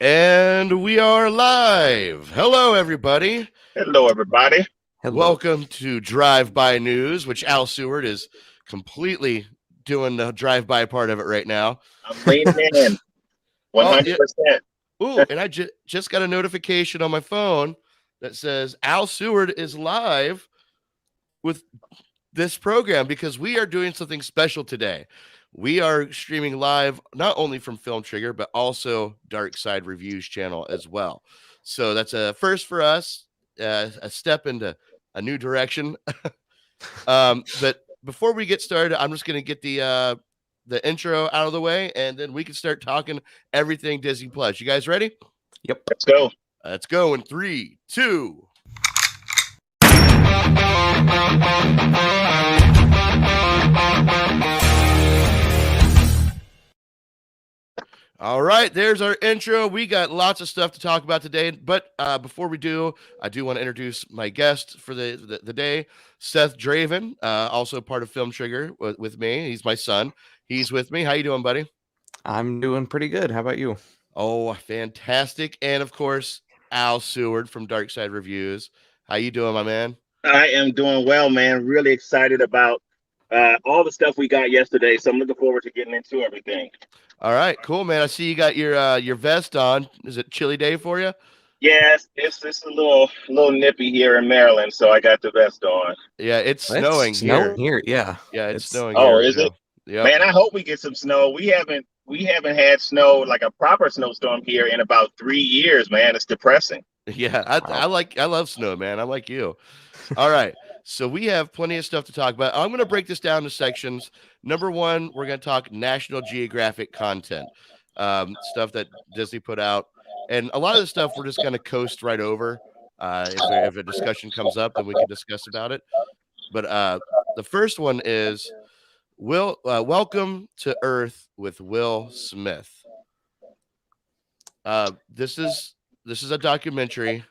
And we are live. Hello, everybody. Hello, everybody. Hello. Welcome to Drive-By News, which Al Seward is completely doing the drive-by part of it right now. I'm leaning in 100%. Ooh, and I just got a notification on my phone that says Al Seward is live with this program because we are doing something special today. We are streaming live not only from Film Trigger, but also Dark Side Reviews channel as well. So that's a first for us, a step into a new direction. But before we get started, I'm just going to get the intro out of the way, and then we can start talking everything Disney Plus. You guys ready? Yep. Let's go. Let's go in 3, 2. All right, there's our intro. We got lots of stuff to talk about today, but before we do, I do want to introduce my guest for the day, Seth Draven, also part of Film Trigger with me. He's my son. He's with me. How you doing, buddy? I'm doing pretty good. How about you? Oh, fantastic. And of course, Al Seward from Dark Side Reviews. How you doing, my man? I am doing well, man. Really excited about all the stuff we got yesterday. So I'm looking forward to getting into everything. All right, cool, man. I see you got your vest on. Is it chilly day for you? Yes, it's a little nippy here in Maryland, so I got the vest on. Yeah, it's snowing here. Yeah, it's snowing. Oh, here, is it? Yeah, man. I hope we get some snow. We haven't had snow, like a proper snowstorm here, in about 3 years, man. It's depressing. Yeah, I love snow, man. I'm like you. All right. So we have plenty of stuff to talk about. I'm going to break this down to sections. Number one, we're going to talk National Geographic content, stuff that Disney put out. And a lot of the stuff we're just going to coast right over. If a discussion comes up, then we can discuss about it. But the first one is Welcome to Earth with Will Smith. This is a documentary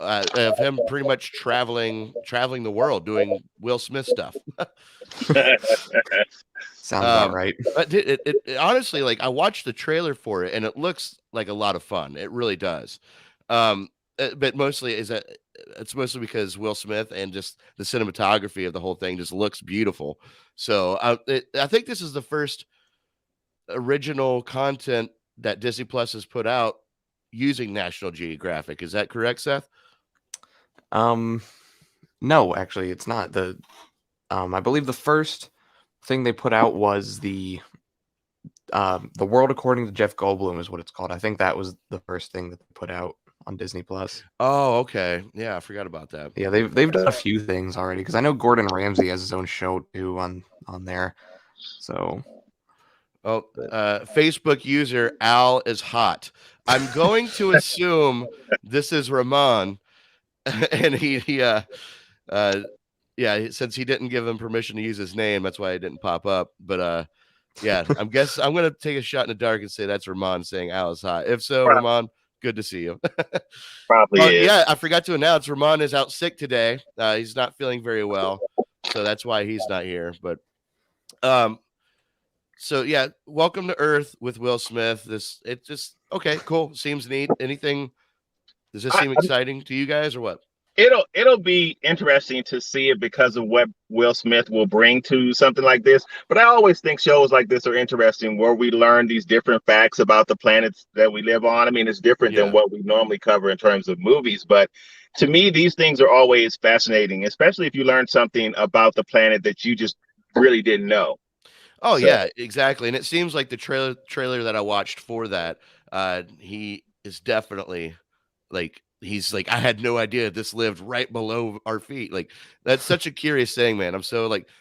of him pretty much traveling the world doing Will Smith stuff. Sounds about right. But it honestly, like, I watched the trailer for it and it looks like a lot of fun. It really does. But mostly it's mostly because Will Smith and just the cinematography of the whole thing just looks beautiful. So I think this is the first original content that Disney Plus has put out using National Geographic. Is that correct, Seth? No, actually, it's not. I believe the first thing they put out was the World According to Jeff Goldblum is what it's called. I think that was the first thing that they put out on Disney Plus. Oh, okay. Yeah, I forgot about that. Yeah, they've done a few things already because I know Gordon Ramsay has his own show too on there. So, Facebook user Al is hot. I'm going to assume this is Ramon. And since he didn't give him permission to use his name, that's why it didn't pop up. But yeah, I'm gonna take a shot in the dark and say that's Ramon saying Al is hot. If so, Ramon, good to see you. Probably is. Yeah, I forgot to announce Ramon is out sick today. He's not feeling very well, so that's why he's not here. But so yeah, Welcome to Earth with Will Smith. It just okay, cool. Seems neat. Anything? Does this seem exciting to you guys or what? It'll be interesting to see it because of what Will Smith will bring to something like this. But I always think shows like this are interesting where we learn these different facts about the planets that we live on. I mean, it's different than what we normally cover in terms of movies. But to me, these things are always fascinating, especially if you learn something about the planet that you just really didn't know. Oh, yeah, exactly. And it seems like the trailer that I watched for that, he is definitely he's like, I had no idea this lived right below our feet. Like, that's such a curious thing, man. I'm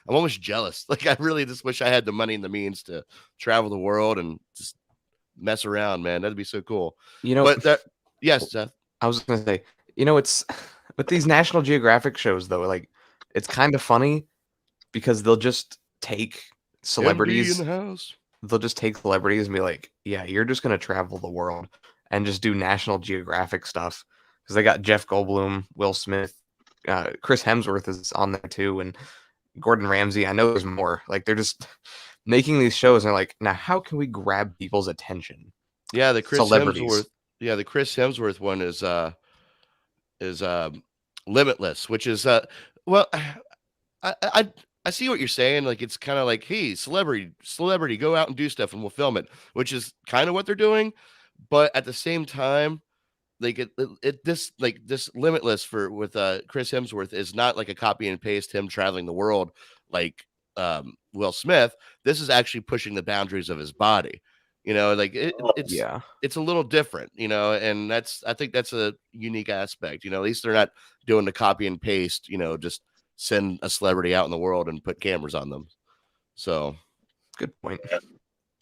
almost jealous. Like, I really just wish I had the money and the means to travel the world and just mess around, man. That'd be so cool. Yes, Seth. I was gonna say, it's with these National Geographic shows though, like, it's kind of funny because they'll just take celebrities in the house. They'll just take celebrities and be like, yeah, you're just gonna travel the world and just do National Geographic stuff. Because they got Jeff Goldblum, Will Smith, Chris Hemsworth is on there too, and Gordon Ramsay. I know there's more. Like, they're just making these shows and they're like, now how can we grab people's attention? Yeah, the Chris celebrities. Hemsworth. Yeah, the Chris Hemsworth one is Limitless, which is well, I see what you're saying. Like it's kind of like, hey, celebrity, go out and do stuff, and we'll film it, which is kind of what they're doing. But at the same time, like this Limitless for with Chris Hemsworth is not like a copy and paste him traveling the world like Will Smith. This is actually pushing the boundaries of his body. You know, like Yeah. it's a little different, you know, and I think that's a unique aspect. You know, at least they're not doing the copy and paste, you know, just send a celebrity out in the world and put cameras on them. So Good point.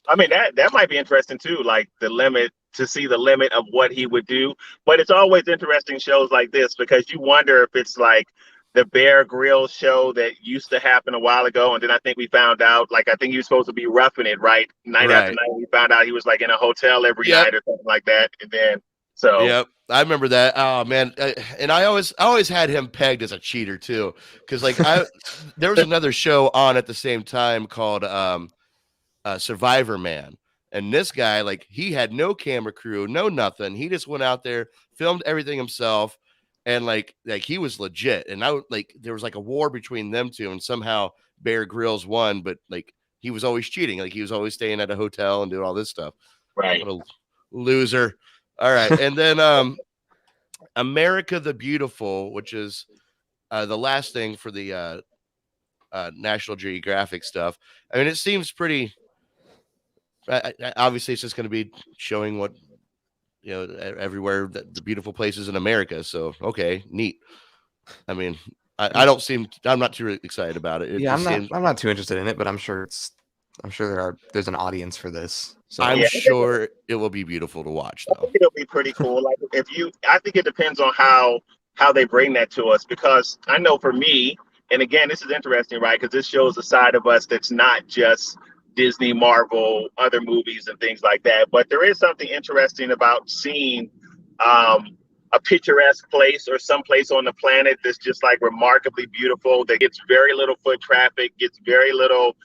I mean, that might be interesting too, like to see the limit of what he would do. But it's always interesting shows like this because you wonder if it's like the Bear Grylls show that used to happen a while ago, and then I think we found out, like I think he was supposed to be roughing it, right? Night after right. night, we found out he was like in a hotel every Yep. night or something like that, and then so Yep, I remember that. Oh man, and I always had him pegged as a cheater too, because like there was another show on at the same time called Survivor Man, and this guy like he had no camera crew, no nothing. He just went out there, filmed everything himself, and like he was legit. And like there was like a war between them two, and somehow Bear Grylls won, but like he was always cheating. Like he was always staying at a hotel and doing all this stuff. right. What a loser. All right, and then America the Beautiful, which is the last thing for the National Geographic stuff. I mean, it seems pretty. Obviously, it's just going to be showing what everywhere the beautiful places in America. So, okay, neat. I mean, I don't seem. I'm not too excited about it. Yeah, I'm not too interested in it, but I'm sure there's an audience for this. So I'm sure it will be beautiful to watch, though. I think it'll be pretty cool. Like I think it depends on how they bring that to us, because I know for me, and again, this is interesting, right? Because this shows a side of us that's not just Disney, Marvel, other movies and things like that. But there is something interesting about seeing a picturesque place or some place on the planet that's just like remarkably beautiful, that gets very little foot traffic, gets very little,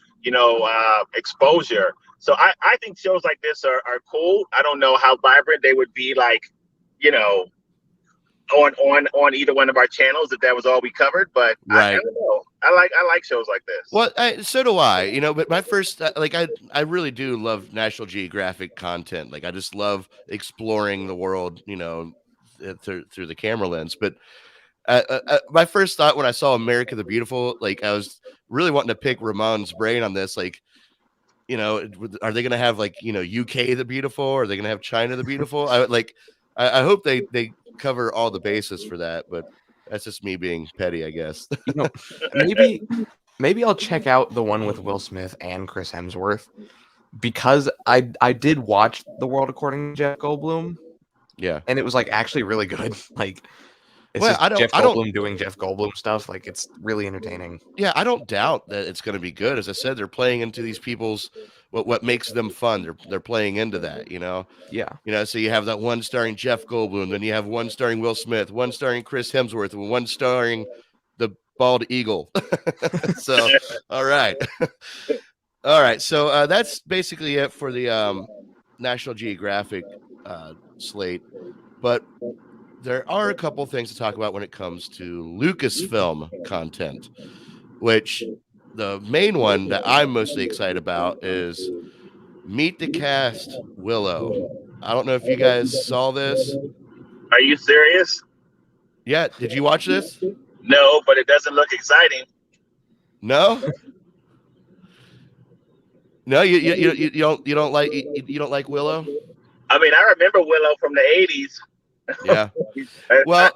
exposure. So I think shows like this are cool. I don't know how vibrant they would be, like, on either one of our channels if that was all we covered. But right. I don't know. I like shows like this. Well, so do I. But my first, I really do love National Geographic content. Like I just love exploring the world, through the camera lens. But my first thought when I saw America the Beautiful, like I was really wanting to pick Ramon's brain on this, like. Are they going to have like, UK the Beautiful? Or are they going to have China the Beautiful? I hope they cover all the bases for that, but that's just me being petty, I guess. Maybe I'll check out the one with Will Smith and Chris Hemsworth, because I did watch The World According to Jeff Goldblum. Yeah. And it was like actually really good. Like it's Jeff Goldblum doing Jeff Goldblum stuff. Like it's really entertaining. Yeah, I don't doubt that it's going to be good. As I said, they're playing into these people's what makes them fun. They're playing into that, Yeah. So you have that one starring Jeff Goldblum, then you have one starring Will Smith, one starring Chris Hemsworth, and one starring the bald eagle. So, all right. All right. So that's basically it for the National Geographic slate. But there are a couple things to talk about when it comes to Lucasfilm content, which the main one that I'm mostly excited about is Meet the Cast Willow. I don't know if you guys saw this. Are you serious? Yeah. Did you watch this? No, but it doesn't look exciting. No. No, you don't like Willow. I mean, I remember Willow from the 80s. Yeah. Well,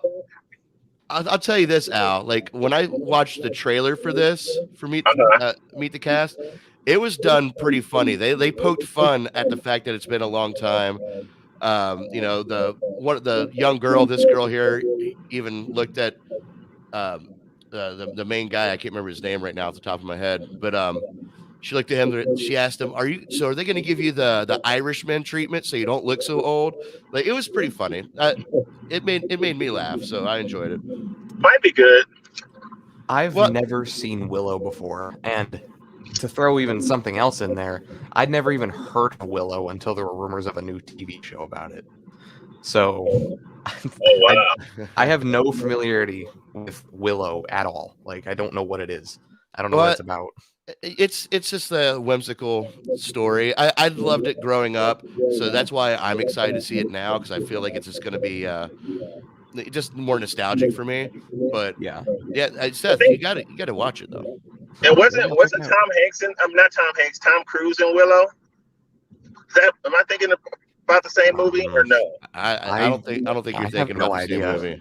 I'll tell you this, Al. Like when I watched the trailer for this, for Meet the Cast, it was done pretty funny. They poked fun at the fact that it's been a long time. The young girl, this girl here, even looked at the main guy. I can't remember his name right now off the top of my head, but she looked at him. She asked him, are they going to give you the Irishman treatment so you don't look so old? Like it was pretty funny. It made me laugh, so I enjoyed it. Might be good. I've never seen Willow before, and to throw even something else in there, I'd never even heard of Willow until there were rumors of a new TV show about it. So Oh I wow. I have no familiarity with Willow at all. Like I don't know what it is. I don't know what Well, it's about. it's just a whimsical story. I loved it growing up, so that's why I'm excited to see it now because I feel like it's just going to be just more nostalgic for me. But Yeah. yeah, I Seth, think you got to watch it though. it Maybe I'll check wasn't it out. Tom Hanks in not Tom Hanks, Tom Cruise in Willow. Am I thinking about the same movie or no? I don't think you're I have thinking no about the same idea. movie.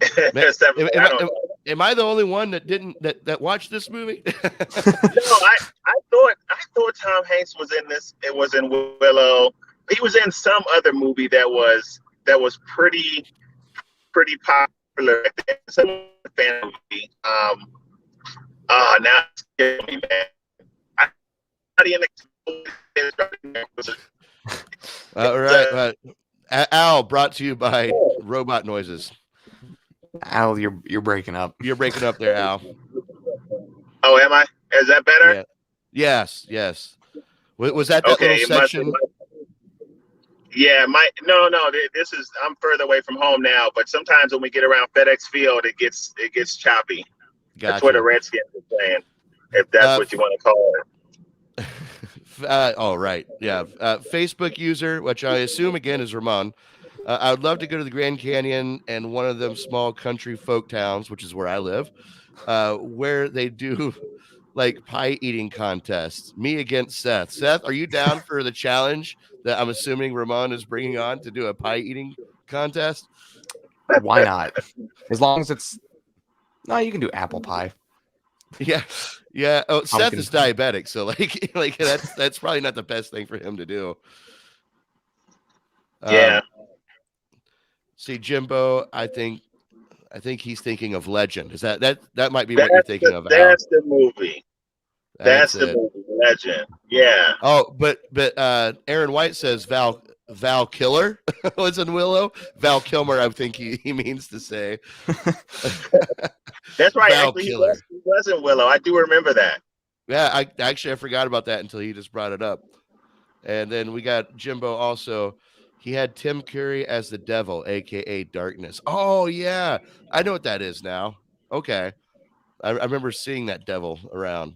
Except I don't know. Am I the only one that didn't that watched this movie? No, I thought Tom Hanks was in this. It was in Willow. He was in some other movie that was pretty popular. Some fan movie. Now it's killing me, man. All right, Al, brought to you by Robot Noises. Al, you're breaking up. You're breaking up there, Al. Oh, am I? Is that better? Yeah. Yes. Was that Okay, little section? Yeah, no. This is I'm further away from home now, but sometimes when we get around FedEx Field, it gets choppy. Gotcha. That's where the Redskins are playing, if that's what you want to call it. Oh, right. Yeah. Facebook user, which I assume again is Ramon. I would love to go to the Grand Canyon and one of them small country folk towns, which is where I live, where they do like pie eating contests. Me against Seth. Seth, are you down for the challenge that I'm assuming Ramon is bringing on to do a pie eating contest? Why not? As long as it's no, you can do apple pie. Yeah. Oh, Seth is diabetic, so like that's probably not the best thing for him to do. Yeah. See, Jimbo, I think he's thinking of Legend. Is that might be what you're thinking of? That's the movie. That's the it. movie, Legend. Yeah. Oh, but Aaron White says Val Killer was in Willow. Val Kilmer, I think he means to say. That's right. Val Actually, Killer. he was in Willow. I do remember that. Yeah, I forgot about that until he just brought it up. And then we got Jimbo also. He had Tim Curry as the devil, aka Darkness. Oh yeah, I know what that is now. Okay, I remember seeing that devil around.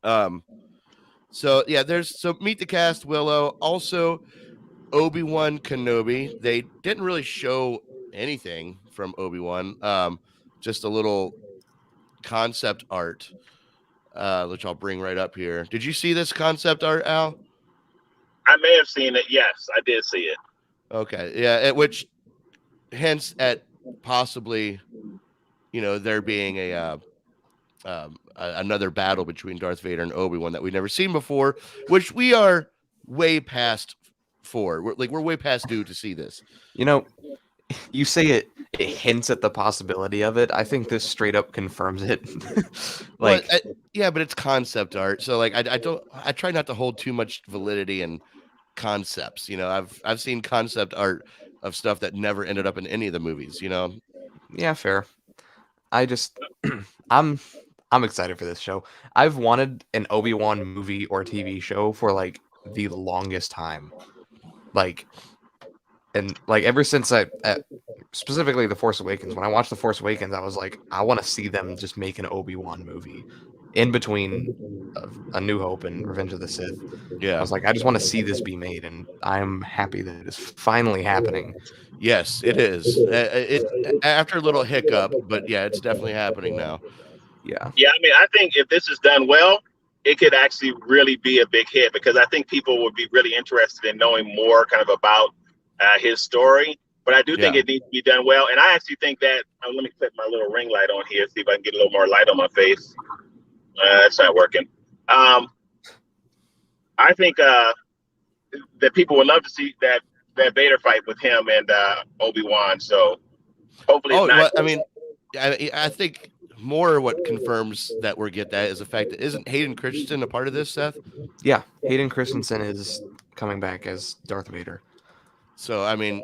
So yeah, meet the cast. Willow, also Obi-Wan Kenobi. They didn't really show anything from Obi-Wan. Just a little concept art, which I'll bring right up here. Did you see this concept art, Al? I may have seen it. Yes, I did see it. Okay, yeah, which hence at possibly, there being another battle between Darth Vader and Obi-Wan that we've never seen before, which we are way past for. We're way past due to see this. You say it hints at the possibility of it. I think this straight up confirms it. But it's concept art, so like I try not to hold too much validity in concepts. I've seen concept art of stuff that never ended up in any of the movies. Yeah, fair. I just I'm excited for this show. I've wanted an Obi-Wan movie or TV show for like the longest time. Ever since specifically The Force Awakens, when I watched The Force Awakens, I was like, I want to see them just make an Obi-Wan movie in between A New Hope and Revenge of the Sith. Yeah. I was like, I just want to see this be made, and I'm happy that it is finally happening. Yes, it is. After a little hiccup, but yeah, it's definitely happening now. Yeah. Yeah, I mean, I think if this is done well, it could actually really be a big hit because I think people would be really interested in knowing more kind of about his story. But I do think it needs to be done well. And I actually think that, let me put my little ring light on here, see if I can get a little more light on my face. It's not working. I think that people would love to see that Vader fight with him and Obi-Wan. So hopefully it's not. I mean, I think more what confirms that we're get that is the fact that isn't Hayden Christensen a part of this, Seth? Yeah, Hayden Christensen is coming back as Darth Vader. So, I mean,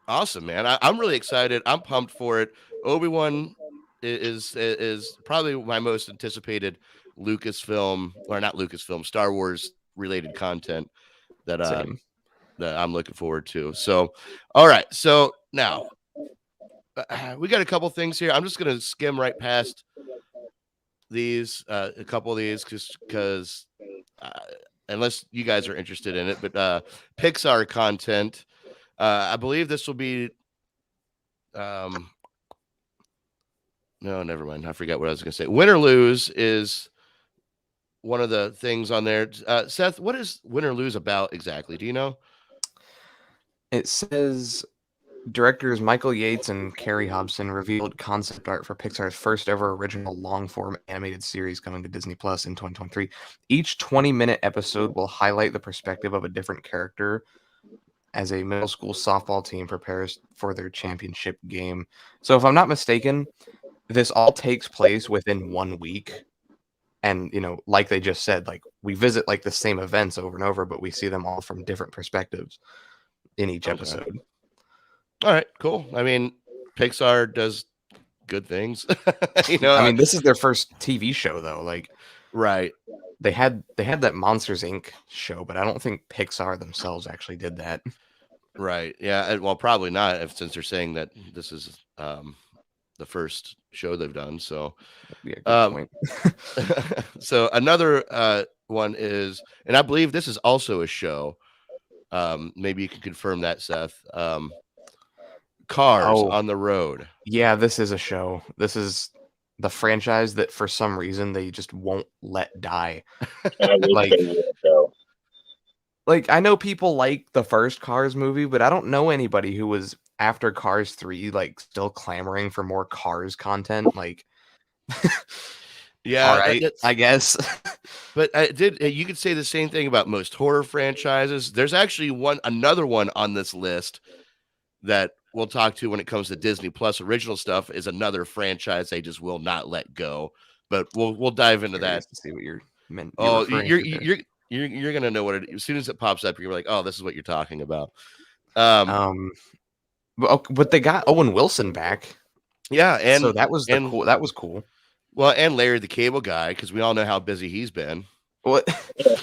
awesome, man. I'm really excited. I'm pumped for it. Obi-Wan is probably my most anticipated Lucasfilm, or not Lucasfilm, Star Wars related content that Same. that I'm looking forward to. So, all right. So now we got a couple things here. I'm just gonna skim right past these, a couple of these, just because, unless you guys are interested in it, but Pixar content. I believe this will be. No, never mind. I forgot what I was going to say. Win or Lose is one of the things on there. Seth, what is Win or Lose about exactly? Do you know? It says directors Michael Yates and Carrie Hobson revealed concept art for Pixar's first ever original long-form animated series coming to Disney Plus in 2023. Each 20-minute episode will highlight the perspective of a different character as a middle school softball team prepares for their championship game. So if I'm not mistaken, this all takes place within 1 week. And, you know, like they just said, like we visit like the same events over and over, but we see them all from different perspectives in each episode. All right, cool. I mean, Pixar does good things. You know, I mean, this is their first TV show though. Like, right. They had that Monsters Inc. show, but I don't think Pixar themselves actually did that. Right. Yeah. Well, probably not, since they're saying that this is the first show they've done. So, yeah, good point. So another one is, and I believe this is also a show. Maybe you can confirm that, Seth. Cars on the Road. Yeah, this is a show. This is the franchise that for some reason they just won't let die. Like I know people like the first Cars movie, but I don't know anybody who was after Cars 3 like still clamoring for more Cars content. Like, yeah, all right, I guess. But you could say the same thing about most horror franchises. There's actually another one on this list that we'll talk to when it comes to Disney Plus original stuff, is another franchise they just will not let go. But we'll dive into that to see what you're meant. Oh, you're gonna know what it. As soon as it pops up, you're like, oh, this is what you're talking about. But they got Owen Wilson back. Yeah, and so that was cool. That was cool. Well, and Larry the Cable Guy, because we all know how busy he's been. What?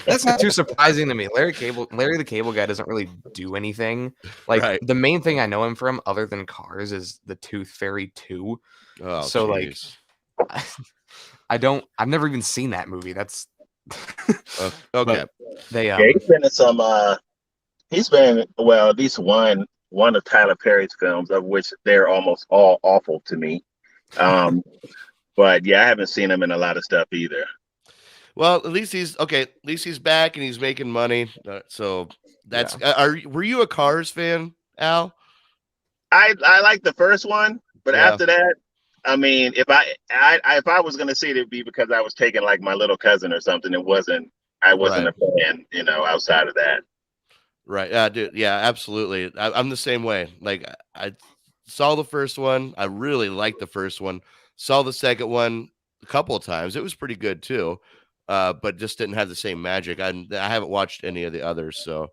That's not too surprising to me. Larry the Cable Guy doesn't really do anything. Like the main thing I know him from, other than Cars, is the Tooth Fairy 2. Oh, so geez. like, I've never even seen that movie. That's okay. He's been in some. He's been at least one of Tyler Perry's films, of which they're almost all awful to me. But yeah, I haven't seen him in a lot of stuff either. Well, at least he's okay. At least he's back and he's making money. So that's. Yeah. Were you a Cars fan, Al? I like the first one, but after that, I mean, if I was gonna see it, it'd be because I was taking like my little cousin or something. I wasn't a fan, outside of that. Right. Dude. Yeah, absolutely. I'm the same way. Like I saw the first one. I really liked the first one. Saw the second one a couple of times. It was pretty good too. But just didn't have the same magic. I haven't watched any of the others. So,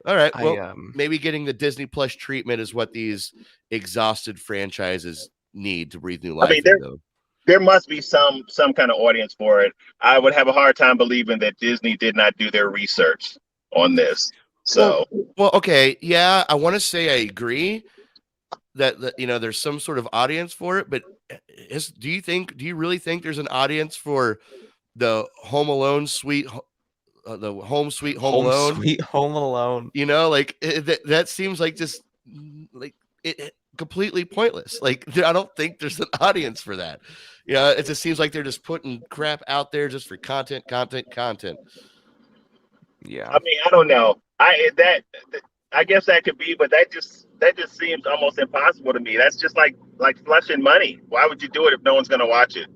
all right. Well, maybe getting the Disney Plus treatment is what these exhausted franchises need to breathe new life. I mean, there must be some kind of audience for it. I would have a hard time believing that Disney did not do their research on this. So, well, okay, yeah, I want to say I agree that there's some sort of audience for it, but do you really think there's an audience for the Home Alone the Home Sweet Home Alone? Sweet Home Alone. Like that seems like just like it completely pointless. Like I don't think there's an audience for that. It just seems like they're just putting crap out there just for content. Yeah. I mean, I don't know. I guess that could be, but that just seems almost impossible to me. That's just like flushing money. Why would you do it if no one's going to watch it?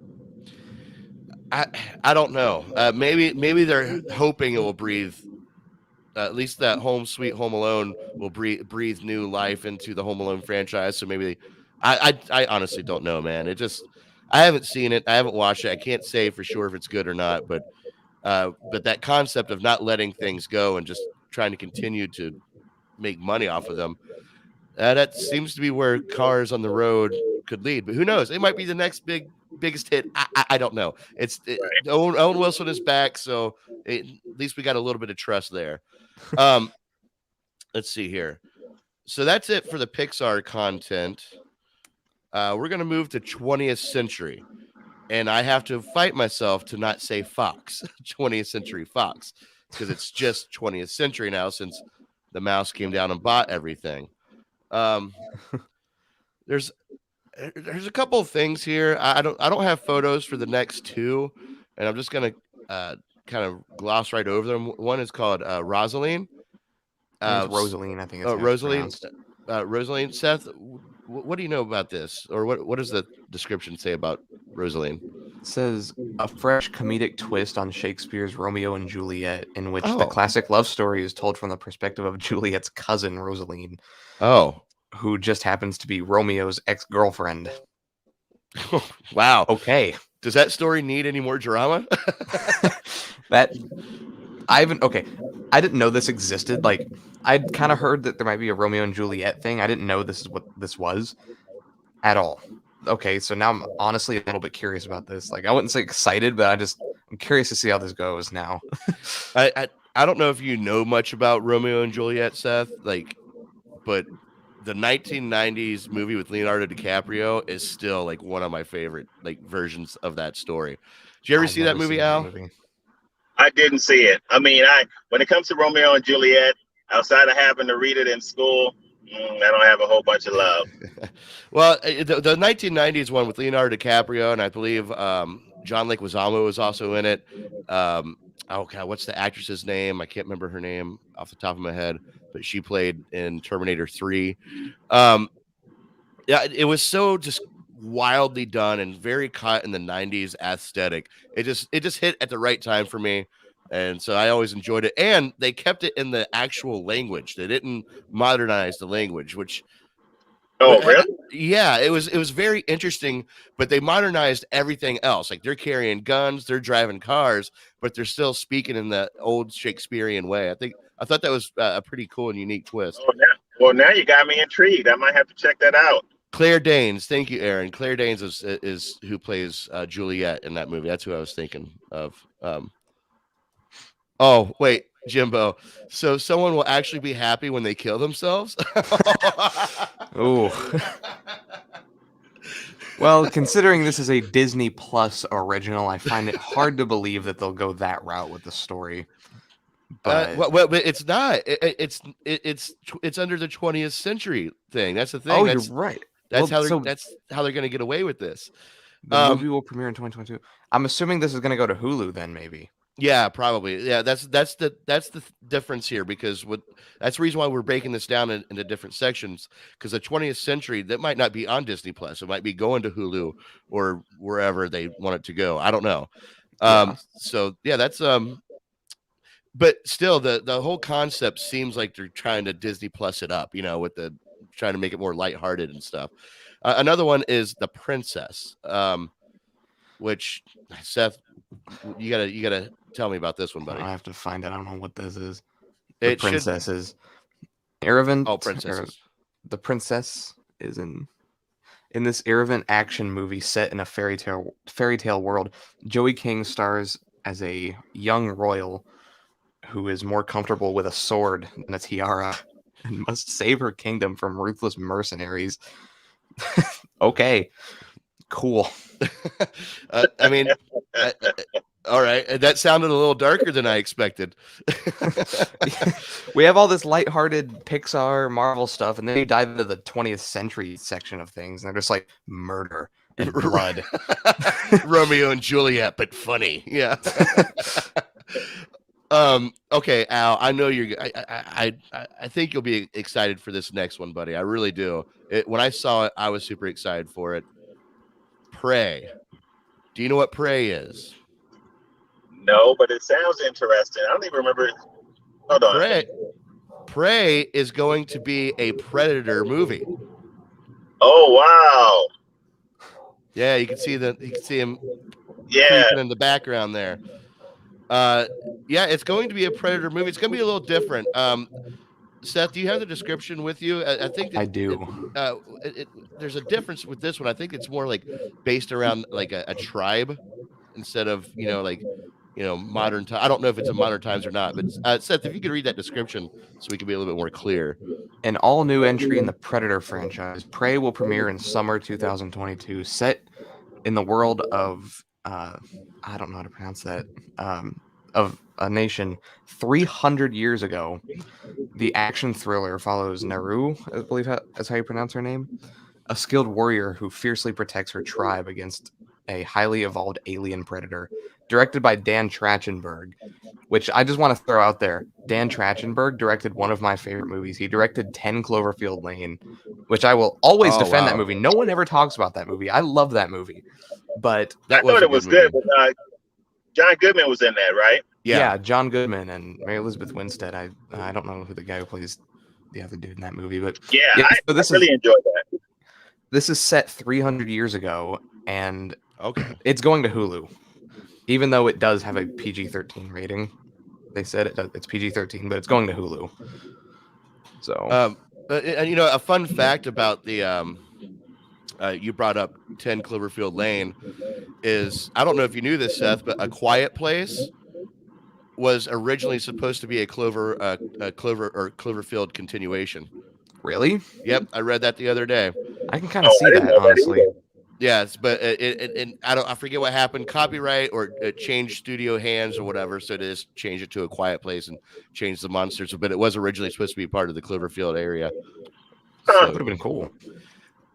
I don't know. Maybe they're hoping it will breathe. At least that Home Sweet Home Alone will breathe new life into the Home Alone franchise. So maybe I honestly don't know, man. I haven't seen it. I haven't watched it. I can't say for sure if it's good or not. But that concept of not letting things go and just trying to continue to make money off of them, that seems to be where Cars on the Road could lead. But who knows? It might be the next big biggest hit? I don't know. Owen Wilson is back, so at least we got a little bit of trust there. Let's see here. So that's it for the Pixar content. We're gonna move to 20th century, and I have to fight myself to not say Fox, 20th Century Fox, because it's just 20th century now since the mouse came down and bought everything. There's a couple of things here. I don't have photos for the next two, and I'm just gonna kind of gloss right over them. One is called Rosaline. It's Rosaline, I think it's Rosaline. Rosaline. Seth, what do you know about this, or what does the description say about Rosaline? It says a fresh comedic twist on Shakespeare's Romeo and Juliet, in which the classic love story is told from the perspective of Juliet's cousin Rosaline. Oh. Who just happens to be Romeo's ex-girlfriend. Wow. Okay. Does that story need any more drama? I didn't know this existed. Like, I'd kind of heard that there might be a Romeo and Juliet thing. I didn't know this is what this was at all. Okay, so now I'm honestly a little bit curious about this. Like, I wouldn't say excited, but I'm curious to see how this goes now. I don't know if you know much about Romeo and Juliet, Seth, but the 1990s movie with Leonardo DiCaprio is still like one of my favorite versions of that story. Did you ever see that movie, Al? I didn't see it. I mean, when it comes to Romeo and Juliet, outside of having to read it in school, I don't have a whole bunch of love. Well, the 1990s one with Leonardo DiCaprio, and I believe John Leguizamo was also in it. Oh God, what's the actress's name? I can't remember her name off the top of my head, but she played in Terminator 3. Yeah, it was so just wildly done and very caught in the 90s aesthetic. It just hit at the right time for me. And so I always enjoyed it. And they kept it in the actual language. They didn't modernize the language, which really? Yeah, it was very interesting, but they modernized everything else. Like they're carrying guns, they're driving cars, but they're still speaking in the old Shakespearean way. I thought that was a pretty cool and unique twist. Well, now you got me intrigued. I might have to check that out. Claire Danes, thank you, Aaron. Claire Danes is who plays Juliet in that movie. That's who I was thinking of. Oh, wait, Jimbo. So someone will actually be happy when they kill themselves? Ooh. Well, considering this is a Disney Plus original, I find it hard to believe that they'll go that route with the story. But well, it's not. It's under the 20th century thing. That's the thing. Oh, you're right. That's how they're going to get away with this. The movie will premiere in 2022. I'm assuming this is going to go to Hulu then, maybe. Yeah, probably. Yeah, that's the difference here, because that's the reason why we're breaking this down into different sections, because the 20th century, that might not be on Disney Plus. It might be going to Hulu or wherever they want it to go. I don't know. So yeah, that's but still the whole concept seems like they're trying to Disney Plus it up, with the trying to make it more lighthearted and stuff. Another one is The Princess, which Seth, you gotta tell me about this one, buddy. I have to find it. I don't know what this is. The Princesses. Irrelevant. Oh, Princesses. The princess is in this irrelevant action movie set in a fairy tale world. Joey King stars as a young royal who is more comfortable with a sword than a tiara and must save her kingdom from ruthless mercenaries. Okay, cool. I mean, all right. That sounded a little darker than I expected. We have all this lighthearted Pixar, Marvel stuff, and then you dive into the 20th century section of things, and they're just like murder and blood. Romeo and Juliet, but funny. Yeah. Okay, Al, I know I think you'll be excited for this next one, buddy. I really do. When I saw it, I was super excited for it. Prey. Do you know what Prey is? No, but it sounds interesting. I don't even remember. Hold on. Prey is going to be a Predator movie. Oh wow! Yeah, you can see him. Yeah, in the background there. Yeah, it's going to be a Predator movie. It's going to be a little different. Seth, do you have the description with you? I think that I do. there's a difference with this one. I think it's more like based around like a tribe instead of modern time. I don't know if it's in modern times or not, but Seth, if you could read that description so we can be a little bit more clear. An all-new entry in the Predator franchise, Prey will premiere in summer 2022, set in the world of I don't know how to pronounce that, of a nation 300 years ago. The action thriller follows Naru, I believe that's how you pronounce her name, a skilled warrior who fiercely protects her tribe against a highly evolved alien predator. Directed by Dan Trachtenberg, which I just want to throw out there. Dan Trachtenberg directed one of my favorite movies. He directed 10 Cloverfield Lane, which I will always defend that movie. No one ever talks about that movie. I love that movie. But I thought it was good. But, John Goodman was in that, right? Yeah, John Goodman and Mary Elizabeth Winstead. I don't know who the guy who plays the other dude in that movie, but I really enjoyed that. This is set 300 years ago, and it's going to Hulu. Even though it does have a PG-13 rating, they said it's PG-13, but it's going to Hulu. So, and a fun fact about the you brought up 10 Cloverfield Lane is, I don't know if you knew this, Seth, but A Quiet Place was originally supposed to be a Cloverfield continuation. Really? Yep, I read that the other day. I can kind of see that, honestly. Yes, but I forget what happened, copyright or it changed studio hands or whatever, so they just changed it to A Quiet Place and changed the monsters. But it was originally supposed to be part of the Cloverfield area. So, that would have been cool.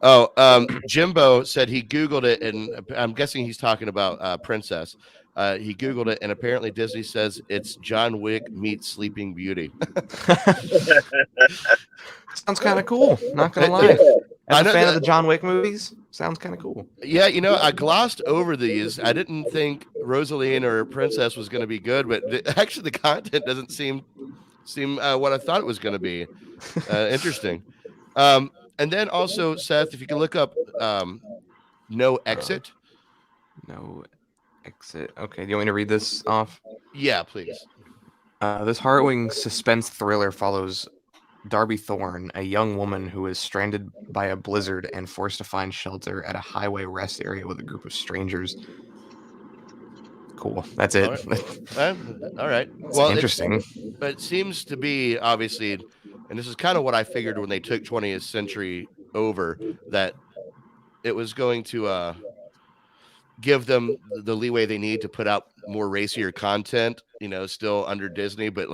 Oh, Jimbo said he Googled it, and I'm guessing he's talking about Princess. He Googled it, and apparently Disney says it's John Wick meets Sleeping Beauty. Sounds kind of cool, not gonna lie. As a fan of the John Wick movies, sounds kind of cool. Yeah, I glossed over these. I didn't think Rosaline or Princess was going to be good, but actually the content doesn't seem what I thought it was going to be. Interesting. And then also, Seth, if you can look up No Exit. No Exit. Okay, do you want me to read this off? Yeah, please. This harrowing suspense thriller follows Darby Thorne, a young woman who is stranded by a blizzard and forced to find shelter at a highway rest area with a group of strangers. Cool. That's it. All right. Well, interesting. But it seems to be, obviously, and this is kind of what I figured when they took 20th Century over, that it was going to give them the leeway they need to put out more racier content, still under Disney, but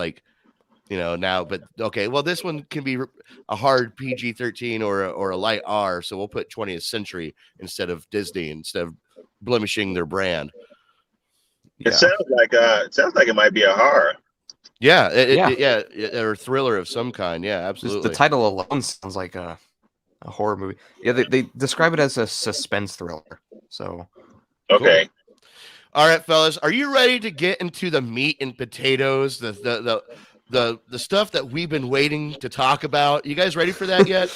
now, but okay, well, this one can be a hard PG-13 or a light R, so we'll put 20th Century instead of Disney, instead of blemishing their brand. Yeah. It sounds like it might be a horror. Yeah, or a thriller of some kind. Yeah, absolutely. Just the title alone sounds like a horror movie. Yeah, they describe it as a suspense thriller. So okay. Cool. All right, fellas, are you ready to get into the meat and potatoes, the stuff that we've been waiting to talk about? You guys ready for that yet?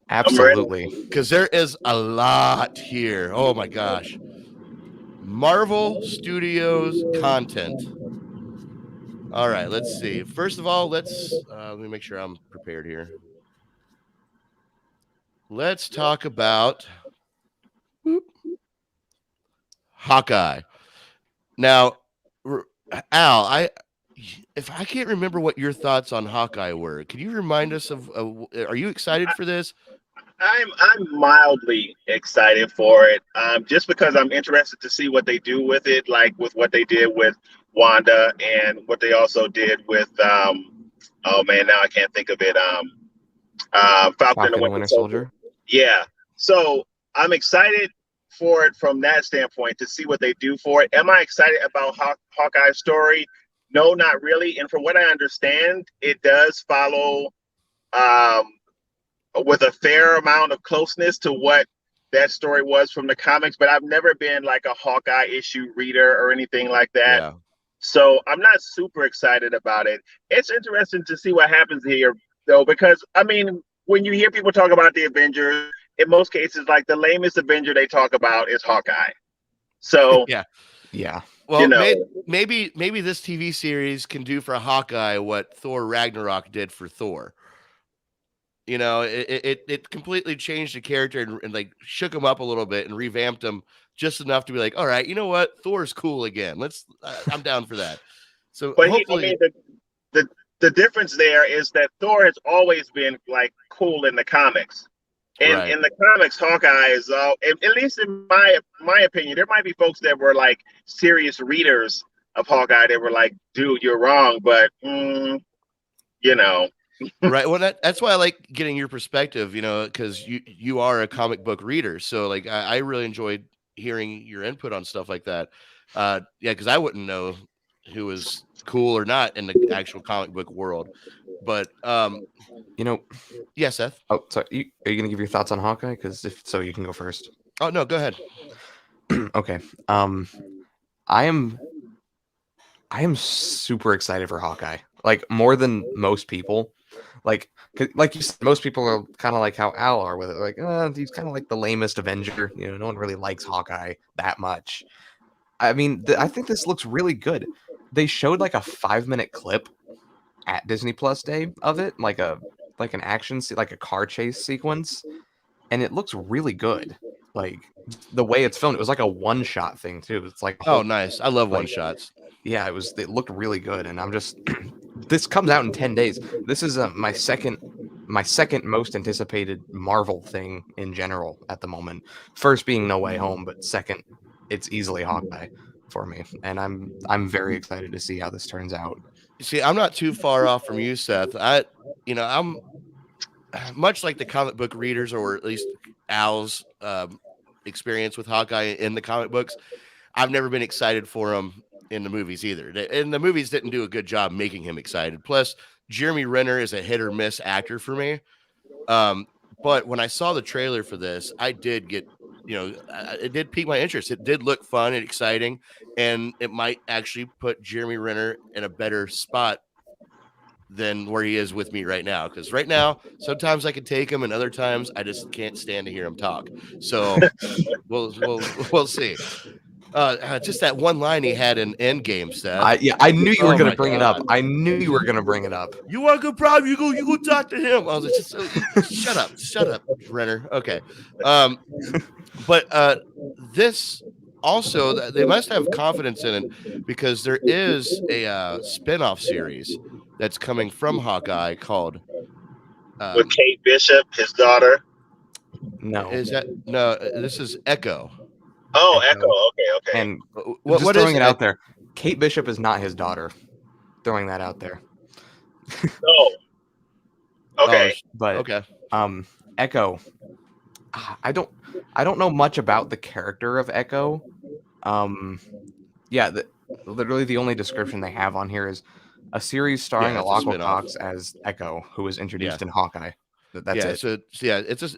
Absolutely. Because there is a lot here. Oh my gosh. Marvel Studios content. All right, let's see. First of all, let me make sure I'm prepared here. Let's talk about Hawkeye. Now, Al, if I can't remember what your thoughts on Hawkeye were, can you remind us of? Are you excited for this? I'm mildly excited for it, just because I'm interested to see what they do with it, like with what they did with Wanda and what they also did with oh man, now I can't think of it. Falcon and the Winter Soldier. Yeah, so I'm excited for it from that standpoint to see what they do for it. Am I excited about Hawkeye's story? No, not really. And from what I understand, it does follow with a fair amount of closeness to what that story was from the comics, but I've never been like a Hawkeye issue reader or anything like that. Yeah. So I'm not super excited about it. It's interesting to see what happens here, though, because, I mean, when you hear people talk about the Avengers, in most cases, like the lamest Avenger they talk about is Hawkeye. So yeah. Well, know, maybe this TV series can do for Hawkeye what Thor Ragnarok did for Thor. You know, it completely changed the character and like shook him up a little bit and revamped him just enough to be like, all right, you know what, Thor's cool again. I'm down for that. So but I hopefully, mean, the difference there is that Thor has always been like cool in the comics. right. In the comics, Hawkeye is at least in my opinion, there might be folks that were like serious readers of Hawkeye that were like, dude, you're wrong, but you know. Right. Well, that's why I like getting your perspective, you know, because you are a comic book reader. So like I really enjoyed hearing your input on stuff like that. Yeah, because I wouldn't know who was cool or not in the actual comic book world. But You know, yeah, Seth. oh, sorry. Are you gonna give your thoughts on Hawkeye? Because if so, you can go first. Oh no, go ahead. Okay. I am super excited for Hawkeye. Like more than most people. Like you said, most people are kind of like how Al are with it. Like, he's kind of like the lamest Avenger. You know, no one really likes Hawkeye that much. I mean, I think this looks really good. They showed like a 5-minute clip at Disney Plus Day of it, like an action, like a car chase sequence, and it looks really good. Like the way it's filmed, it was like a one-shot thing too. It's like Oh, nice. I love one like, shots. yeah, it looked really good, and I'm just this comes out in 10 days. This is my second most anticipated Marvel thing in general at the moment. First being No Way Home, but second, it's easily Hawkeye for me, and I'm very excited to see how this turns out. See, I'm not too far off from you, Seth. I'm much like the comic book readers, or at least Al's experience with Hawkeye in the comic books. I've never been excited for him in the movies either. And the movies didn't do a good job making him excited. Plus, Jeremy Renner is a hit or miss actor for me. But when I saw the trailer for this, I did get, it did pique my interest. It did look fun and exciting, and it might actually put Jeremy Renner in a better spot than where he is with me right now. Because right now, sometimes I can take him, and other times I just can't stand to hear him talk. So we'll see. Just that one line he had in Endgame, Seth. I knew you were Oh going my to bring it God. up. I knew you were going to bring it up. You want a good problem? You go talk to him. I was like, shut up, Renner. Okay. But this also, they must have confidence in it, because there is a spin-off series that's coming from Hawkeye called With Kate Bishop, his daughter. No. This is Echo. Oh, Echo. Okay. And What just is throwing it it? out there, Kate Bishop is not his daughter. Throwing that out there. Oh. Okay. But Okay. Echo, I don't know much about the character of Echo. Yeah, literally the only description they have on here is a series starring it's a Alaqua spin-off. Cox as Echo, who was introduced in Hawkeye. That's it. So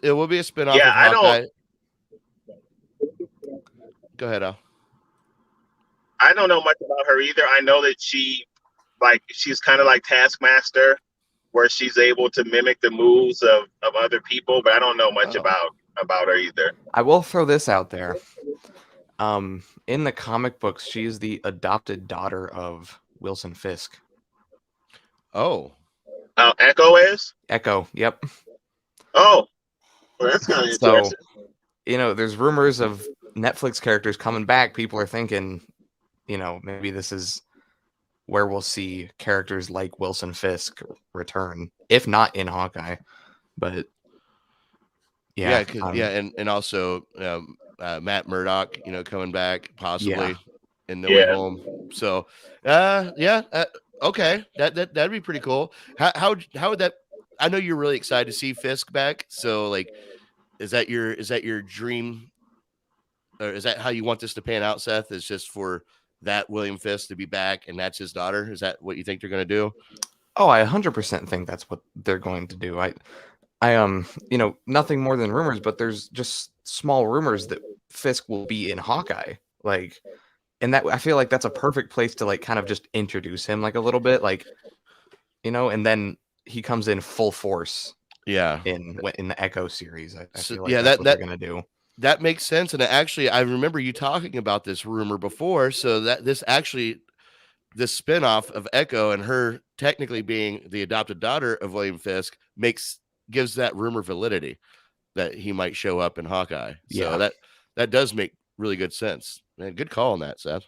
it will be a spin-off Yeah, of I Hawkeye. don't. Go ahead, Al. I don't know much about her either. I know that she's kind of like Taskmaster, where she's able to mimic the moves of other people, but I don't know much about her either. I will throw this out there. In the comic books, she is the adopted daughter of Wilson Fisk. Oh. Echo is? Echo, yep. Oh. Well, that's kind of interesting. So, there's rumors of Netflix characters coming back. People are thinking, maybe this is where we'll see characters like Wilson Fisk return, if not in Hawkeye. But yeah, and also Matt Murdock, coming back possibly in No Way Home. So, okay, that'd be pretty cool. How would that? I know you're really excited to see Fisk back. So, like, is that your dream, or is that how you want this to pan out, Seth? Is just for that William Fisk to be back, and that's his daughter? Is that what you think they're going to do? Oh, I 100% think that's what they're going to do. I nothing more than rumors, but there's just small rumors that Fisk will be in Hawkeye. Like, and that I feel like that's a perfect place to like kind of just introduce him like a little bit, like, and then he comes in full force. Yeah. In the Echo series, I feel like that's what they're gonna do. that makes sense. And actually, I remember you talking about this rumor before. So that this spinoff of Echo and her technically being the adopted daughter of William Fisk gives that rumor validity that he might show up in Hawkeye. So Yeah. that does make really good sense. Man, good call on that, Seth.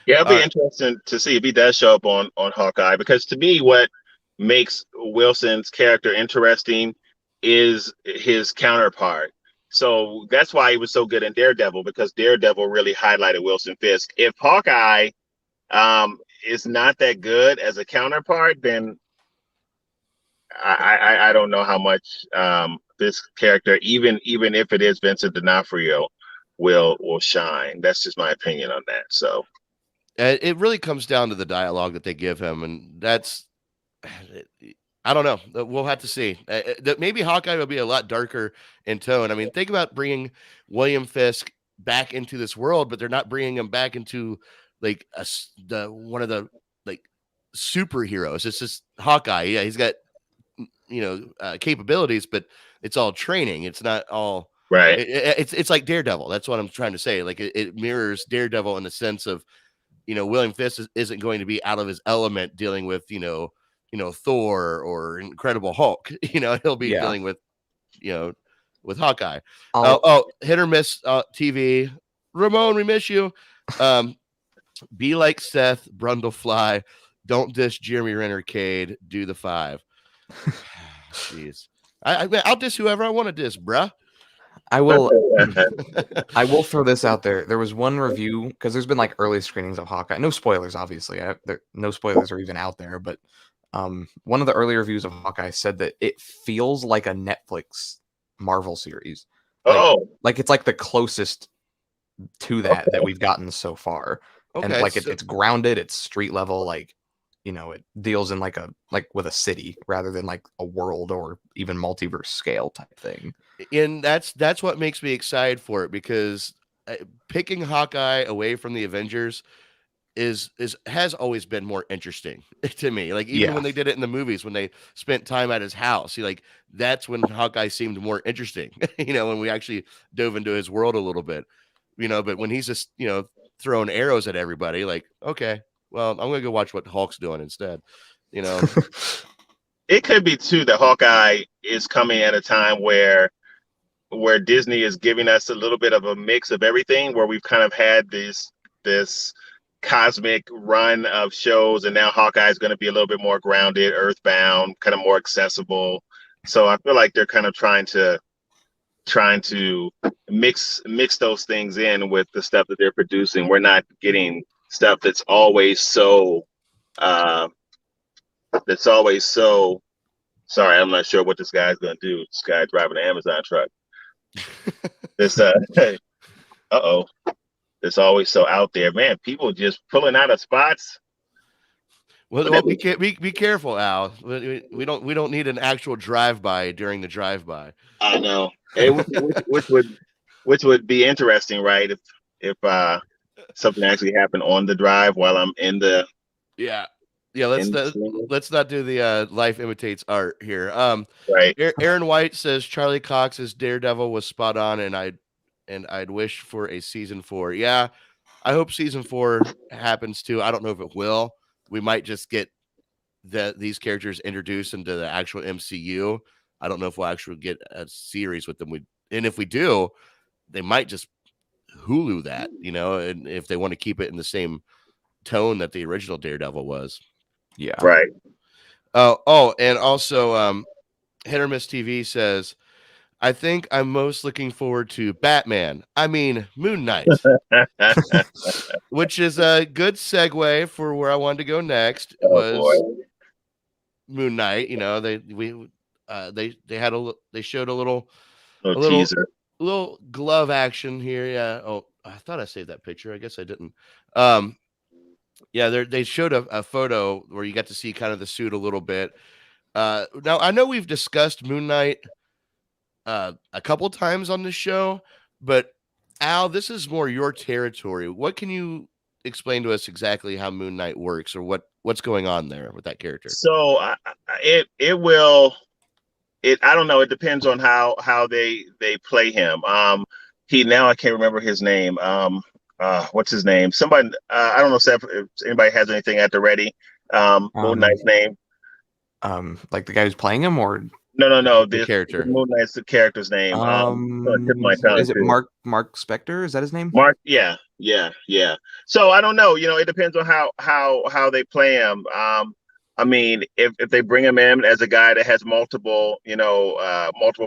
Yeah, it'll be All right. interesting to see if he does show up on Hawkeye, because to me, what makes Wilson's character interesting is his counterpart. So that's why he was so good in Daredevil, because Daredevil really highlighted Wilson Fisk. If Hawkeye is not that good as a counterpart, then I don't know how much this character, even if it is Vincent D'Onofrio, will shine. That's just my opinion on that. So It really comes down to the dialogue that they give him, and that's I don't know. We'll have to see. That maybe Hawkeye will be a lot darker in tone. I mean, think about bringing William Fisk back into this world, but they're not bringing him back into like one of the like superheroes. It's just Hawkeye. Yeah, he's got capabilities, but it's all training. It's not all right. It's like Daredevil. That's what I'm trying to say. Like it mirrors Daredevil in the sense of William Fisk isn't going to be out of his element dealing with Thor or Incredible Hulk. He'll be dealing with with Hawkeye. Hit or miss TV. Ramon, we miss you. Be like Seth Brundlefly. Don't diss Jeremy Renner Cade. Do the 5. Jeez. I'll diss whoever I want to diss, bruh. I will throw this out there. There was one review, because there's been like early screenings of Hawkeye. No spoilers, obviously. No spoilers are even out there. But one of the early reviews of Hawkeye said that it feels like a Netflix Marvel series. Like it's like the closest to that we've gotten so far. Okay, and it's grounded. It's street level. Like it deals in like with a city rather than like a world or even multiverse scale type thing. And that's what makes me excited for it, because picking Hawkeye away from the Avengers has always been more interesting to me. Like even when they did it in the movies, when they spent time at his house, that's when Hawkeye seemed more interesting. When we actually dove into his world a little bit. But when he's just throwing arrows at everybody, like, okay, well, I'm gonna go watch what Hulk's doing instead. It could be too that Hawkeye is coming at a time where Disney is giving us a little bit of a mix of everything, where we've kind of had this cosmic run of shows, and now Hawkeye is going to be a little bit more grounded, earthbound, kind of more accessible. So I feel like they're kind of trying to mix those things in with the stuff that they're producing. We're not getting stuff that's always so sorry, I'm not sure what this guy's gonna do. This guy driving an Amazon truck. This it's always so out there, man. People just pulling out of spots. Well, be careful, Al. We don't need an actual drive-by during the drive-by. I know, which would be interesting, right? If something actually happened on the drive while I'm in the let's not do the life imitates art here. Right. Aaron White says Charlie Cox's Daredevil was spot on, and I'd wish for a season 4. Yeah, I hope season 4 happens too. I don't know if it will. We might just get these characters introduced into the actual MCU. I don't know if we'll actually get a series with them. And if we do, they might just Hulu that, and if they want to keep it in the same tone that the original Daredevil was. Yeah. Right. Oh, and also Hit or Miss TV says, I think I'm most looking forward to Moon Knight, which is a good segue for where I wanted to go next. Moon Knight. They showed a little teaser, a little glove action here. Yeah. Oh, I thought I saved that picture. I guess I didn't. They showed a photo where you got to see kind of the suit a little bit. Now I know we've discussed Moon Knight a couple times on this show, but Al, this is more your territory. What can you explain to us exactly how Moon Knight works, or what's going on there with that character? So it will I don't know. It depends on how they play him. He now I can't remember his name. What's his name? Somebody. I don't know if anybody has anything at the ready. Moon Um, Knight's name. like the guy who's playing him, or No. The This character. Moon Knight's the character's name. So it took my tongue is it too. Mark Spector? Is that his name? Mark, yeah. So I don't know. It depends on how they play him. I mean, if they bring him in as a guy that has multiple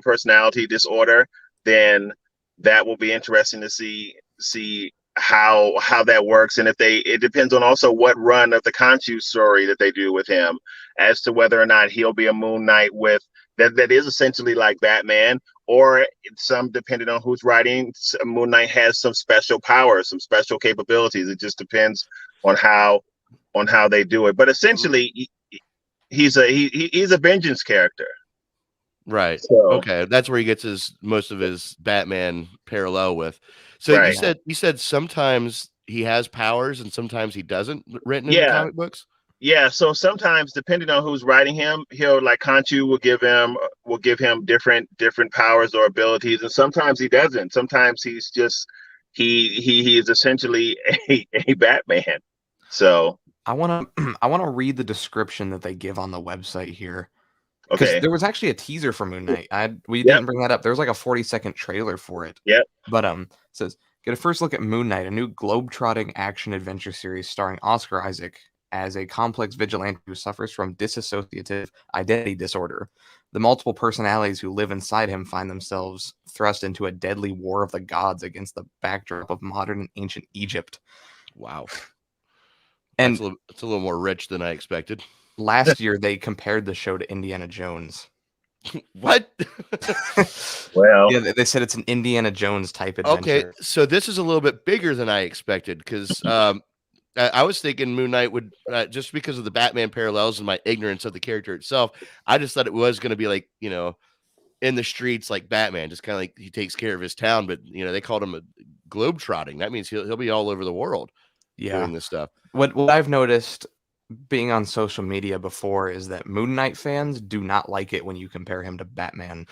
personality disorder, then that will be interesting to see how that works. And it depends on also what run of the Khonshu story that they do with him, as to whether or not he'll be a Moon Knight with that is essentially like Batman, or some, depending on who's writing, Moon Knight has some special powers, some special capabilities. It just depends on how they do it. But essentially, he's a vengeance character. Right. So Okay. That's where he gets most of his Batman parallel with. So right. you said sometimes he has powers and sometimes he doesn't, written in the Yeah. comic books? Yeah, so sometimes, depending on who's writing him, he'll, like, Khonshu will give him different powers or abilities, and sometimes he doesn't. Sometimes he's just he is essentially a Batman. So I want to I want to read the description that they give on the website here, because okay, there was actually a teaser for Moon Knight. We Yep. didn't bring that up. There was like a 40-second trailer for it. Yep. But it says, get a first look at Moon Knight, a new globe-trotting action adventure series starring Oscar Isaac as a complex vigilante who suffers from dissociative identity disorder. The multiple personalities who live inside him find themselves thrust into a deadly war of the gods against the backdrop of modern and ancient Egypt. Wow. And it's a little more rich than I expected. last year, they compared the show to Indiana Jones. What? Well, Yeah, they said it's an Indiana Jones type adventure. Okay, so this is a little bit bigger than I expected, because I was thinking Moon Knight would, just because of the Batman parallels and my ignorance of the character itself, I just thought it was going to be like, in the streets like Batman, just kind of like he takes care of his town. But they called him a globe-trotting. That means he'll be all over the world doing this stuff. What I've noticed being on social media before is that Moon Knight fans do not like it when you compare him to Batman.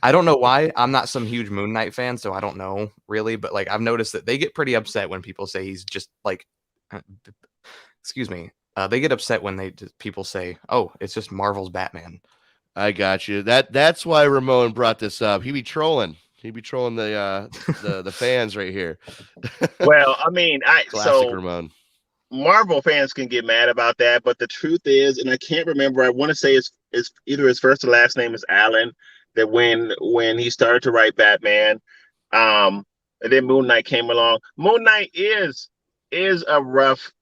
I don't know why. I'm not some huge Moon Knight fan, so I don't know really, but like I've noticed that they get pretty upset when people say he's just like excuse me. They get upset when people say, "Oh, it's just Marvel's Batman." I got you. That's why Ramon brought this up. He'd be trolling the fans right here. well, I mean, Classic Ramon. Marvel fans can get mad about that, but the truth is, and I can't remember, I want to say it's either his first or last name is Allen, that when he started to write Batman, and then Moon Knight came along. Moon Knight is a rough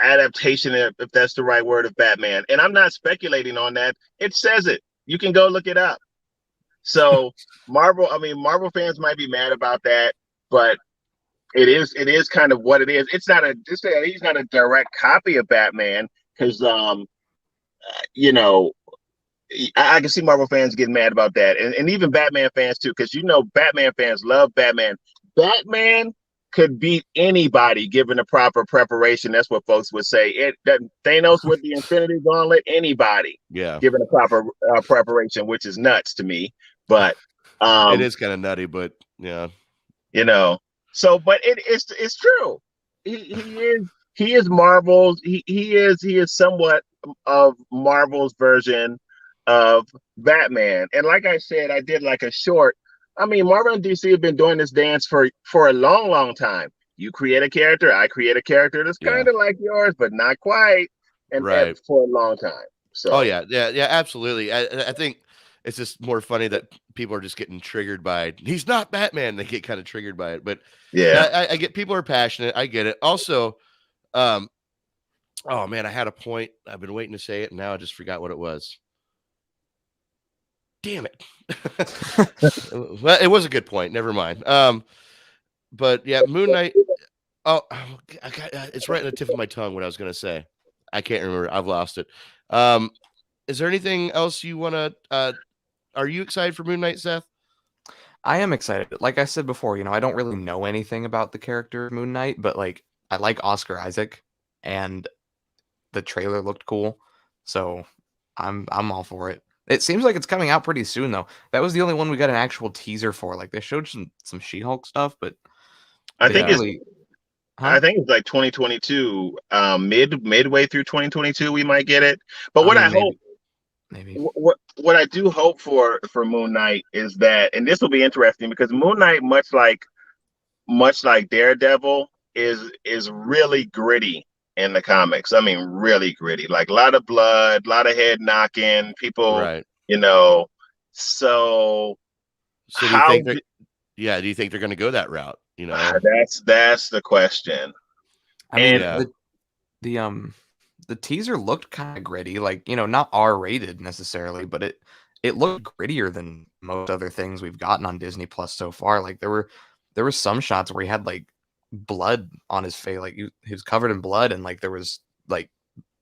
adaptation, if that's the right word, of Batman. And I'm not speculating on that. It says it. You can go look it up. So Marvel fans might be mad about that, but it is kind of what it is. He's not a direct copy of Batman, because I can see Marvel fans getting mad about that, and even Batman fans too, because Batman fans love Batman. Batman could beat anybody given the proper preparation. That's what folks would say. Thanos with the Infinity Gauntlet, anybody, given a proper preparation, which is nuts to me. But it is kind of nutty, but yeah, So, but it's true. He is Marvel's. He is somewhat of Marvel's version of Batman. And like I said, I did like a short. I mean, Marvel and DC have been doing this dance for a long, long time. You create a character, I create a character that's kind of like yours, but not quite, and for a long time. So, oh yeah, absolutely. I think it's just more funny that people are just getting triggered by he's not Batman. They get kind of triggered by it, but yeah, I get people are passionate. I get it. Also, oh man, I had a point. I've been waiting to say it, and now I just forgot what it was. Damn it. Well, it was a good point. Never mind. But yeah, Moon Knight. Oh, it's right on the tip of my tongue what I was going to say. I can't remember. I've lost it. Is there anything else you want to? Are you excited for Moon Knight, Seth? I am excited. Like I said before, I don't really know anything about the character of Moon Knight, but like I like Oscar Isaac, and the trailer looked cool, so I'm all for it. It seems like it's coming out pretty soon, though. That was the only one we got an actual teaser for. Like they showed some She-Hulk stuff, but I they think didn't it's really. I Huh? think it's like 2022, midway through 2022, we might get it. But I what I mean, hope, maybe. what I do hope for Moon Knight is that, and this will be interesting because Moon Knight, much like Daredevil, is really gritty in the comics. I mean, really gritty. Like a lot of blood, a lot of head knocking, people, Right. you know. So So do you how? think they're do you think they're going to go that route? That's the question. I mean, And Yeah. the teaser looked kind of gritty, like not R-rated necessarily, but it looked grittier than most other things we've gotten on Disney Plus so far. Like there were some shots where he had like blood on his face, like he was covered in blood, and like there was like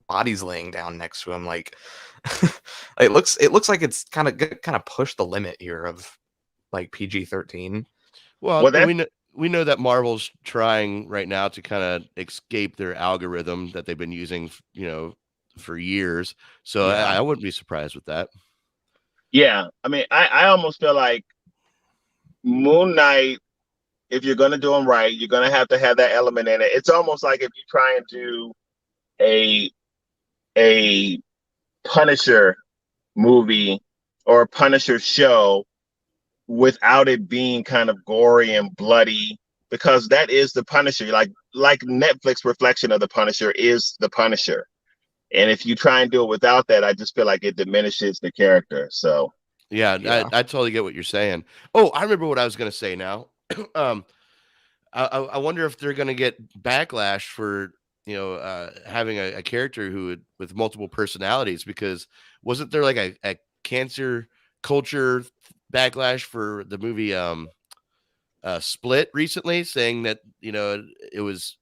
bodies laying down next to him. Like it looks like it's kind of pushed the limit here of like PG-13. Well, well, that's we know that Marvel's trying right now to kind of escape their algorithm that they've been using, for years. So Yeah. I wouldn't be surprised with that. yeah. I mean, I almost feel like Moon Knight, if you're gonna do them right, you're gonna have to have that element in it. It's almost like if you try and do a a Punisher movie or a Punisher show without it being kind of gory and bloody, because that is the Punisher. Like Netflix reflection of the Punisher is the Punisher. And if you try and do it without that, I just feel like it diminishes the character. So Yeah, Yeah. I totally get what you're saying. Oh, I remember what I was going to say now. um, I wonder if they're going to get backlash for having a character with multiple personalities, because wasn't there like a cancer culture backlash for the movie Split recently, saying that it was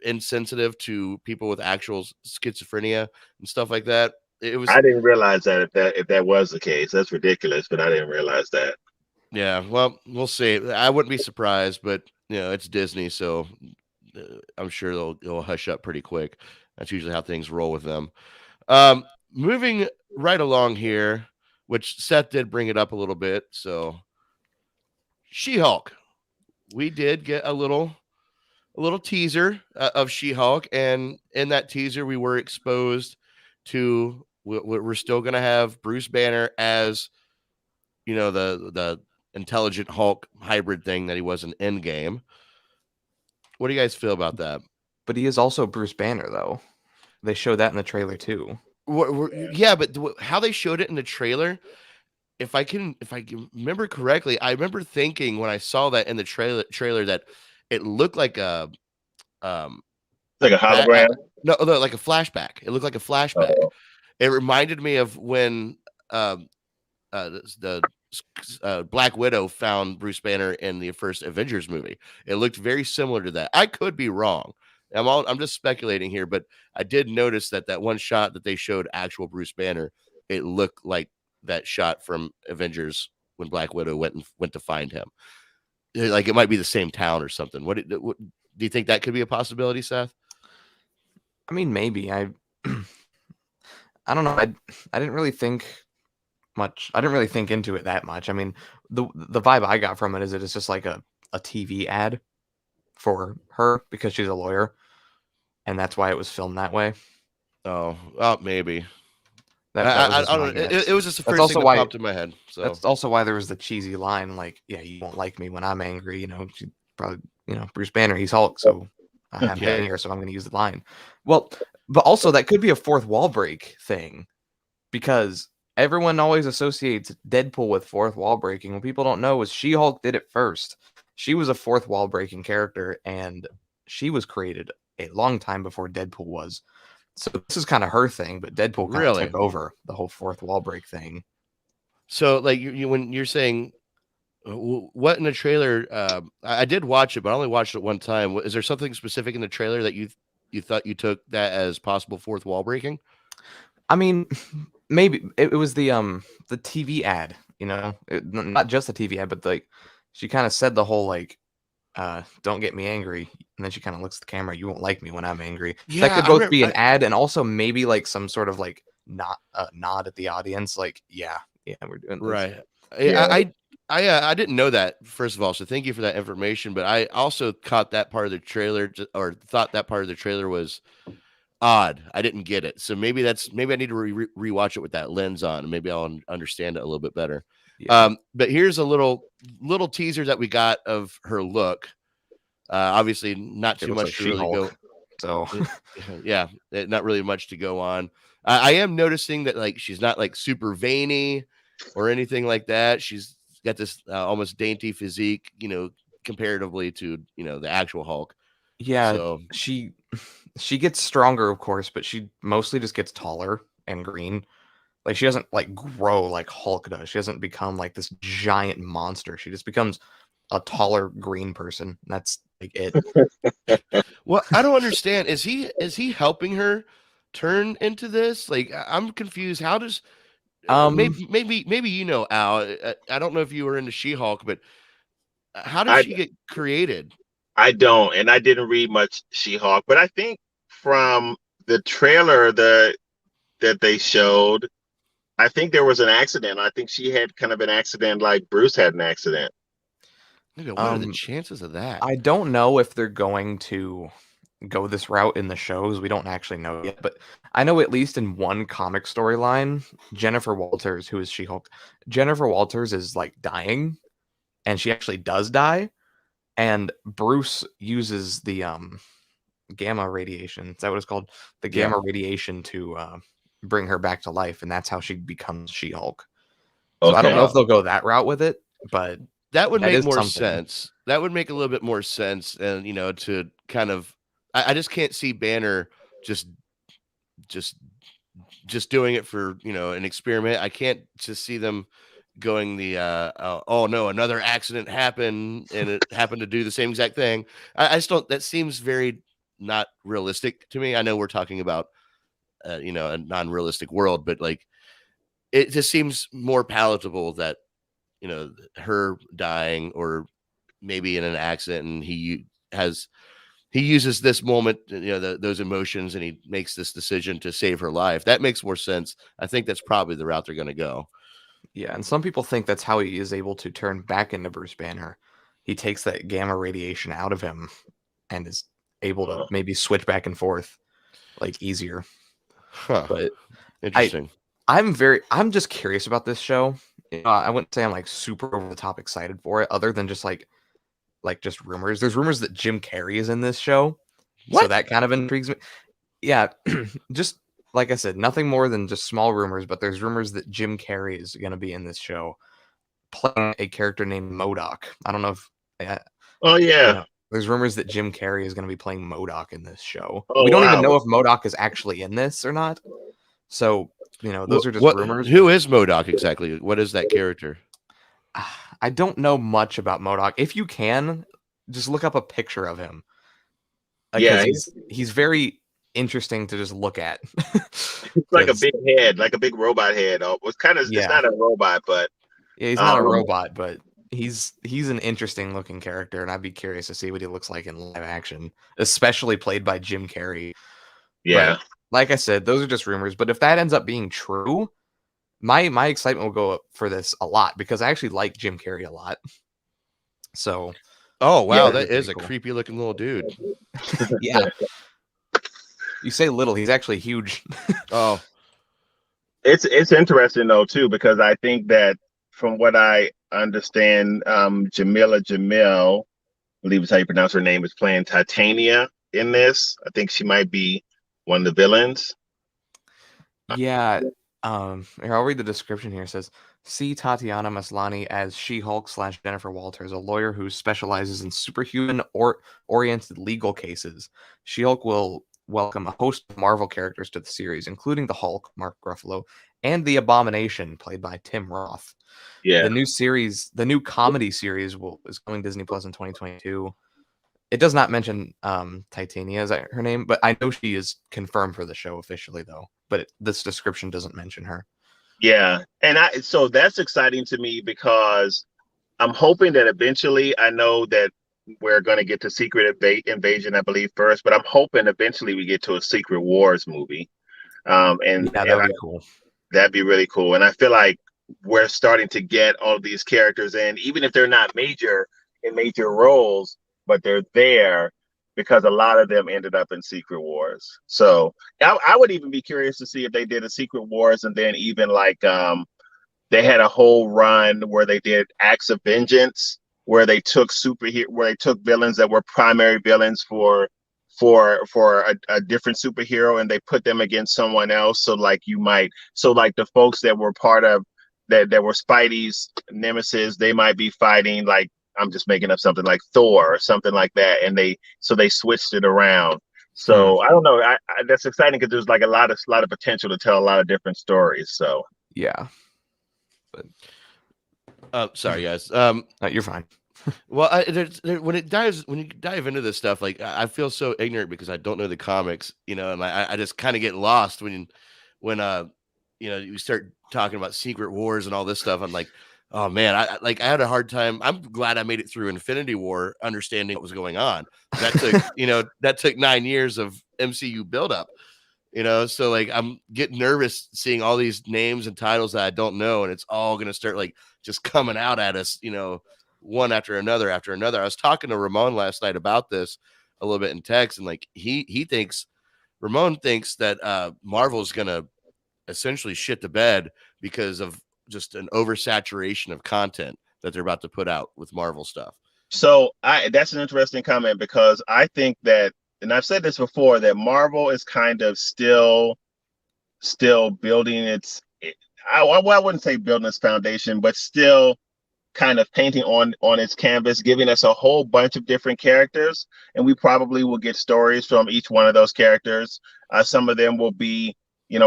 insensitive to people with actual schizophrenia and stuff like that. It was I didn't realize that if that was the case, that's ridiculous. But I didn't realize that. Yeah, well, we'll see. I wouldn't be surprised, but it's Disney, so I'm sure they'll hush up pretty quick. That's usually how things roll with them. Moving right along here, which Seth did bring it up a little bit. So, She-Hulk, we did get a little teaser of She-Hulk, and in that teaser, we were exposed to we're still going to have Bruce Banner as the intelligent Hulk hybrid thing that he was in Endgame. What do you guys feel about that? But he is also Bruce Banner, though. They showed that in the trailer too. Yeah, but how they showed it in the trailer, if I can remember correctly, I remember thinking when I saw that in the trailer that it looked like a Like a hologram. no, like a flashback. It looked like a flashback. Oh. It reminded me of when the Black Widow found Bruce Banner in the first Avengers movie. It looked very similar to that. I could be wrong. I'm just speculating here, but I did notice that one shot that they showed actual Bruce Banner, it looked like that shot from Avengers when Black Widow went to find him. Like it might be the same town or something. What do you think that could be a possibility, Seth? I mean, maybe. I don't know. I didn't really think much. I didn't really think into it that much. I mean, the vibe I got from it is that it's just like a TV ad for her because she's a lawyer, and that's why it was filmed that way. Oh, well, maybe. I don't know. It was just the That's first also thing that why popped in my head. So that's also why there was the cheesy line like, "Yeah, you won't like me when I'm angry." She probably Bruce Banner, he's Hulk, so I have him here, so I'm going to use the line. Well, but also that could be a fourth wall break thing, because everyone always associates Deadpool with fourth wall breaking. What people don't know is She-Hulk did it first. She was a fourth wall breaking character, and she was created a long time before Deadpool was. So this is kind of her thing, but Deadpool kind of Really? took over the whole fourth wall break thing. So, like, you when you're saying what in the trailer, I did watch it, but I only watched it one time. Is there something specific in the trailer that you thought you took that as possible fourth wall breaking? I mean, maybe it was the TV ad, not just the TV ad, but like she kind of said the whole like, don't get me angry, and then she kind of looks at the camera. You won't like me when I'm angry. Yeah, That could both be an ad and also maybe like some sort of like not nod at the audience, like, yeah, we're doing this. Right. Yeah. I didn't know that, first of all, so thank you for that information. But I also caught that part of the trailer, or thought that part of the trailer was odd. I didn't get it, so maybe I need to rewatch it with that lens on, and maybe I'll understand it a little bit better. Yeah. But here's a little teaser that we got of her look. Obviously, not It too looks much like to really go. So Yeah, not really much to go on. I am noticing that, like, she's not like super veiny or anything like that. She's got this almost dainty physique, comparatively to the actual Hulk. yeah, So she gets stronger, of course, but she mostly just gets taller and green. Like, she doesn't like grow like Hulk does. She doesn't become like this giant monster. She just becomes a taller green person. That's like it. well, I don't understand. Is he helping her turn into this? Like, I'm confused. How does maybe Al? I don't know if you were into She-Hulk, but how did I she get created? I don't, and I didn't read much She-Hulk, but I think from the trailer that they showed, I think there was an accident. I think she had kind of an accident like Bruce had an accident. Nigga, what are the chances of that? I don't know if they're going to go this route in the shows. We don't actually know yet, but I know at least in one comic storyline, Jennifer Walters, who is She-Hulk, Jennifer Walters is like dying, and she actually does die, and Bruce uses the gamma radiation. Is that what it's called? The gamma radiation to bring her back to life, and that's how she becomes She-Hulk. So I don't know if they'll go that route with it, but that would make more something. sense. That would make a little bit more sense, and to kind of, I just can't see Banner just doing it for an experiment. I can't just see them going the oh no, another accident happened and it happened to do the same exact thing. I just don't. That seems very not realistic to me. I know we're talking about a non-realistic world, but like, it just seems more palatable that her dying, or maybe in an accident, and he uses this moment, those emotions, and he makes this decision to save her life. That makes more sense. I think that's probably the route they're going to go. Yeah, and some people think that's how he is able to turn back into Bruce Banner. He takes that gamma radiation out of him and is able to maybe switch back and forth like easier. Huh. But interesting. I'm just curious about this show. I wouldn't say I'm like super over the top excited for it, other than just like just rumors. There's rumors that Jim Carrey is in this show. What? So that kind of intrigues me. Yeah, just like I said, nothing more than just small rumors, but there's rumors that Jim Carrey is going to be in this show playing a character named MODOK. I don't know if oh yeah, there's rumors that Jim Carrey is going to be playing MODOK in this show. Oh, we don't wow. even know if MODOK is actually in this or not. So, those are just rumors. Who is MODOK exactly? What is that character? I don't know much about MODOK. If you can, just look up a picture of him. Yeah, he's very interesting to just look at. It's like a big head, like a big robot head. It's kind of, it's not a robot, but yeah, he's not a robot, but he's an interesting looking character, and I'd be curious to see what he looks like in live action, especially played by Jim Carrey. Yeah. But, like I said, those are just rumors. But if that ends up being true, my excitement will go up for this a lot, because I actually like Jim Carrey a lot. So, oh wow, yeah, that is a creepy looking little dude. Yeah. You say little, he's actually huge. Oh. It's interesting though too, because I think that from what I understand, Jamila Jamil, I believe is how you pronounce her name, is playing Titania in this. I think she might be one of the villains. Yeah. Here, I'll read the description here. It says, see Tatiana Maslany as She-Hulk / Jennifer Walters, a lawyer who specializes in superhuman or oriented legal cases. She-Hulk will welcome a host of Marvel characters to the series, including the Hulk, Mark Ruffalo, and the Abomination, played by Tim Roth. Yeah. The new comedy series is coming Disney Plus in 2022. It does not mention Titania, is that her name? But I know she is confirmed for the show officially, though. But this description doesn't mention her. Yeah, and so that's exciting to me, because I'm hoping that eventually, I know that we're going to get to Secret Invasion, I believe, first, but I'm hoping eventually we get to a Secret Wars movie. And Yeah, that would be cool. that'd be really cool. And I feel like we're starting to get all of these characters in, even if they're not major roles, but they're there because a lot of them ended up in Secret Wars. So I would even be curious to see if they did a Secret Wars and then even like they had a whole run where they did Acts of Vengeance, where they took villains that were primary villains for a different superhero, and they put them against someone else. So like the folks that were part of that were Spidey's nemesis, they might be fighting, like, I'm just making up something, like Thor or something like that, and they switched it around. So I don't know. That's exciting because there's like a lot of potential to tell a lot of different stories. So yeah. But sorry guys. no, you're fine. Well, when you dive into this stuff, like I feel so ignorant because I don't know the comics, and I just kind of get lost when you start talking about Secret Wars and all this stuff. I'm like, oh man, I had a hard time. I'm glad I made it through Infinity War, understanding what was going on. That took that took 9 years of MCU buildup. So like I'm getting nervous seeing all these names and titles that I don't know, and it's all gonna start like just coming out at us, one after another after another. I was talking to Ramon last night about this a little bit in text, and like Ramon thinks that Marvel's gonna essentially shit the bed because of just an oversaturation of content that they're about to put out with Marvel stuff. So that's an interesting comment, because I think that, and I've said this before, that Marvel is kind of still building I wouldn't say building its foundation, but still kind of painting on its canvas, giving us a whole bunch of different characters, and we probably will get stories from each one of those characters. Some of them will be,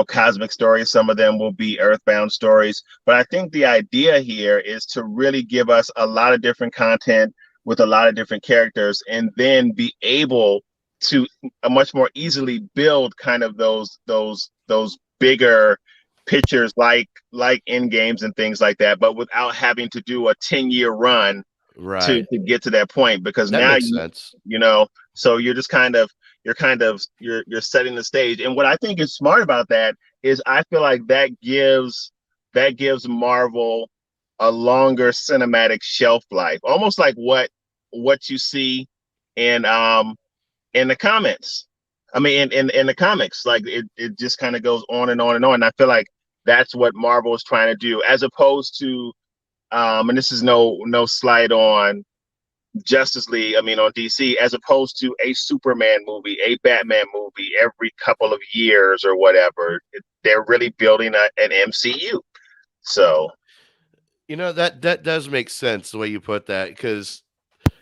cosmic stories, some of them will be earthbound stories, but I think the idea here is to really give us a lot of different content with a lot of different characters, and then be able to much more easily build kind of those bigger pictures like end games and things like that, but without having to do a 10-year run to get to that point, because that now makes sense. So you're just you're setting the stage. And what I think is smart about that is I feel like that gives Marvel a longer cinematic shelf life, almost like what you see in the comments. I mean, in the comics, like it just kind of goes on and on and on. And I feel like that's what Marvel is trying to do, as opposed to, and this is no slight on Justice League, on DC, as opposed to a Superman movie, a Batman movie every couple of years or whatever. They're really building an MCU. So, that does make sense the way you put that, because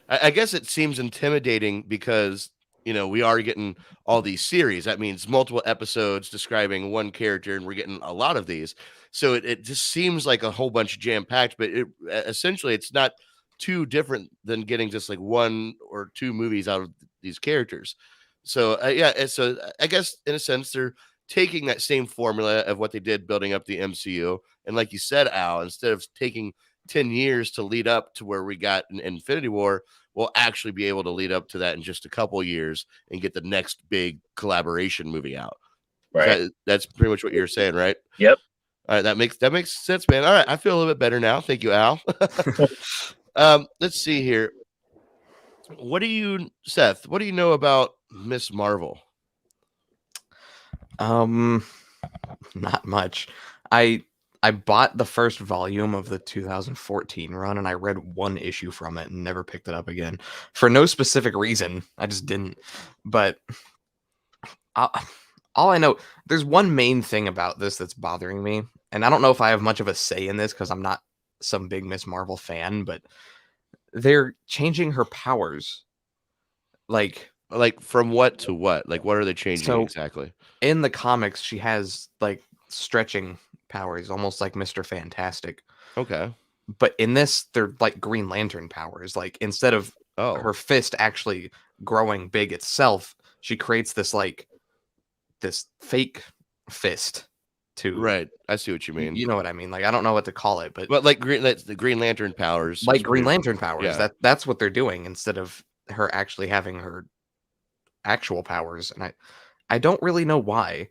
I guess it seems intimidating because we are getting all these series. That means multiple episodes describing one character, and we're getting a lot of these. So it just seems like a whole bunch jam packed, but essentially it's not too different than getting just like one or two movies out of these characters. So so I guess in a sense they're taking that same formula of what they did building up the MCU, and like you said, Al, instead of taking 10 years to lead up to where we got in Infinity War, we'll actually be able to lead up to that in just a couple of years and get the next big collaboration movie out. right. That's pretty much what you're saying, right? Yep. All right, that makes sense, man. All right, I feel a little bit better now. Thank you, Al. Let's see here. Seth, what do you know about Miss Marvel? Not much. I bought the first volume of the 2014 run, and I read one issue from it and never picked it up again for no specific reason. I just didn't. But all I know, there's one main thing about this that's bothering me, and I don't know if I have much of a say in this because I'm not some big Miss Marvel fan, but they're changing her powers. Like from what to what? Like, what are they changing exactly? In the comics, she has like stretching powers, almost like Mr. Fantastic. Okay. But in this, they're like Green Lantern powers. Like, instead of her fist actually growing big itself, she creates this fake fist to. Right. I see what you mean. You know what I mean? Like, I don't know what to call it, but like the Green Lantern powers. Like Green Lantern powers. Yeah. That's what they're doing, instead of her actually having her actual powers. And I don't really know why.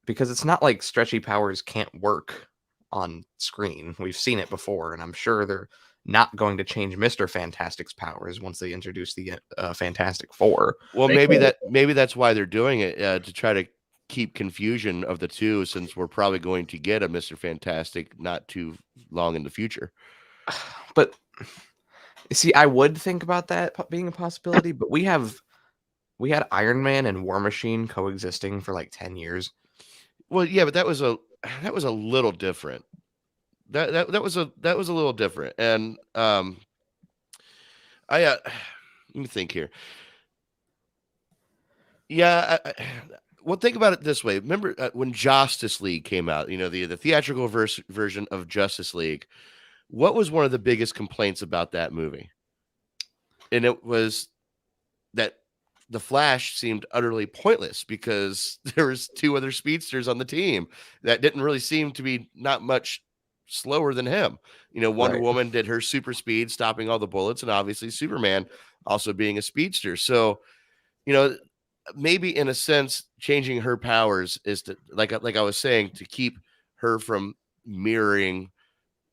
because it's not like stretchy powers can't work on screen. We've seen it before, and I'm sure they're not going to change Mr. Fantastic's powers once they introduce the Fantastic Four. Well, They maybe could. that's why they're doing it, to try to keep confusion of the two, since we're probably going to get a Mr. Fantastic not too long in the future. But see, I would think about that being a possibility, but we had Iron Man and War Machine coexisting for like 10 years. Well, yeah, but that was a little different. That was a little different. And let me think here. Yeah, well, think about it this way. Remember when Justice League came out, the theatrical version of Justice League, what was one of the biggest complaints about that movie? And it was that the Flash seemed utterly pointless because there was two other speedsters on the team that didn't really seem to be not much slower than him. Wonder Right. Woman did her super speed, stopping all the bullets, and obviously Superman also being a speedster. So, maybe in a sense, changing her powers is to, like I was saying, to keep her from mirroring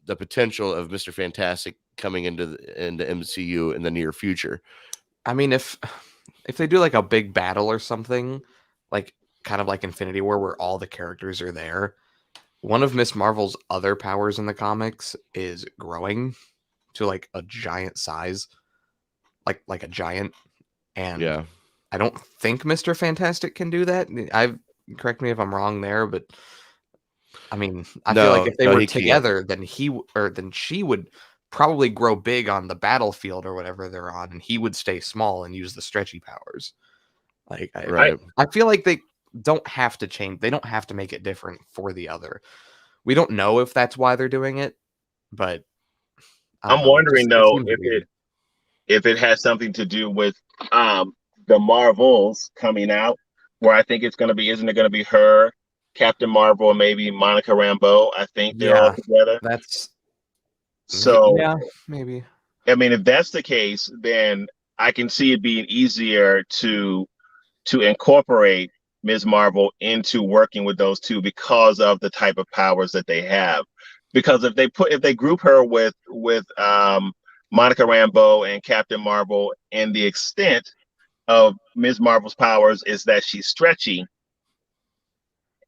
the potential of Mr. Fantastic coming into MCU in the near future. I mean, if they do like a big battle or something, like kind of like Infinity War, where all the characters are there, one of Miss Marvel's other powers in the comics is growing to like a giant size, like a giant. And Yeah. I don't think Mr. Fantastic can do that. Correct me if I'm wrong there, but I mean, I feel like if they were he can't. together, then then she would probably grow big on the battlefield or whatever they're on, and he would stay small and use the stretchy powers. Like, Right. I feel like they don't have to change. They don't have to make it different for the other. We don't know if that's why they're doing it, but I don't I'm know. wondering It though seems weird. if it has something to do with the Marvels coming out, where I think it's going to be. Isn't it going to be her, Captain Marvel, and maybe Monica Rambeau? I think they're all Yeah, together. that's So, yeah, maybe. I mean, if that's the case, then I can see it being easier to incorporate Ms. Marvel into working with those two because of the type of powers that they have. Because if they group her with Monica Rambeau and Captain Marvel, and the extent of Ms. Marvel's powers is that she's stretchy,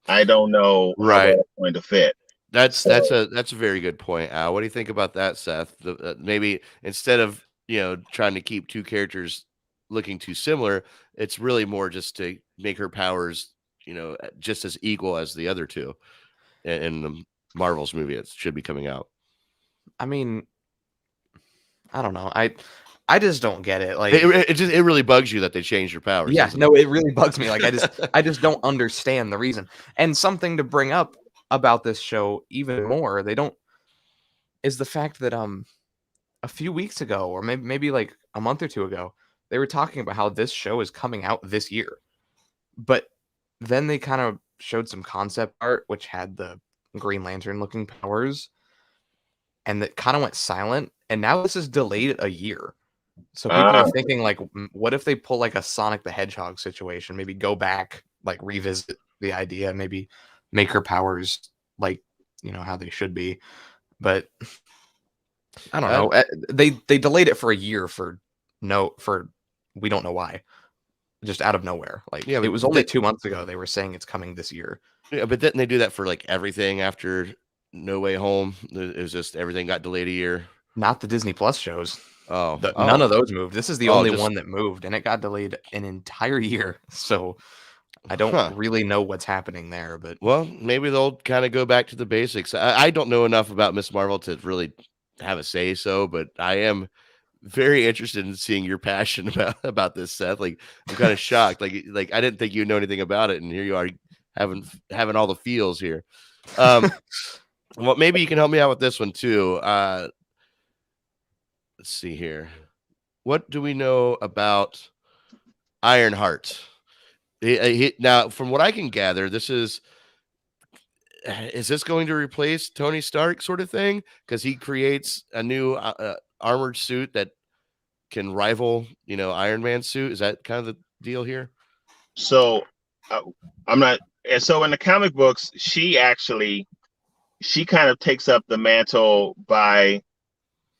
I don't know how Right. well it's going to fit. That's a very good point, Al. What do you think about that, Seth? Maybe instead of trying to keep two characters looking too similar, it's really more just to make her powers just as equal as the other two in the Marvel's movie that should be coming out. I mean, I don't know. I just don't get it. Like, it really bugs you that they changed your powers. yeah, no, it really bugs me. Like, I just don't understand the reason. And something to bring up about this show even more, is the fact that a few weeks ago, or maybe like a month or two ago, they were talking about how this show is coming out this year. But then they kind of showed some concept art which had the Green Lantern looking powers, and that kind of went silent. And now this is delayed a year. So people are thinking, like, what if they pull like a Sonic the Hedgehog situation? Maybe go back, like revisit the idea, maybe make her powers like how they should be. But I don't know. They delayed it for a year for we don't know why. Just out of nowhere. Like, Yeah, it was only 2 months ago they were saying it's coming this year. Yeah, but didn't they do that for like everything after No Way Home? It was just everything got delayed a year. Not the Disney Plus shows. Oh, None of those moved. This is the only just one that moved, and it got delayed an entire year. So I don't really know what's happening there, but well, maybe they'll kind of go back to the basics. I don't know enough about Miss Marvel to really have a say so, but I am very interested in seeing your passion about this, Seth. Like, I'm kind of shocked. Like I didn't think you know anything about it, and here you are having all the feels here. Well, maybe you can help me out with this one too. Let's see here. What do we know about Ironheart? Now, from what I can gather, is this going to replace Tony Stark sort of thing? Because he creates a new armored suit that can rival, Iron Man's suit. Is that kind of the deal here? So I'm not and so in the comic books, she kind of takes up the mantle by,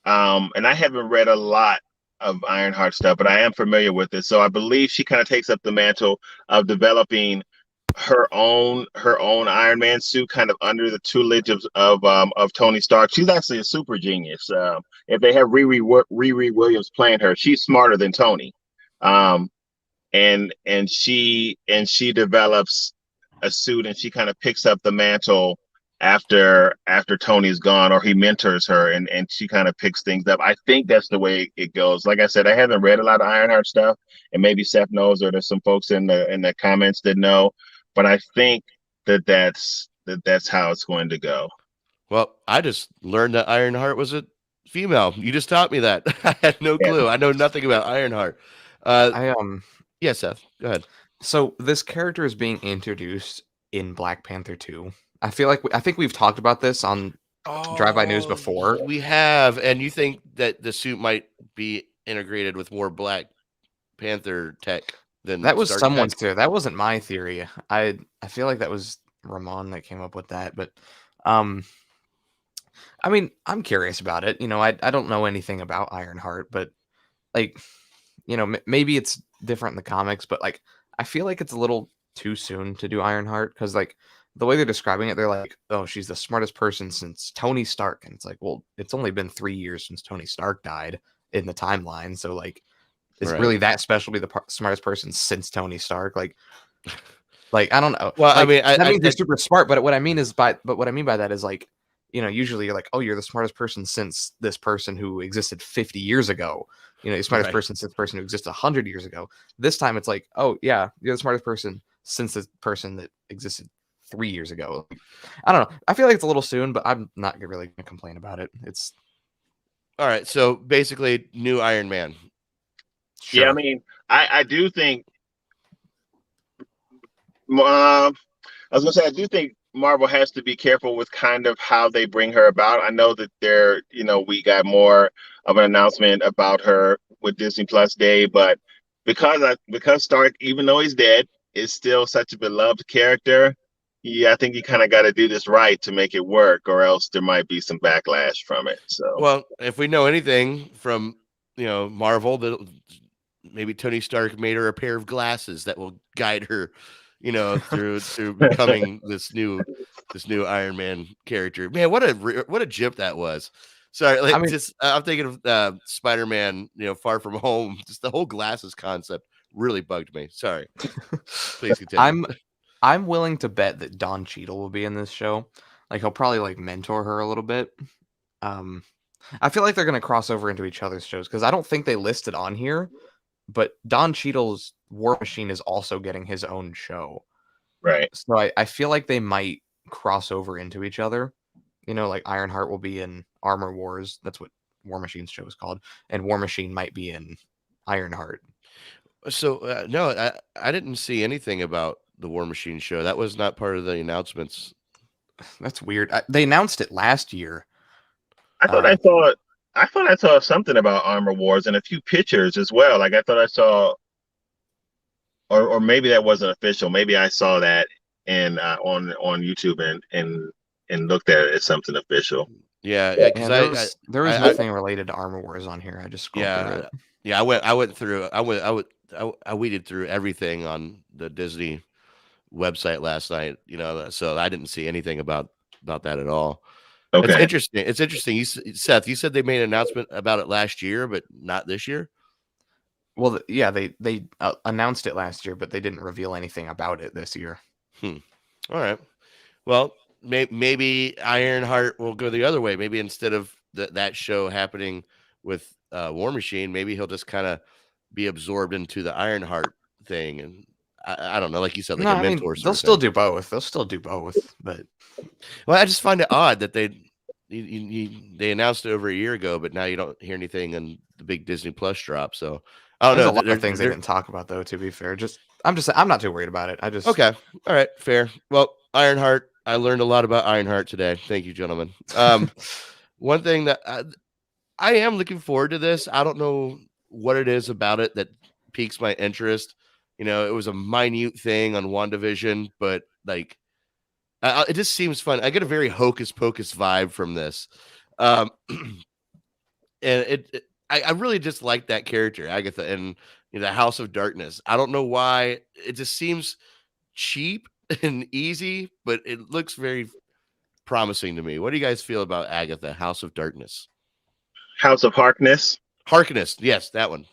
and I haven't read a lot of Ironheart stuff, but I am familiar with it. So I believe she kind of takes up the mantle of developing her own Iron Man suit, kind of under the tutelage of Tony Stark. She's actually a super genius. If they have Riri Williams playing her, she's smarter than Tony. And she develops a suit, and she kind of picks up the mantle after Tony's gone, or he mentors her, and she kind of picks things up. I think that's the way it goes. Like I said, I haven't read a lot of Ironheart stuff, and maybe Seth knows, or there's some folks in the comments that know, but I think that's how it's going to go. Well, I just learned that Ironheart was a female. You just taught me that. I had no clue. I know nothing about Ironheart. Yeah, Seth, go ahead. So this character is being introduced in Black Panther 2. I think we've talked about this on Drive-By News before. We have, and you think that the suit might be integrated with more Black Panther tech than that was Stark someone's tech? theory. That wasn't my theory. I feel like that was Ramon that came up with that. But I mean, I'm curious about it. I don't know anything about Ironheart, but like, maybe it's different in the comics, but like, I feel like it's a little too soon to do Ironheart, because like the way they're describing it, they're like, oh, she's the smartest person since Tony Stark. And it's like, well, it's only been 3 years since Tony Stark died in the timeline. So like, is it really that special to be the smartest person since Tony Stark? Like I don't know. Well, like, I mean, that means they're super smart. But what I mean by that is like, usually you're like, oh, you're the smartest person since this person who existed 50 years ago. The smartest person since the person who existed 100 years ago. This time it's like, oh yeah, you're the smartest person since the person that existed 3 years ago. I don't know. I feel like it's a little soon, but I'm not really going to complain about it. It's all right. So basically, new Iron Man. Sure. Yeah, I mean, I do think. I was gonna say, I do think Marvel has to be careful with kind of how they bring her about. I know that we got more of an announcement about her with Disney Plus Day, but because Stark, even though he's dead, is still such a beloved character. Yeah, I think you kind of got to do this right to make it work, or else there might be some backlash from it. So, well, if we know anything from Marvel, that maybe Tony Stark made her a pair of glasses that will guide her, through becoming this new Iron Man character. Man, what a jip that was. Sorry, like, I'm thinking of Spider-Man, Far From Home. Just the whole glasses concept really bugged me. Sorry. Please continue. I'm willing to bet that Don Cheadle will be in this show. Like, he'll probably like mentor her a little bit. I feel like they're gonna cross over into each other's shows, because I don't think they listed on here, but Don Cheadle's War Machine is also getting his own show. Right. So I feel like they might cross over into each other. Like Ironheart will be in Armor Wars. That's what War Machine's show is called. And War Machine might be in Ironheart. So, no, I didn't see anything about the War Machine show. That was not part of the announcements. That's weird. They announced it last year. I thought I saw something about Armor Wars and a few pictures as well. Like I thought I saw, or maybe that wasn't official. Maybe I saw that on YouTube and looked at it as something official. Yeah, because there was nothing related to Armor Wars on here. I just scrolled through it. Yeah, I weeded through everything on the Disney website last night. So I didn't see anything about that at all. Okay. It's interesting. Seth, you said they made an announcement about it last year, but not this year. Well, yeah, they announced it last year, but they didn't reveal anything about it this year. All right. Well, maybe Ironheart will go the other way. Maybe instead of that show happening with War Machine, maybe he'll just kind of be absorbed into the Ironheart thing. And I don't know, like you said, like a mentor. They'll still do both. But well, I just find it odd that they announced it over a year ago, but now you don't hear anything in the big Disney Plus drop. So I don't know. There's a lot of things they didn't talk about, though. To be fair, I'm not too worried about it. Okay, all right, fair. Well, Ironheart. I learned a lot about Ironheart today. Thank you, gentlemen. One thing that I am looking forward to this. I don't know what it is about it that piques my interest, You know, it was a minute thing on WandaVision, but like, it just seems fun. I get a very hocus pocus vibe from this. Um, and I really just like that character, Agatha, and the House of Darkness. I don't know why. It just seems cheap and easy, but it looks very promising to me. What do you guys feel about Agatha, House of Darkness? House of Harkness. Harkness, yes, that one.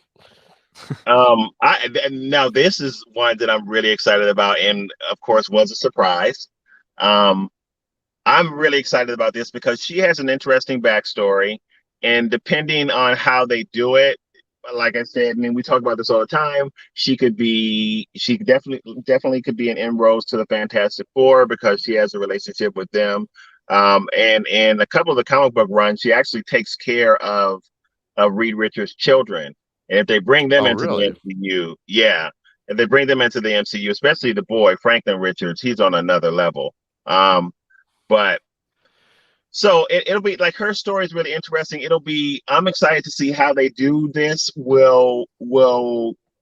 Now this is one that I'm really excited about, and of course was a surprise. I'm really excited about this because she has an interesting backstory, and depending on how they do it, like I said, I mean, we talk about this all the time. She definitely could be an inroads to the Fantastic Four because she has a relationship with them. And in a couple of the comic book runs, she actually takes care of Reed Richards' children. And if they bring them into really? the MCU, yeah, if they bring them into the MCU, especially the boy Franklin Richards, he's on another level. But so it'll be like her story is really interesting. I'm excited to see how they do this. Will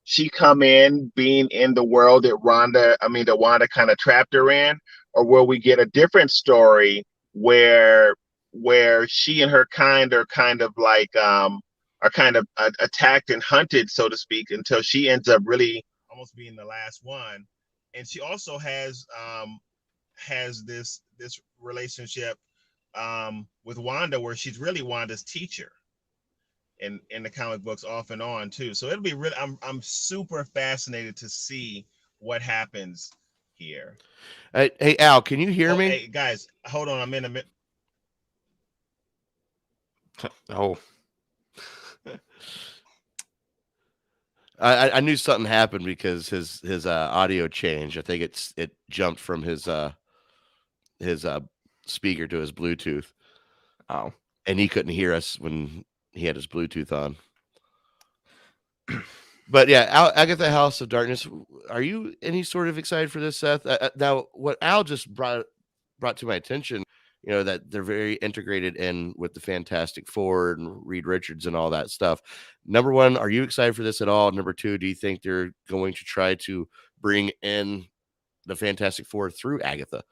she come in being in the world that Wanda kind of trapped her in, or will we get a different story where she and her kind are kind of like are kind of attacked and hunted, so to speak, until she ends up really almost being the last one. And she also has this relationship with Wanda where she's really Wanda's teacher in the comic books off and on too. So it'll be really I'm super fascinated to see what happens here. Hey Al, can you hear me? Hey guys, hold on, I'm in a minute. Oh. I knew something happened because his audio changed. I think it jumped from his speaker to his Bluetooth. Oh. And he couldn't hear us when he had his Bluetooth on. But yeah, Agatha, House of Darkness. Are you any sort of excited for this, Seth? Now, what Al just brought to my attention, that they're very integrated in with the Fantastic Four and Reed Richards and all that stuff. Number one, are you excited for this at all? Number two, do you think they're going to try to bring in the Fantastic Four through Agatha?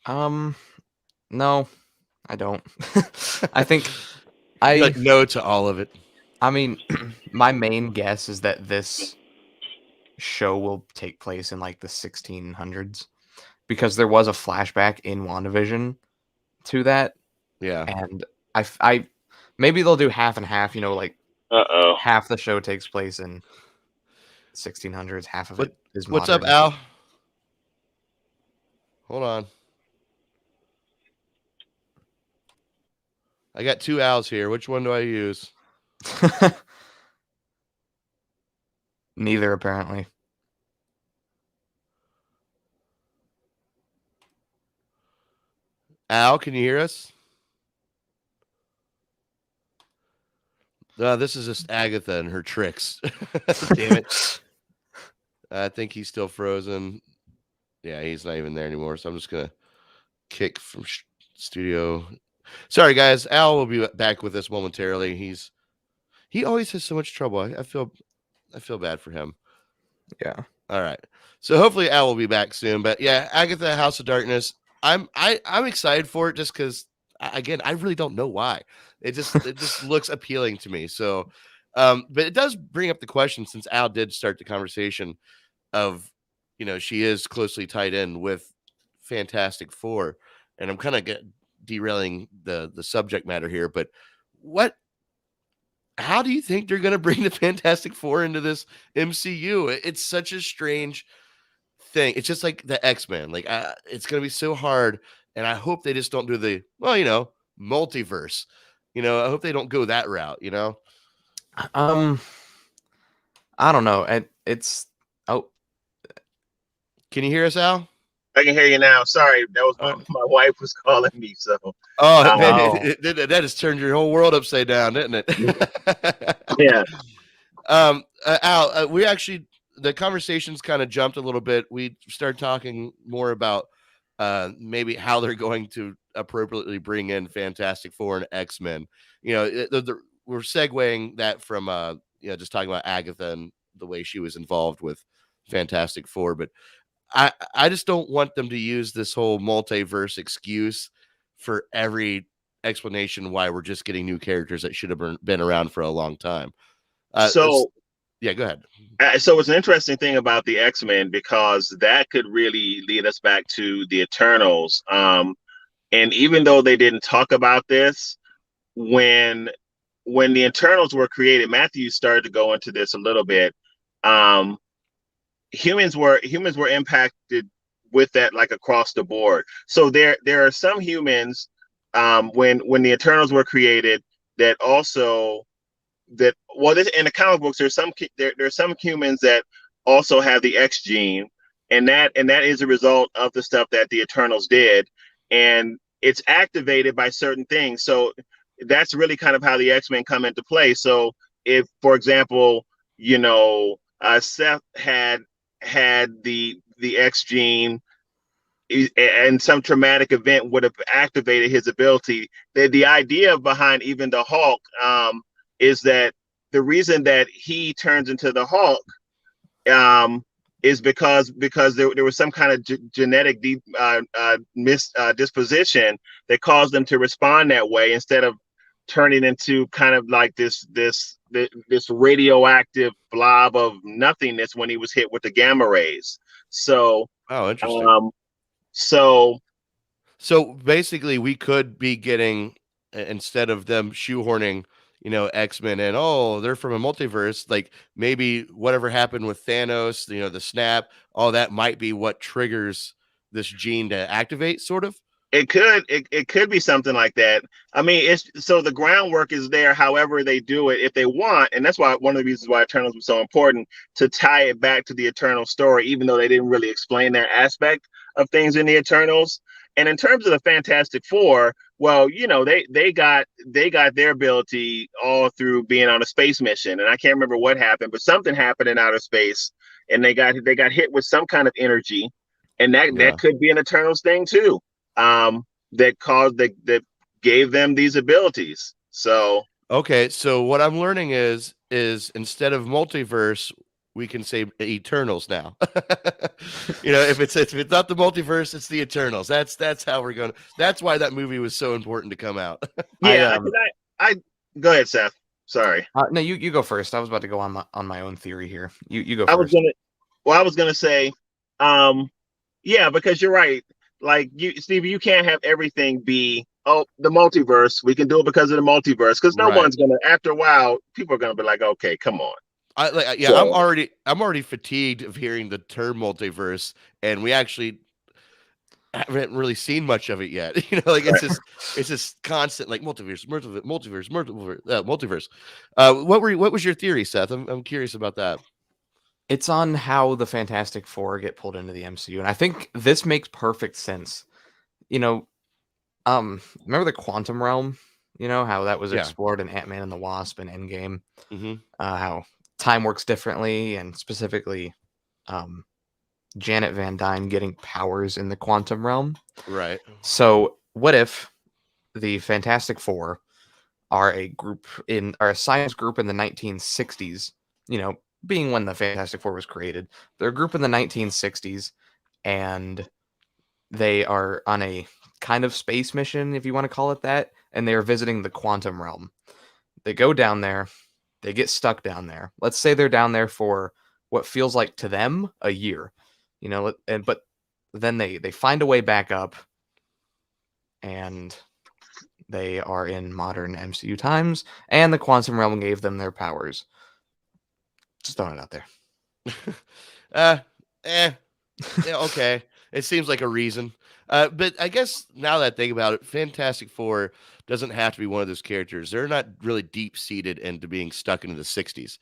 No, I don't. I think no to all of it. I mean, my main guess is that this show will take place in like the 1600s because there was a flashback in WandaVision to that. Yeah. And I maybe they'll do half and half, like half the show takes place in 1600s, half of it is modern. What's up, Al? Hold on. I got two Al's here. Which one do I use? Neither, apparently. Al, can you hear us? This is just Agatha and her tricks. Damn it. I think he's still frozen. Yeah, he's not even there anymore. So I'm just going to kick from studio. Sorry, guys. Al will be back with us momentarily. He always has so much trouble. I feel bad for him. Yeah. All right. So hopefully Al will be back soon. But yeah, Agatha, House of Darkness. I'm excited for it just because, again, I really don't know why. It just looks appealing to me. So, but it does bring up the question, since Al did start the conversation of, she is closely tied in with Fantastic Four, and I'm kind of derailing the subject matter here. But how do you think they're going to bring the Fantastic Four into this MCU? It's such a strange thing. It's just like the X-Men. Like, it's going to be so hard, and I hope they just don't do the multiverse. I hope they don't go that route. I don't know. Can you hear us, Al? I can hear you now. Sorry, that was my wife was calling me. So man, that has turned your whole world upside down, didn't it? Yeah. Al, we actually, the conversations kind of jumped a little bit. We started talking more about maybe how they're going to appropriately bring in Fantastic Four and X-Men. We're segueing that from just talking about Agatha and the way she was involved with Fantastic Four, but I just don't want them to use this whole multiverse excuse for every explanation why we're just getting new characters that should have been around for a long time. So yeah, go ahead. So it's an interesting thing about the X-Men because that could really lead us back to the Eternals. And even though they didn't talk about this, when the Eternals were created, Matthew started to go into this a little bit. Humans were impacted with that, like across the board. So there are some humans when the Eternals were created that also this in the comic books there's some humans that also have the X gene, and that is a result of the stuff that the Eternals did, and it's activated by certain things. So that's really kind of how the X-Men come into play. So if, for example, Seth had the X gene, and some traumatic event would have activated his ability. The idea behind even the Hulk is that the reason that he turns into the Hulk is because there was some kind of genetic disposition that caused them to respond that way, instead of turning into kind of like this radioactive blob of nothingness when he was hit with the gamma rays. So, interesting. So basically, we could be getting, instead of them shoehorning, X-Men and they're from a multiverse, like maybe whatever happened with Thanos, the snap, all that might be what triggers this gene to activate, sort of. It could be something like that. I mean, so the groundwork is there. However, they do it if they want, and that's why one of the reasons why Eternals was so important, to tie it back to the Eternal story, even though they didn't really explain that aspect of things in the Eternals. And in terms of the Fantastic Four, well, they got their ability all through being on a space mission, and I can't remember what happened, but something happened in outer space, and they got hit with some kind of energy, and that could be an Eternals thing too. That gave them these abilities. So okay, so what I'm learning is instead of multiverse, we can say Eternals now. If it's not the multiverse, it's the Eternals. That's how we're going. That's why that movie was so important to come out. Yeah, I go ahead, Seth. Sorry. No, you go first. I was about to go on my own theory here. You go first. I was gonna say, yeah, because you're right. Like Stevie, you can't have everything be the multiverse. We can do it because of the multiverse. Because no one's gonna. After a while, people are gonna be like, okay, come on. I'm already fatigued of hearing the term multiverse, and we actually haven't really seen much of it yet. It's just constant, like multiverse. What was your theory, Seth? I'm curious about that. It's on how the Fantastic Four get pulled into the MCU, and I think this makes perfect sense. Remember the quantum realm? How that was explored in Ant-Man and the Wasp and Endgame. Mm-hmm. How time works differently, and specifically, Janet Van Dyne getting powers in the quantum realm. Right. So, what if the Fantastic Four are a science group in the 1960s? Being when the Fantastic Four was created, they're a group in the 1960s, and they are on a kind of space mission, if you want to call it that, and they are visiting the quantum realm. They go down there, they get stuck down there. Let's say they're down there for what feels like to them a year, but then they find a way back up, and they are in modern MCU times, and the quantum realm gave them their powers. Just throwing it out there. Okay. It seems like a reason. But I guess now that I think about it, Fantastic Four doesn't have to be one of those characters. They're not really deep seated into being stuck into the 60s.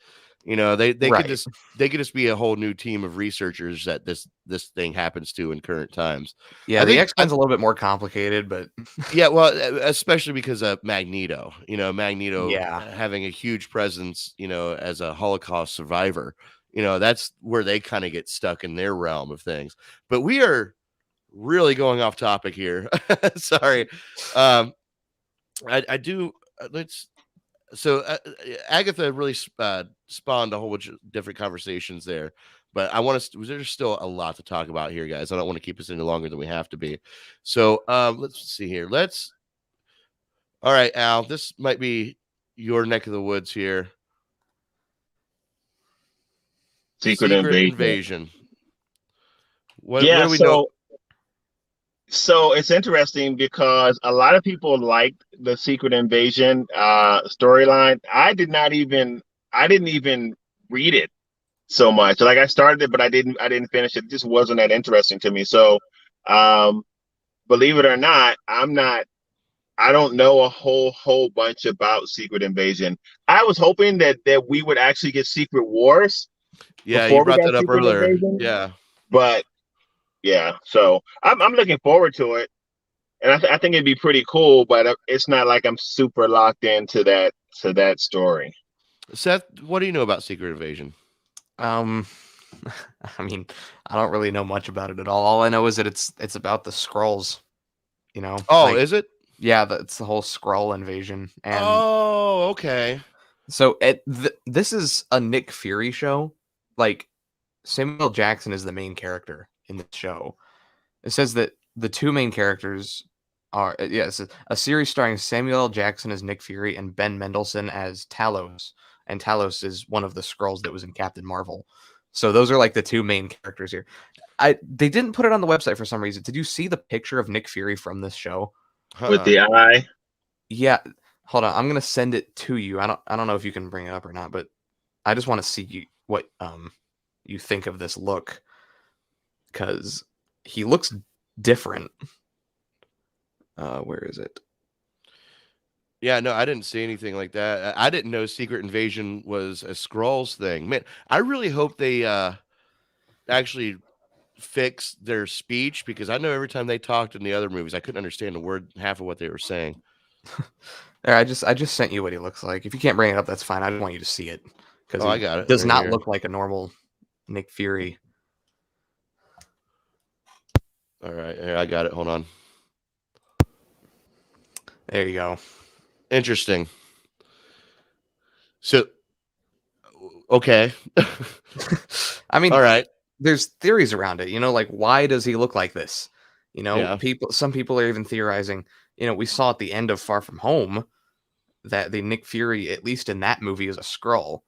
They could just be a whole new team of researchers that this thing happens to in current times. Yeah, the X-Men's a little bit more complicated, but yeah, well, especially because of Magneto. Magneto having a huge presence, as a Holocaust survivor. That's where they kind of get stuck in their realm of things. But we are really going off topic here. Sorry. I do. So Agatha really spawned a whole bunch of different conversations there. but I want to. There's still a lot to talk about here, guys. I don't want to keep us any longer than we have to be. So let's see here. All right, Al. This might be your neck of the woods here. Secret Invasion. What do we know? So it's interesting because a lot of people liked the Secret Invasion storyline. I didn't even read it so much. Like I started it, but I didn't finish it. It just wasn't that interesting to me. So believe it or not, I don't know a whole bunch about Secret Invasion. I was hoping that we would actually get Secret Wars. Yeah, you brought that up earlier. Invasion. Yeah. But yeah, so I'm looking forward to it, and I think it'd be pretty cool. But it's not like I'm super locked into that story. Seth, what do you know about Secret Invasion? I mean, I don't really know much about it at all. All I know is that it's about the Skrulls. You know? Oh, is it? Yeah, it's the whole Skrull invasion. And oh, okay. So this is a Nick Fury show. Like Samuel Jackson is the main character in the show. It says that the two main characters are it's a series starring Samuel L. Jackson as Nick Fury and Ben Mendelsohn as Talos. And Talos is one of the Skrulls that was in Captain Marvel. So those are like the two main characters here. They didn't put it on the website for some reason. Did you see the picture of Nick Fury from this show? With the eye? Yeah. Hold on. I'm gonna send it to you. I don't know if you can bring it up or not, but I just want to see what you think of this look. Because he looks different. Where is it? Yeah, no, I didn't see anything like that. I didn't know Secret Invasion was a Skrulls thing. Man, I really hope they actually fix their speech, because I know every time they talked in the other movies, I couldn't understand half of what they were saying. There, I just sent you what he looks like. If you can't bring it up, that's fine. I just want you to see it. Because I got it. Does right not here. look like a normal Nick Fury. All right, here, I got it. Hold on. There you go. Interesting. So, okay. I mean, all right. There's theories around it. You know, like why does he look like this? You know, Yeah. Some people are even theorizing. You know, we saw at the end of Far From Home that the Nick Fury, at least in that movie, is a Skrull.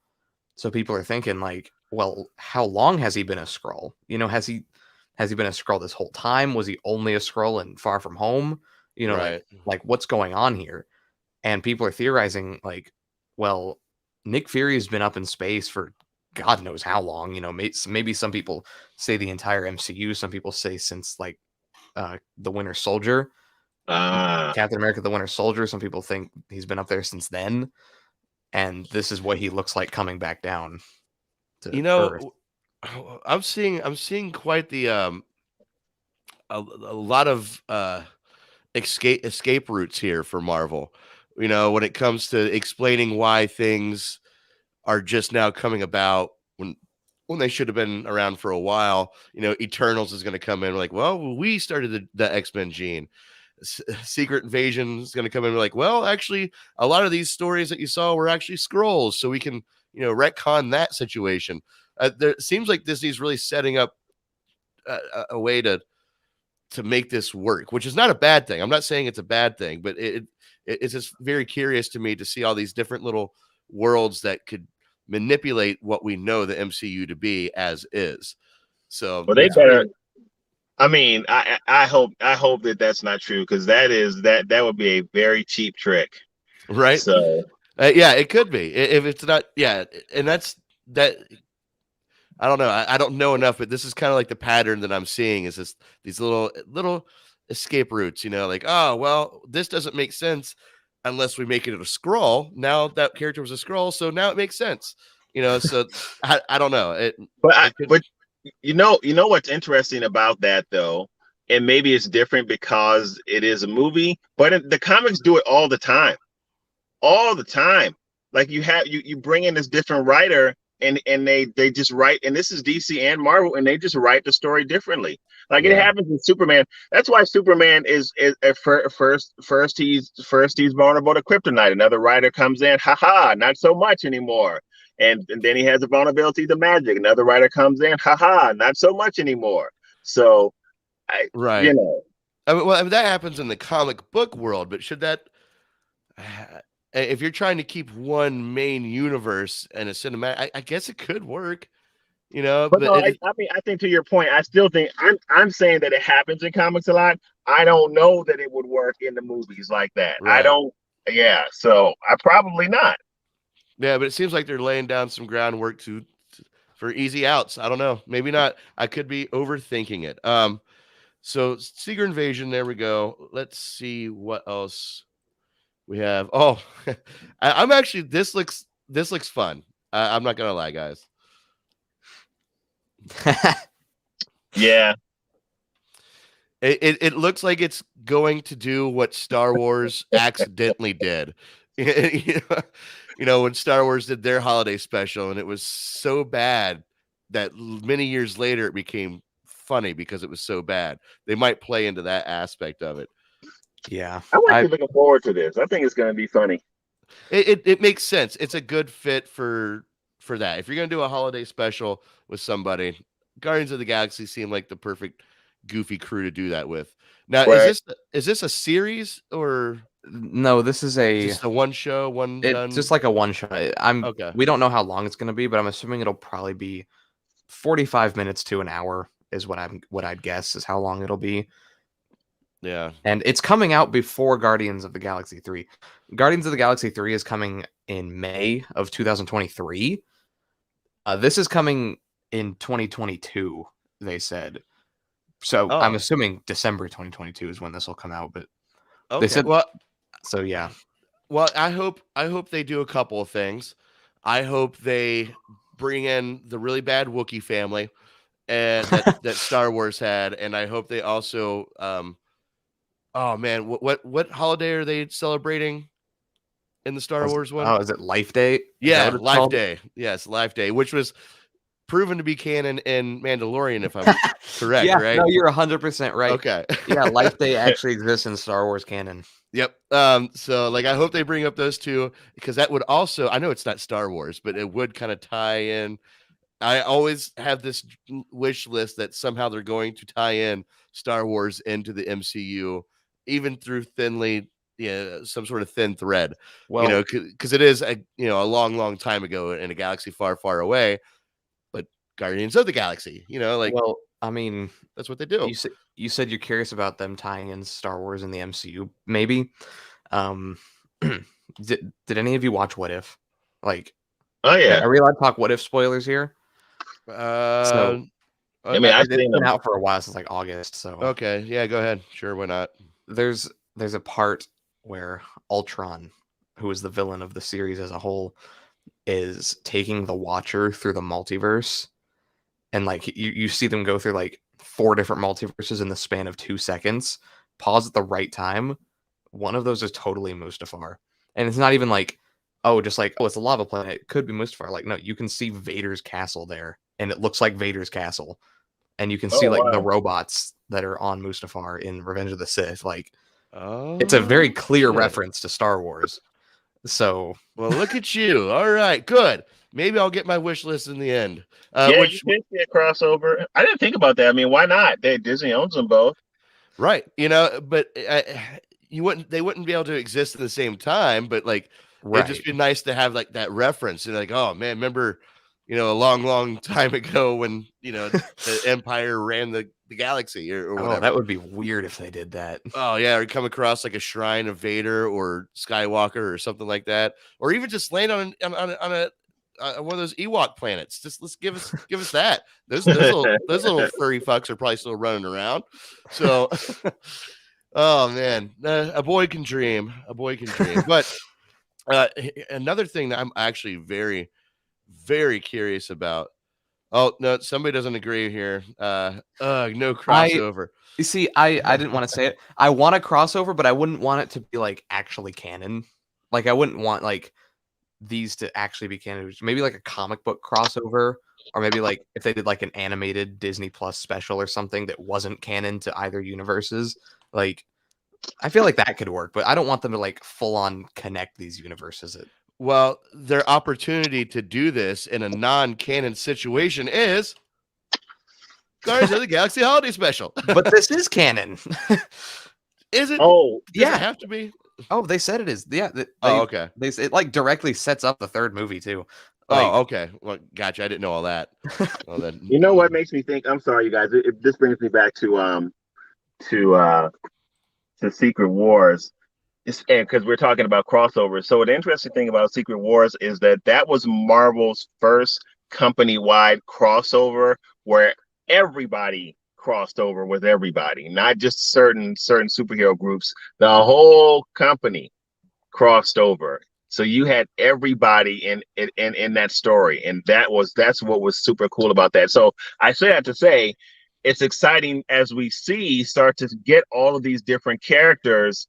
So people are thinking like, well, how long has he been a Skrull? You know, has he been a Skrull this whole time? Was he only a Skrull in Far From Home? You know, right. like what's going on here? And people are theorizing like, well, Nick Fury has been up in space for God knows how long. You know, maybe some people say the entire MCU. Some people say since like the Winter Soldier, Captain America: The Winter Soldier. Some people think he's been up there since then, and this is what he looks like coming back down to Earth. I'm seeing quite the a lot of escape routes here for Marvel. You know, when it comes to explaining why things are just now coming about when they should have been around for a while. You know, Eternals is going to come in like, well, we started the X-Men gene. Secret Invasion is going to come in like, well, actually, a lot of these stories that you saw were actually Skrulls, so we can, you know, retcon that situation. There seems like Disney's really setting up a way to make this work, which is not a bad thing. I'm not saying it's a bad thing, but it's just very curious to me to see all these different little worlds that could manipulate what we know the MCU to be as is. So, well, they better. I mean, I hope that that's not true, because that would be a very cheap trick, right? So, yeah, it could be if it's not. Yeah, and that's that. I don't know. I don't know enough, but this is kind of like the pattern that I'm seeing is this these little escape routes. You know, like, oh well, this doesn't make sense unless we make it a Skrull. Now that character was a Skrull, so now it makes sense. You know, so I don't know. But you know what's interesting about that though, and maybe it's different because it is a movie, but the comics do it all the time. Like you bring in this different writer, and they just write, and this is DC and Marvel, and they just write the story differently. Like it Yeah. happens in Superman. That's why Superman is at first he's vulnerable to kryptonite. Another writer comes in, haha, not so much anymore. And then he has a vulnerability to magic. Another writer comes in, haha, not so much anymore. So Right. know. I mean, that happens in the comic book world, but should that, if you're trying to keep one main universe and a cinematic, I guess it could work, you know. But But no, I think to your point, I still think I'm saying that it happens in comics a lot. I don't know that it would work in the movies like that. Right. I don't. Yeah, so I probably not. Yeah, but it seems like they're laying down some groundwork for easy outs. I don't know. Maybe not. I could be overthinking it. So Secret Invasion, there we go. Let's see what else we have. Oh, I'm actually this looks fun. I'm not gonna lie, guys. Yeah. It looks like it's going to do what Star Wars accidentally did. You know, when Star Wars did their holiday special, and it was so bad that many years later it became funny because it was so bad. They might play into that aspect of it. Yeah, I'm actually looking forward to this. I think it's going to be funny. It makes sense. It's a good fit for that. If you're going to do a holiday special with somebody, Guardians of the Galaxy seem like the perfect goofy crew to do that with. Now, Right. is this a series or no? This is just a one show, one done? It's just like a one shot. Okay. We don't know how long it's going to be, but I'm assuming it'll probably be 45 minutes to an hour is what I'd guess is how long it'll be. Yeah. And it's coming out before Guardians of the Galaxy 3. Guardians of the Galaxy 3 is coming in May of 2023. This is coming in 2022, they said. So I'm assuming December 2022 is when this will come out, but okay. They said, well, so yeah. Well, I hope they do a couple of things. I hope they bring in the really bad Wookiee family and that Star Wars had, and I hope they also oh man, what holiday are they celebrating in the Star Wars one? Oh, is it Life Day? Yeah, Life Day. Yes, Life Day, which was proven to be canon in Mandalorian, if I'm correct, yeah, right? No, you're 100% right. Okay. Yeah, Life Day actually exists in Star Wars canon. Yep. So like I hope they bring up those two because that would also, I know it's not Star Wars, but it would kind of tie in. I always have this wish list that somehow they're going to tie in Star Wars into the MCU, even through some sort of thin thread. Well, you know, because it is a long, long time ago in a galaxy far, far away. But Guardians of the Galaxy, well, I mean, that's what they do. You said you're curious about them tying in Star Wars in the MCU, maybe. Did any of you watch What If? Like, oh yeah, are we allowed to talk What If spoilers here? I mean, I've been out for a while since like August. So okay, yeah, go ahead. Sure, why not? There's a part where Ultron, who is the villain of the series as a whole, is taking the Watcher through the multiverse, and like you see them go through like 4 different multiverses in the span of 2 seconds. Pause at the right time. One of those is totally Mustafar, and it's not even like, it's a lava planet. It could be Mustafar. Like, no, you can see Vader's castle there, and it looks like Vader's castle, and you can see the robots that are on Mustafar in Revenge of the Sith. Like, it's a very clear reference to Star Wars. So, well, look at you. All right, good. Maybe I'll get my wish list in the end. You can see a crossover. I didn't think about that. I mean, why not? Disney owns them both, right? But they wouldn't be able to exist at the same time. But like, it'd just be nice to have like that reference and like, oh man, remember, a long, long time ago when the Empire ran the galaxy or whatever. Oh, that would be weird if they did that. Oh yeah, or come across like a shrine of Vader or Skywalker or something like that, or even just land on a one of those Ewok planets. Just let's give us that. Those little furry fucks are probably still running around. So, oh man, a boy can dream. A boy can dream. But another thing that I'm actually very, very curious about. Oh no, somebody doesn't agree here. No crossover. You see, I didn't want to say it. I want a crossover, but I wouldn't want it to be like actually canon. Like I wouldn't want like these to actually be canon. Maybe like a comic book crossover, or maybe like if they did like an animated Disney Plus special or something that wasn't canon to either universes. Like, I feel like that could work, but I don't want them to like full on connect these universes. Well, their opportunity to do this in a non-canon situation is Guardians of the Galaxy Holiday Special. But this is canon. Is it? Oh, Does it have to be? Oh, they said it is. Yeah. Okay. It like directly sets up the third movie too. Like, okay. Well, gotcha. I didn't know all that. Well, then, you know what makes me think? I'm sorry, you guys. This brings me back to Secret Wars. Because we're talking about crossovers. So the interesting thing about Secret Wars is that was Marvel's first company-wide crossover where everybody crossed over with everybody, not just certain superhero groups. The whole company crossed over. So you had everybody in that story, and that's what was super cool about that. So I say that to say it's exciting as we start to get all of these different characters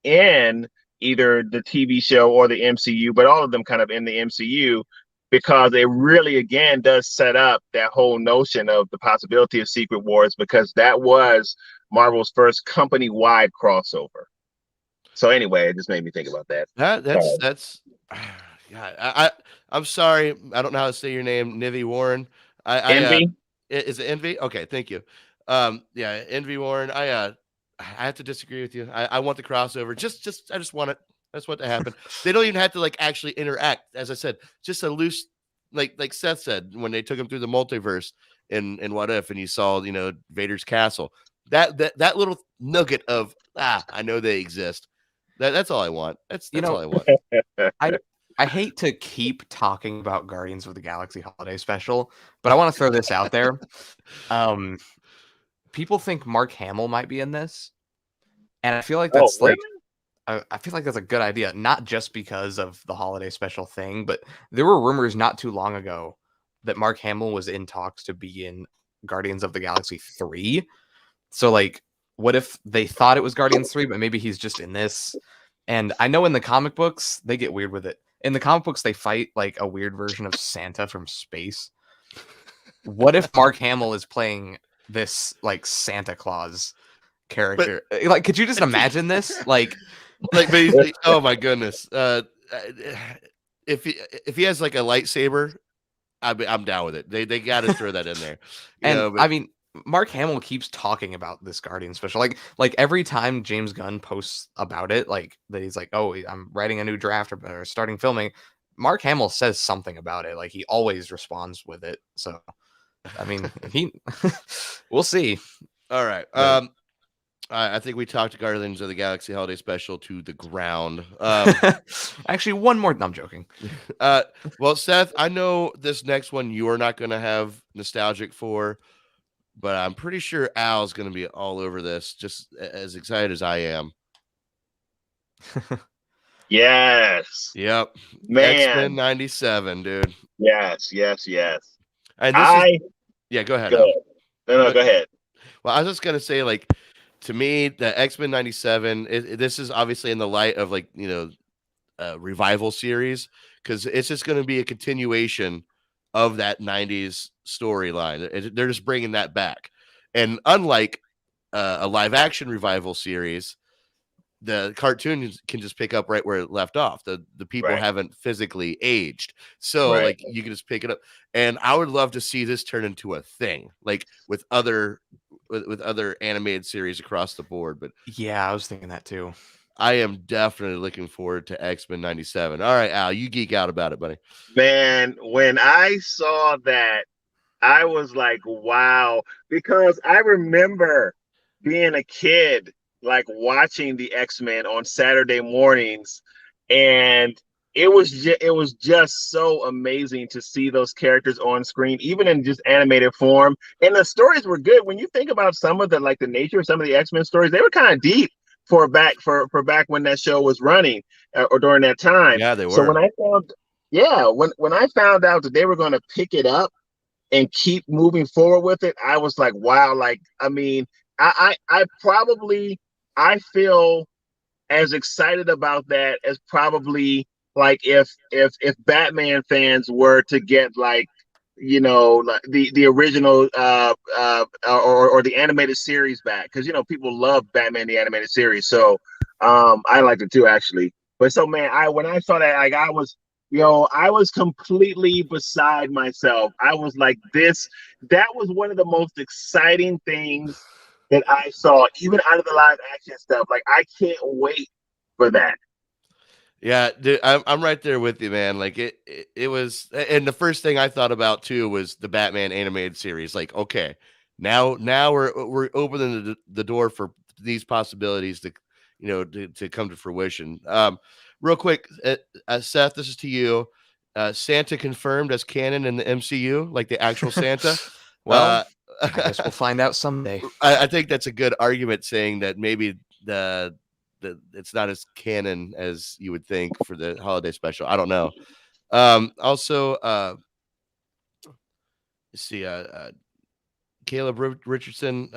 in either the TV show or the MCU, but all of them kind of in the MCU, because it really, again, does set up that whole notion of the possibility of Secret Wars, because that was Marvel's first company-wide crossover. So anyway, it just made me think about that. That's yeah. I'm sorry. I don't know how to say your name, Nivi Warren. Envy? Is it Envy? Okay, thank you. Yeah, Envy Warren. I have to disagree with you. I want the crossover. I just want it. That's what to happen. They don't even have to like actually interact. As I said, just a loose, like Seth said, when they took him through the multiverse in What If, and you saw, Vader's castle. That little nugget of I know they exist. That's all I want. That's all I want. I hate to keep talking about Guardians of the Galaxy Holiday Special, but I want to throw this out there. People think Mark Hamill might be in this, and I feel like that's I feel like that's a good idea, not just because of the holiday special thing, but there were rumors not too long ago that Mark Hamill was in talks to be in Guardians of the Galaxy 3. So like, what if they thought it was Guardians 3, but maybe he's just in this? And I know in the comic books, they get weird with it. In the comic books, they fight like a weird version of Santa from space. What if Mark Hamill is playing this like Santa Claus character? Like, could you just imagine this? Like basically, oh my goodness. If he has like a lightsaber, I'm down with it. They got to throw that in there. I mean, Mark Hamill keeps talking about this Guardian special. Like every time James Gunn posts about it, like that he's like, oh, I'm writing a new draft or starting filming. Mark Hamill says something about it. Like he always responds with it. So, I mean, we'll see. All right. I think we talked Guardians of the Galaxy Holiday Special to the ground. Actually, one more. No, I'm joking. Well, Seth, I know this next one you are not going to have nostalgic for, but I'm pretty sure Al's going to be all over this, just as excited as I am. Yes. Yep. Man. X-Men 97, dude. Yes. And yeah, go ahead. No, go ahead. Well, I was just going to say, like, to me, the X-Men 97, this is obviously in the light of like, revival series, because it's just going to be a continuation of that 90s storyline. They're just bringing that back. And unlike a live action revival series, the cartoon can just pick up right where it left off. The people haven't physically aged. So like you can just pick it up. And I would love to see this turn into a thing, like with other animated series across the board. But yeah, I was thinking that too. I am definitely looking forward to X-Men 97. All right, Al, you geek out about it, buddy. Man, when I saw that, I was like, wow, because I remember being a kid, like watching the X-Men on Saturday mornings, and it was just so amazing to see those characters on screen, even in just animated form. And the stories were good. When you think about some of the nature of some of the X-Men stories, they were kind of deep for back when that show was running or during that time. Yeah, they were. So when I found out that they were going to pick it up and keep moving forward with it, I was like, wow. Like, I mean, I feel as excited about that as probably like if Batman fans were to get like, you know, like the original or the animated series back, because you know people love Batman the animated series. So I liked it too, actually. But so man, when I saw that, like I was completely beside myself. I was like, that was one of the most exciting things that I saw, even out of the live action stuff. Like, I can't wait for that. Yeah, dude, I'm right there with you, man. Like it was, and the first thing I thought about too was the Batman animated series. Like, okay, now we're opening the door for these possibilities to, you know, to come to fruition. Real quick, Seth, this is to you. Santa confirmed as canon in the MCU, like the actual Santa. Well, I guess we'll find out someday. I think that's a good argument, saying that maybe it's not as canon as you would think for the holiday special. I don't know. Also, let's see. Caleb Richardson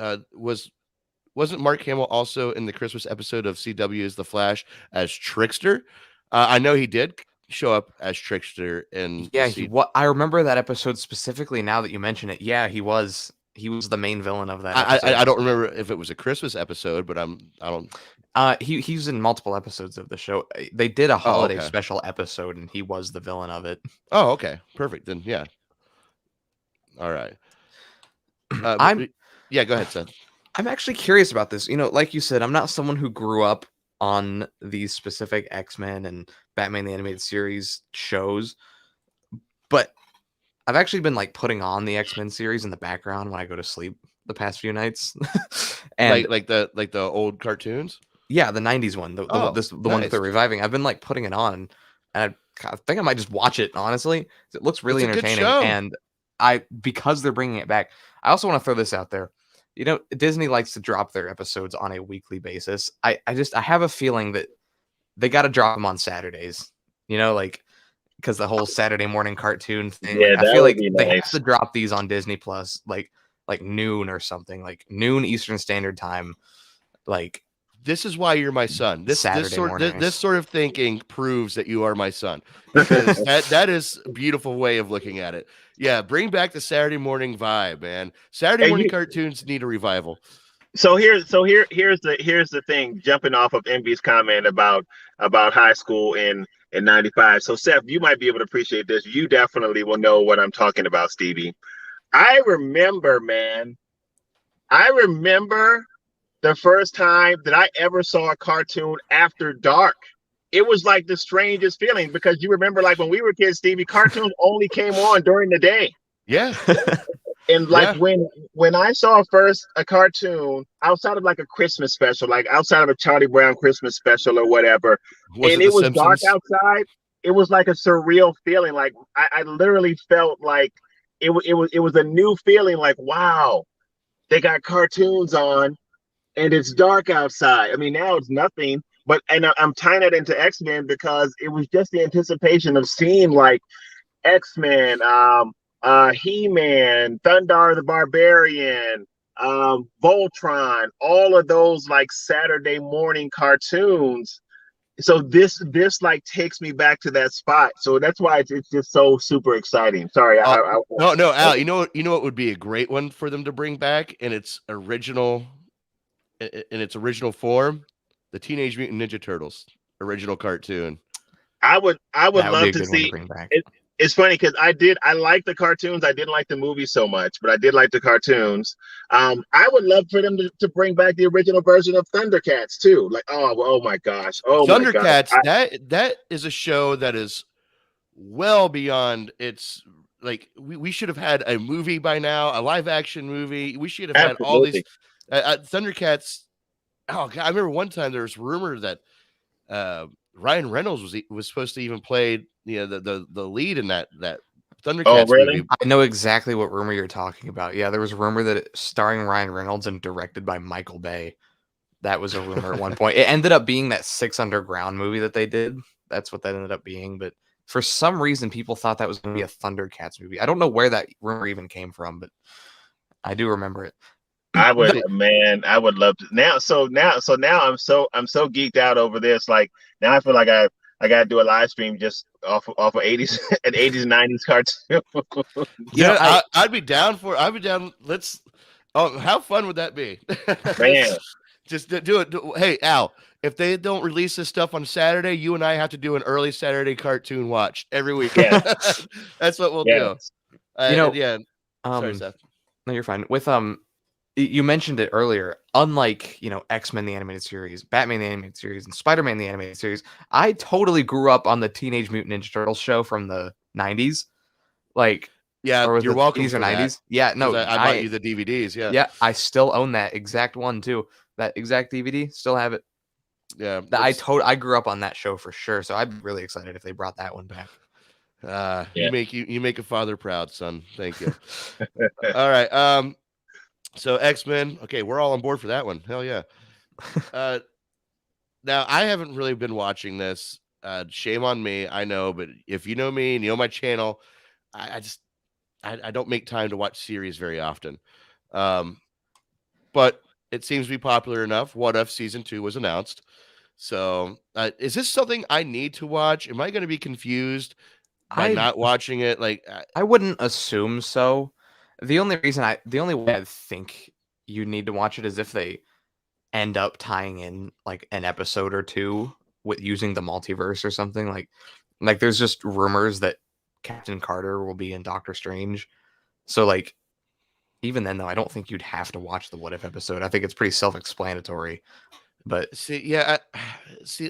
wasn't Mark Hamill also in the Christmas episode of CW's The Flash as Trickster? I know he did show up as Trickster in. Yeah, I remember that episode specifically. Now that you mention it, yeah, he was the main villain of that episode. I don't remember if it was a Christmas episode, but I don't. He's in multiple episodes of the show. They did a holiday special episode, and he was the villain of it. Oh, okay, perfect. Then yeah. All right. Yeah, go ahead, Seth. I'm actually curious about this. You know, like you said, I'm not someone who grew up on these specific X-Men and Batman the Animated Series shows, but I've actually been like putting on the X-Men series in the background when I go to sleep the past few nights. And like the old cartoons. Yeah, the 90s one, the one that they're reviving. I've been like putting it on, and I think I might just watch it, honestly. It looks really entertaining, and because they're bringing it back, I also want to throw this out there. You know, Disney likes to drop their episodes on a weekly basis. I have a feeling that they got to drop them on Saturdays, you know, like, because the whole Saturday morning cartoon thing. Yeah, like, I feel like nice. They have to drop these on Disney Plus, like noon or something, like noon Eastern Standard Time, like. This is why you're my son. This sort of thinking proves that you are my son, because that is a beautiful way of looking at it. Yeah, bring back the Saturday morning vibe, man. Saturday morning cartoons need a revival. So here's the thing. Jumping off of Envy's comment about high school in '95. So Seth, you might be able to appreciate this. You definitely will know what I'm talking about, Stevie. I remember the first time that I ever saw a cartoon after dark. It was like the strangest feeling, because you remember, like, when we were kids, Stevie, cartoons only came on during the day. Yeah. And like when I saw first a cartoon outside of like a Christmas special, like outside of a Charlie Brown Christmas special or whatever, and it was dark outside, it was like a surreal feeling. Like I literally felt like it was a new feeling. Like, wow, they got cartoons on. And it's dark outside. I mean, now it's nothing, and I'm tying it into X-Men because it was just the anticipation of seeing like X-Men, He-Man, Thundar the Barbarian, Voltron, all of those like Saturday morning cartoons. So this like takes me back to that spot. So that's why it's just so super exciting. Sorry. No, Al, you know what would be a great one for them to bring back in its original form? The Teenage Mutant Ninja Turtles original cartoon. I would love to see. It's funny because I like the cartoons. I didn't like the movie so much, but I did like the cartoons. I would love for them to bring back the original version of Thundercats too. Like, oh my gosh. Oh, Thundercats, my gosh. That is a show that is well beyond its, like, we should have had a movie by now, a live action movie. We should have had all these Thundercats. Oh God, I remember one time there was rumor that Ryan Reynolds was supposed to even play the lead in that Thundercats movie. I know exactly what rumor you're talking about. Yeah, there was a rumor that starring Ryan Reynolds and directed by Michael Bay. That was a rumor at one point. It ended up being that 6 Underground movie that they did. That's what that ended up being. But for some reason, people thought that was going to be a Thundercats movie. I don't know where that rumor even came from, but I do remember it. I would love to now. So now I'm so geeked out over this. Like, now I feel like I gotta do a live stream just off of 80s and 80s and 90s cartoon. I'd be down for. I'd be down. Let's. Oh, how fun would that be? Man. Just do it. Hey, Al, if they don't release this stuff on Saturday, you and I have to do an early Saturday cartoon watch every week. Yes. That's what we'll Yes. do. Yeah. Sorry, Um, Seth. no, you're fine. With you mentioned it earlier. Unlike X-Men the animated series, Batman the animated series, and Spider-Man the animated series, I totally grew up on the Teenage Mutant Ninja Turtles show from the '90s. Like, Yeah, or was you're it welcome 80s or for that, 90s? Yeah, no, 'cause I bought you the DVDs. Yeah. yeah, I still own that exact one too. That exact DVD, still have it. Yeah. I grew up on that show for sure, so I'm really excited if they brought that one back. You make a father proud, son. Thank you. All right. So X-Men. Okay, we're all on board for that one. Hell yeah. Now I haven't really been watching this. Shame on me, I know, but if you know me and you know my channel, I don't make time to watch series very often. But it seems to be popular enough. What If season 2 was announced. So is this something I need to watch? Am I going to be confused by not watching it? Like, I wouldn't assume so. The only way I think you need to watch it is if they end up tying in like an episode or two with using the multiverse or something. Like there's just rumors that Captain Carter will be in Doctor Strange. So like, even then though, I don't think you'd have to watch the What If episode. I think it's pretty self-explanatory. But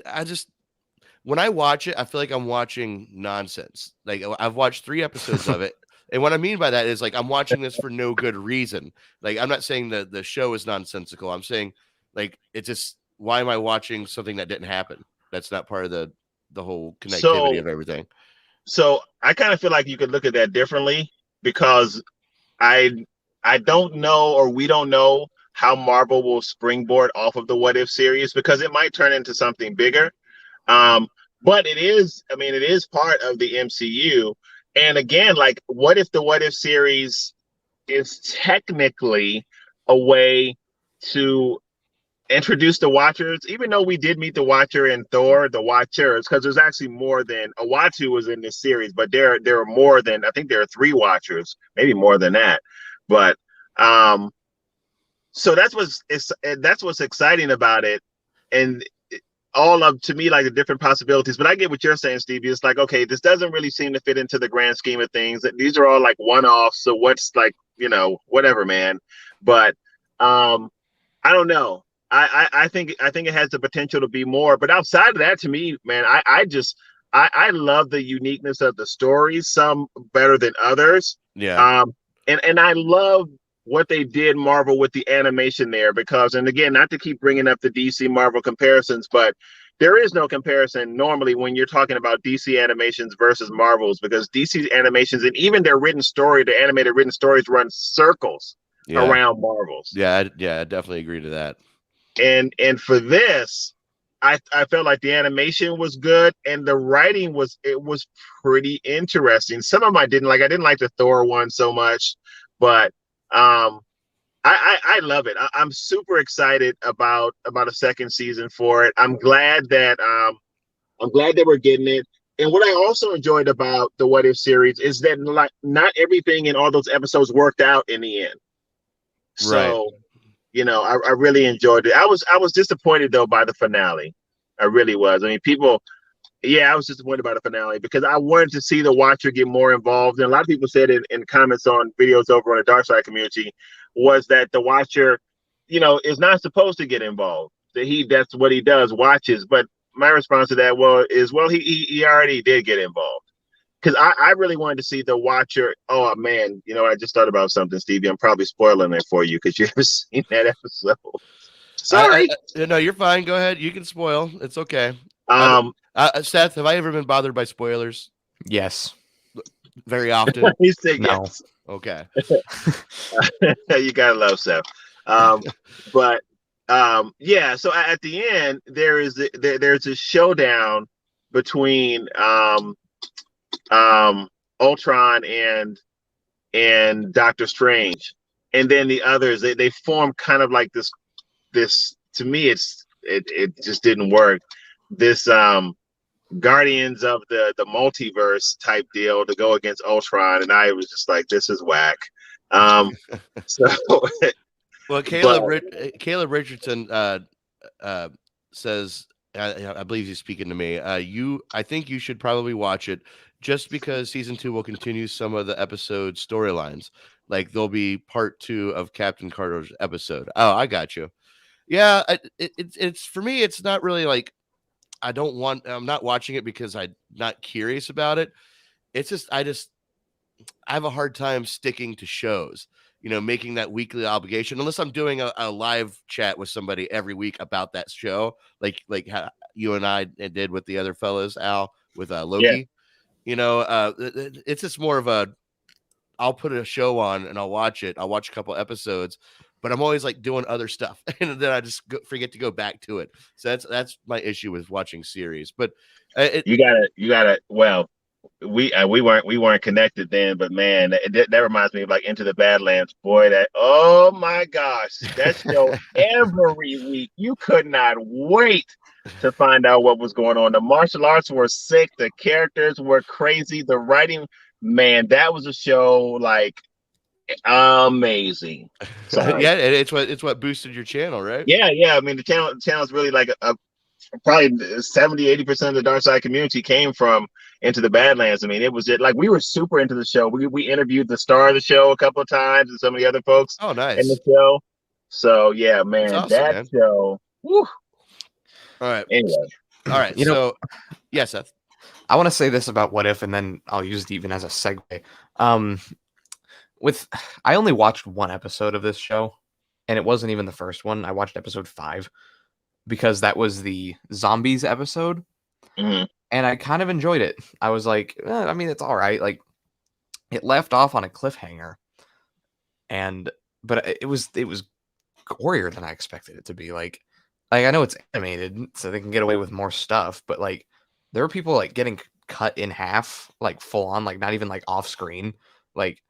I just, when I watch it, I feel like I'm watching nonsense. Like, I've watched 3 episodes of it. And what I mean by that is, like, I'm watching this for no good reason. Like, I'm not saying that the show is nonsensical. I'm saying, like, it's just, why am I watching something that didn't happen? That's not part of the whole connectivity of everything. So I kind of feel like you could look at that differently, because I don't know, or we don't know how Marvel will springboard off of the What If series, because it might turn into something bigger. But it is part of the MCU. And again, like, what if the What If series is technically a way to introduce the Watchers, even though we did meet the Watcher in Thor, the Watchers, because there's actually more than a Uatu was in this series, but there are more than, I think there are 3 Watchers, maybe more than that. But so that's what's exciting about it, and all of, to me, like, the different possibilities. But I get what you're saying, Stevie. It's like, okay, this doesn't really seem to fit into the grand scheme of things. These are all like one-offs. So what's, like, whatever, man. But I don't know. I think it has the potential to be more. But outside of that, to me, man, I love the uniqueness of the stories, some better than others. Yeah. And I love what they did, Marvel, with the animation there, because, and again, not to keep bringing up the DC Marvel comparisons, but there is no comparison normally when you're talking about DC animations versus Marvel's, because DC animations and even their animated written stories run circles around Marvel's. Yeah, I definitely agree to that. And for this, I felt like the animation was good, and the writing was pretty interesting. Some of them I didn't like. I didn't like the Thor one so much, but I love it. I'm super excited about a second season for it. I'm glad that we're getting it. And what I also enjoyed about the What If series is that, like, not everything in all those episodes worked out in the end. So, I really enjoyed it. I was disappointed though by the finale. I really was. I mean, I was disappointed by the finale, because I wanted to see the Watcher get more involved. And a lot of people said in comments on videos over on the Dark Side community was that the Watcher, is not supposed to get involved. That's what he does, watches. But my response to that he already did get involved. Because I really wanted to see the Watcher. Oh man, I just thought about something, Stevie. I'm probably spoiling it for you because you haven't seen that episode. Sorry. No, you're fine. Go ahead. You can spoil. It's okay. Seth, have I ever been bothered by spoilers? Yes. Very often. He said no. Yes. Okay. You gotta love Seth. But yeah. So at the end, there's a showdown between Ultron and Doctor Strange, and then the others. They form kind of like this. To me, it just didn't work. This Guardians of the multiverse type deal to go against Ultron, and I was just like, this is whack. So, Well, but Caleb Richardson says, I believe he's speaking to me. I think you should probably watch it just because season 2 will continue some of the episode storylines. Like there'll be part 2 of Captain Carter's episode. Oh, I got you. Yeah, it's for me. It's not really like I'm not watching it because I'm not curious about it. It's just I have a hard time sticking to shows, making that weekly obligation, unless I'm doing a live chat with somebody every week about that show, like how you and I did with the other fellas, Al, with Loki. It's just more of I'll put a show on and I'll watch it. I'll watch a couple episodes, but I'm always like doing other stuff, and then I just forget to go back to it. So that's my issue with watching series. But you gotta. Well, we weren't connected then, but man, that reminds me of like Into the Badlands. Boy, oh my gosh, that show every week. You could not wait to find out what was going on. The martial arts were sick. The characters were crazy. The writing, man, that was a show like amazing. Sorry. Yeah, it's what boosted your channel, right? Yeah. I mean, the channel is really like probably 70-80% of the dark side community came from Into the Badlands. I mean, it was just like we were super into the show. We interviewed the star of the show a couple of times and some of the other folks in the show. So yeah, man, awesome, that show. Whew. All right. Anyway. All right. So yeah, Seth. I want to say this about What If, and then I'll use it even as a segue. I only watched one episode of this show, and it wasn't even the first one. I watched episode 5 because that was the zombies episode, and I kind of enjoyed it. I was like, I mean, it's all right. Like, it left off on a cliffhanger, but it was gorier than I expected it to be. Like I know it's animated, so they can get away with more stuff, but like there were people like getting cut in half, like full on, like not even like off screen, like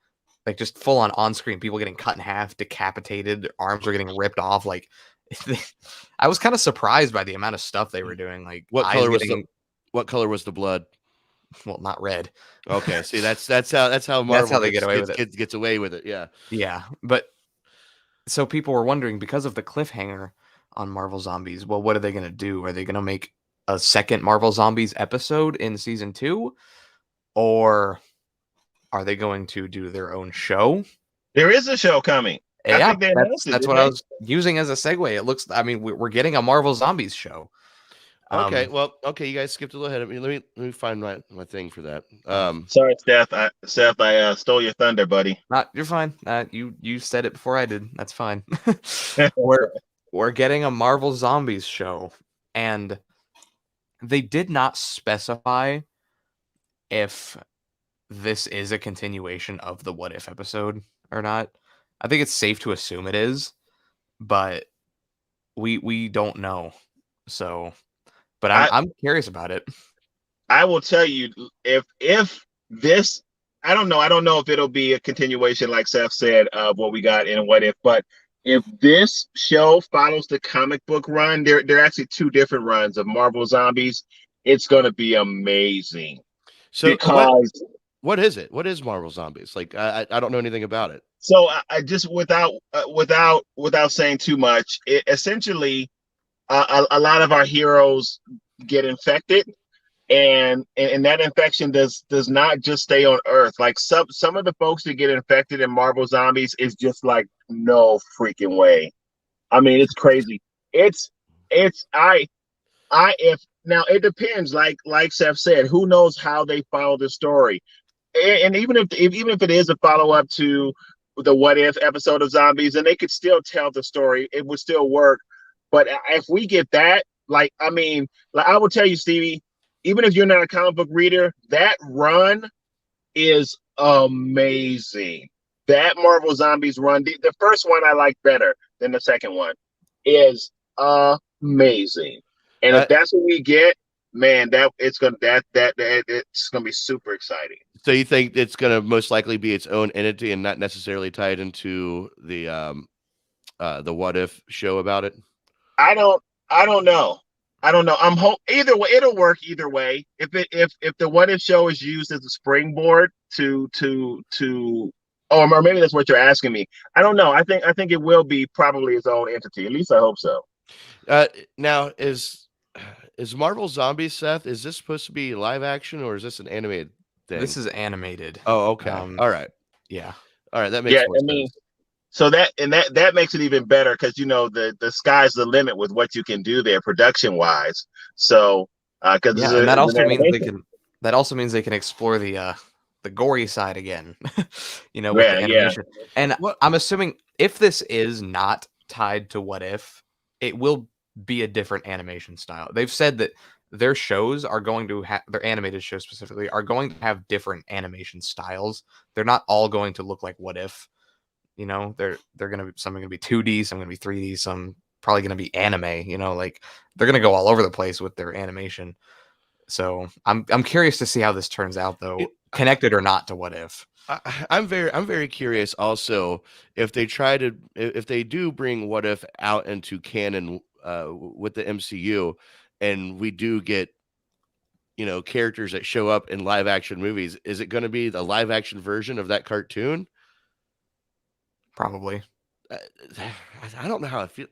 just full on screen, people getting cut in half, decapitated, their arms are getting ripped off. Like I was kind of surprised by the amount of stuff they were doing. Like what color was the blood? Well, not red. Okay, see that's how Marvel that's how they get away with it. Gets away with it. Yeah. But so people were wondering, because of the cliffhanger on Marvel Zombies, well, what are they going to do? Are they going to make a second Marvel Zombies episode in season 2, or are they going to do their own show? There is a show coming. Yeah, that's what I was using as a segue. It looks, I mean, we're getting a Marvel Zombies show. Okay, you guys skipped a little ahead of me. Let me find my thing for that. Sorry, Seth, I stole your thunder, buddy. You're fine. You said it before I did. That's fine. We're getting a Marvel Zombies show, and they did not specify if this is a continuation of the What If episode or not. I think it's safe to assume it is, but we don't know. So, but I'm curious about it. I will tell you, if this, I don't know if it'll be a continuation like Seth said of what we got in What If, but if this show follows the comic book run, there are actually 2 different runs of Marvel Zombies. It's going to be amazing. So because what is it? What is Marvel Zombies? Like I don't know anything about it. So I just without saying too much, it essentially a lot of our heroes get infected, and that infection does not just stay on Earth. Like some of the folks that get infected in Marvel Zombies is just like no freaking way. I mean, it's crazy. It's if now it depends. Like Seth said, who knows how they follow the story, and even if it is a follow up to the What If episode of Zombies, and they could still tell the story, it would still work. But if we get that, like, I mean, like I will tell you, Stevie, even if you're not a comic book reader, that run is amazing. That Marvel Zombies run, the first one I like better than the second one, is amazing. And if that's what we get, man, it's gonna be super exciting. So you think it's gonna most likely be its own entity and not necessarily tied into the What If show about it? I don't know. I don't know. I'm hope either way it'll work either way. If the What If show is used as a springboard to or maybe that's what you're asking me. I don't know. I think it will be probably its own entity. At least I hope so. Now is Marvel Zombies, Seth? Is this supposed to be live action or is this an animated thing? This is animated. Oh, okay. All right. Yeah. All right. That makes more sense. So that makes it even better because the sky's the limit with what you can do there production wise. So because and that also means they can explore the gory side again. With the animation. And I'm assuming if this is not tied to What If, it will be a different animation style. They've said that their shows are going to have their animated shows specifically are going to have different animation styles. They're not all going to look like What If. They're gonna be some are gonna be 2D, some are gonna be 3D, some probably gonna be anime. Like they're gonna go all over the place with their animation. So I'm curious to see how this turns out, though, connected or not to What If. I'm very curious also if they do bring What If out into canon with the MCU, and we do get characters that show up in live action movies. Is it going to be the live action version of that cartoon? Probably. I don't know how I feel.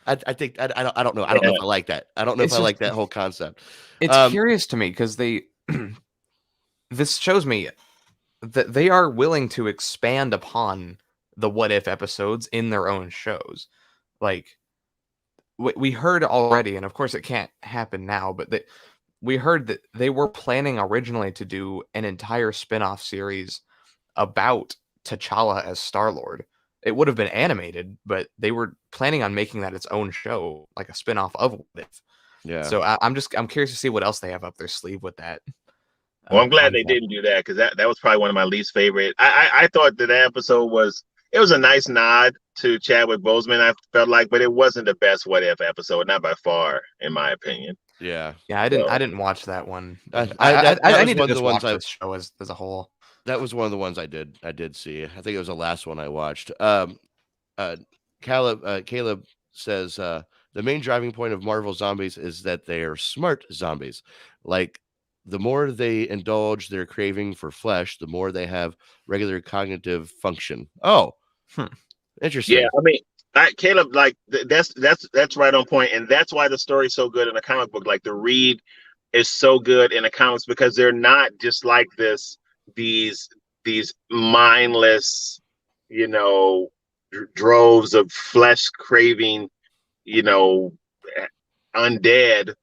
I think I don't know. I don't know if I like that. I don't know if I like that whole concept. It's curious to me because this shows me that they are willing to expand upon the What If episodes in their own shows. Like we heard already, and of course it can't happen now, but we heard that they were planning originally to do an entire spin-off series about T'Challa as Star-Lord. It would have been animated, but they were planning on making that its own show, like a spin-off of What If. Yeah. So I'm curious to see what else they have up their sleeve with that. Well, I'm glad they didn't do that because that was probably one of my least favorite. I thought that episode was a nice nod to Chadwick Boseman. I felt like, but it wasn't the best What If episode, not by far, in my opinion. Yeah. I didn't watch that one. I need to just watch this show as a whole. That was one of the ones I did see. I think it was the last one I watched. Caleb says the main driving point of Marvel Zombies is that they are smart zombies. Like the more they indulge their craving for flesh, the more they have regular cognitive function. Oh, interesting. Yeah, I mean, Caleb, like that's right on point, and that's why the story's so good in a comic book. Like the read is so good in the comics because they're not just like these mindless, droves of flesh craving, undead.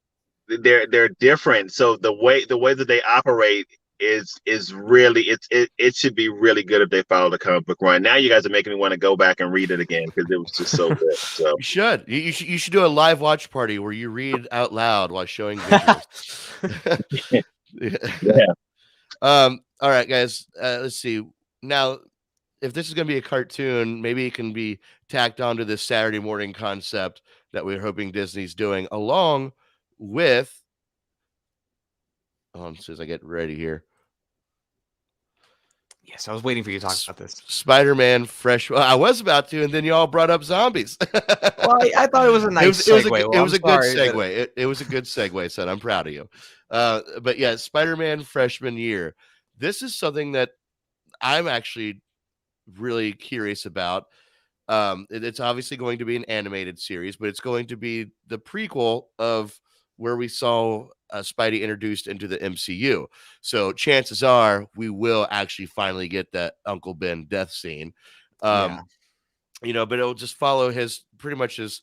They're different. So the way that they operate is really it should be really good if they follow the comic book run. Now you guys are making me want to go back and read it again because it was just so good. So you should do a live watch party where you read out loud while showing visuals. Yeah. All right, guys. Let's see. Now, if this is going to be a cartoon, maybe it can be tacked onto this Saturday morning concept that we're hoping Disney's doing, along with. As I get ready here. Yes, I was waiting for you to talk about this. Spider-Man fresh. Well, I was about to, and then you all brought up zombies. Well, I thought it was a nice segue. It was a good segue. It was a good segue, son. I'm proud of you. But yeah, Spider-Man freshman year. This is something that I'm actually really curious about. It's obviously going to be an animated series, but it's going to be the prequel of where we saw Spidey introduced into the MCU. So chances are we will actually finally get that Uncle Ben death scene. But it'll just follow pretty much his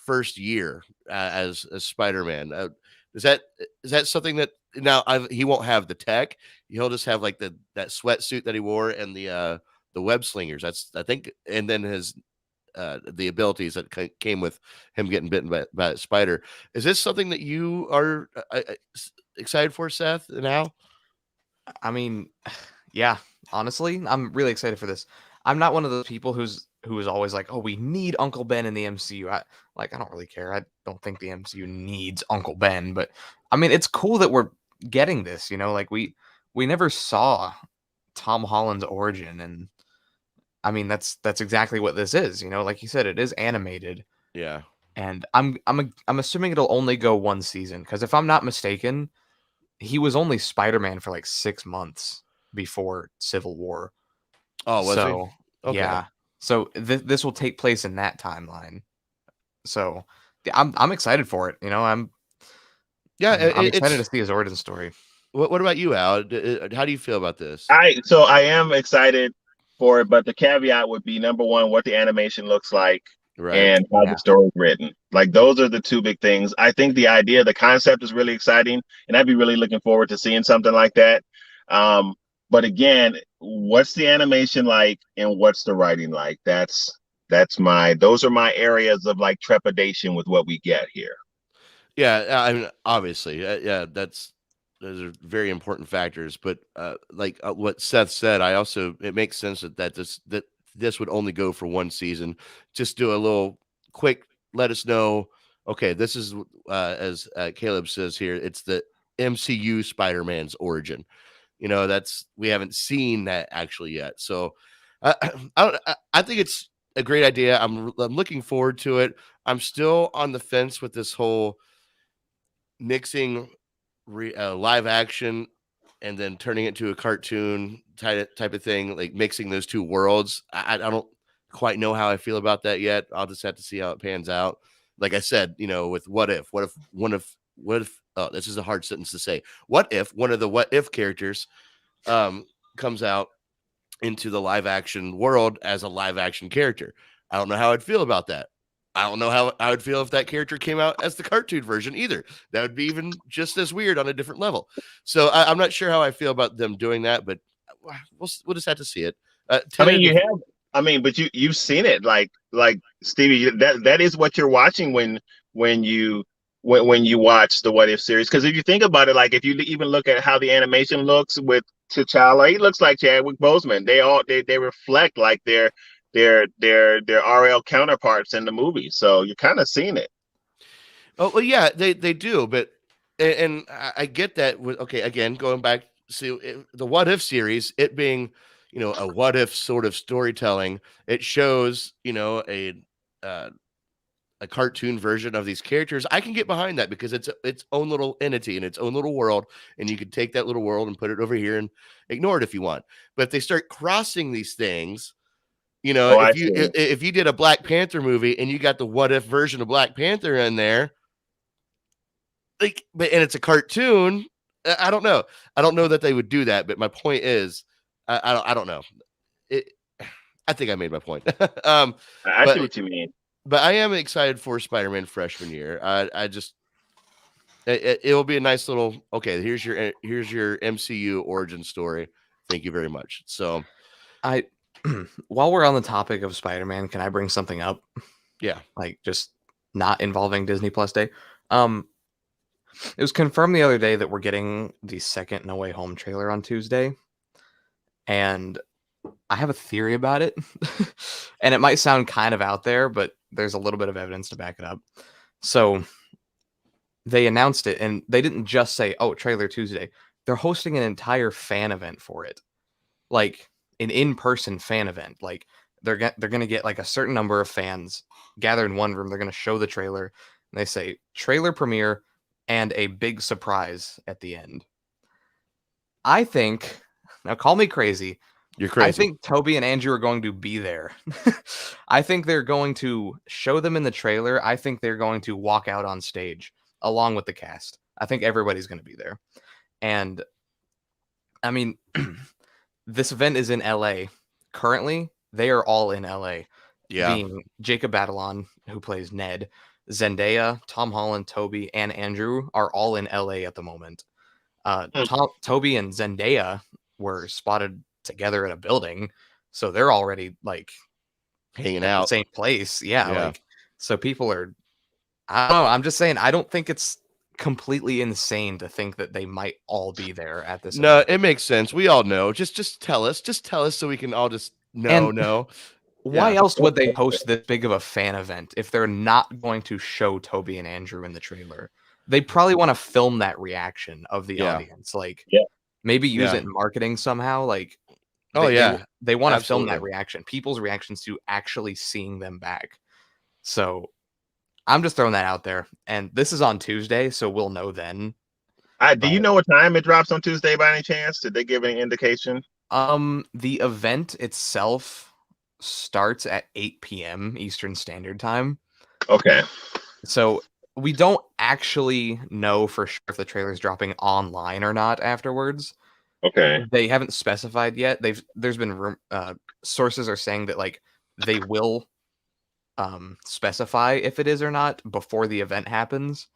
first year as Spider-Man. Is that something that now he won't have the tech? He'll just have like that sweatsuit that he wore and the web slingers. That's I think, and then his the abilities that came with him getting bitten by a spider. Is this something that you are excited for, Seth and Al? I mean, yeah, honestly, I'm really excited for this. I'm not one of those people who is always like, oh, we need Uncle Ben in the MCU. I don't really care. I don't think the MCU needs Uncle Ben, but I mean, it's cool that we're getting this, like we never saw Tom Holland's origin, and I mean, that's exactly what this is, like you said, it is animated. Yeah. And I'm assuming it'll only go one season, because if I'm not mistaken, he was only Spider-Man for like 6 months before Civil War. Oh, was he? So Okay. yeah, so this will take place in that timeline. So I'm excited for it. I'm excited to It's see his origin story. what about you, Al? How do you feel about this? I am excited for it, but the caveat would be number one, what the animation looks like Right. and how Yeah. the story is written. Like those are the two big things. I think the concept is really exciting, and I'd be really looking forward to seeing something like that. But again, what's the animation like and what's the writing like? Those are my areas of like trepidation with what we get here. Yeah, I mean, obviously, yeah, those are very important factors. But what Seth said, it makes sense that this would only go for one season. Just do a little quick, let us know. Okay, this is as Caleb says here. It's the MCU Spider-Man's origin. We haven't seen that actually yet. So I think it's a great idea. I'm looking forward to it. I'm still on the fence with this whole mixing live action and then turning it to a cartoon type of thing, like mixing those two worlds. I don't quite know how I feel about that yet. I'll just have to see how it pans out. Like I said, with what if oh, this is a hard sentence to say. What if one of the what if characters comes out into the live action world as a live action character? I don't know how I'd feel about that. I don't know how I would feel if that character came out as the cartoon version either. That would be even just as weird on a different level. So I'm not sure how I feel about them doing that, but we'll just have to see it. But you've seen it, like Stevie. That is what you're watching when you watch the What If series. Because if you think about it, like if you even look at how the animation looks with T'Challa, he looks like Chadwick Boseman. They reflect like their RL counterparts in the movie. So you're kind of seeing it. Oh well, yeah, they do, but and I get that. Okay, again, going back to the What If series, it being a what if sort of storytelling, it shows a cartoon version of these characters. I can get behind that because it's its own little entity and its own little world, and you can take that little world and put it over here and ignore it if you want. But if they start crossing these things, Oh, I if you did a Black Panther movie and you got the what if version of Black Panther in there, and it's a cartoon, I don't know. I don't know that they would do that. But my point is, I don't know. I think I made my point. I see what you mean. But I am excited for Spider-Man freshman year. It will be a nice little. Okay, here's your MCU origin story. Thank you very much. So, while we're on the topic of Spider-Man, can I bring something up? Yeah, like just not involving Disney Plus Day. It was confirmed the other day that we're getting the second No Way Home trailer on Tuesday, and I have a theory about it. And it might sound kind of out there, but there's a little bit of evidence to back it up. So they announced it, and they didn't just say, "Oh, trailer Tuesday." They're hosting an entire fan event for it, like an in-person fan event. Like they're going to get like a certain number of fans gather in one room. They're going to show the trailer, and they say trailer premiere and a big surprise at the end. I think, now call me crazy, you're crazy. I think Toby and Andrew are going to be there. I think they're going to show them in the trailer. I think they're going to walk out on stage along with the cast. I think everybody's going to be there. And I mean, this event is in LA. Currently, they are all in LA. Yeah. Being Jacob Batalon, who plays Ned, Zendaya, Tom Holland, Toby, and Andrew are all in LA at the moment. Toby and Zendaya were spotted together at a building, so they're already like hanging at out the same place. Yeah. Like, so people are, I don't know, I'm just saying, I don't think it's completely insane to think that they might all be there at this event. It makes sense. We all know. Just tell us so we can all just know. Why else would they host this big of a fan event if they're not going to show Toby and Andrew in the trailer? They probably want to film that reaction of the audience, like maybe use it in marketing somehow. Like, they want to film that reaction, people's reactions to actually seeing them back. So I'm just throwing that out there. And this is on Tuesday, so we'll know then. Do you know what time it drops on Tuesday by any chance? Did they give any indication? The event itself starts at 8 p.m. Eastern Standard Time. Okay. So we don't actually know for sure if the trailer's dropping online or not afterwards. Okay. They haven't specified yet. There's been sources are saying that like they will specify if it is or not before the event happens.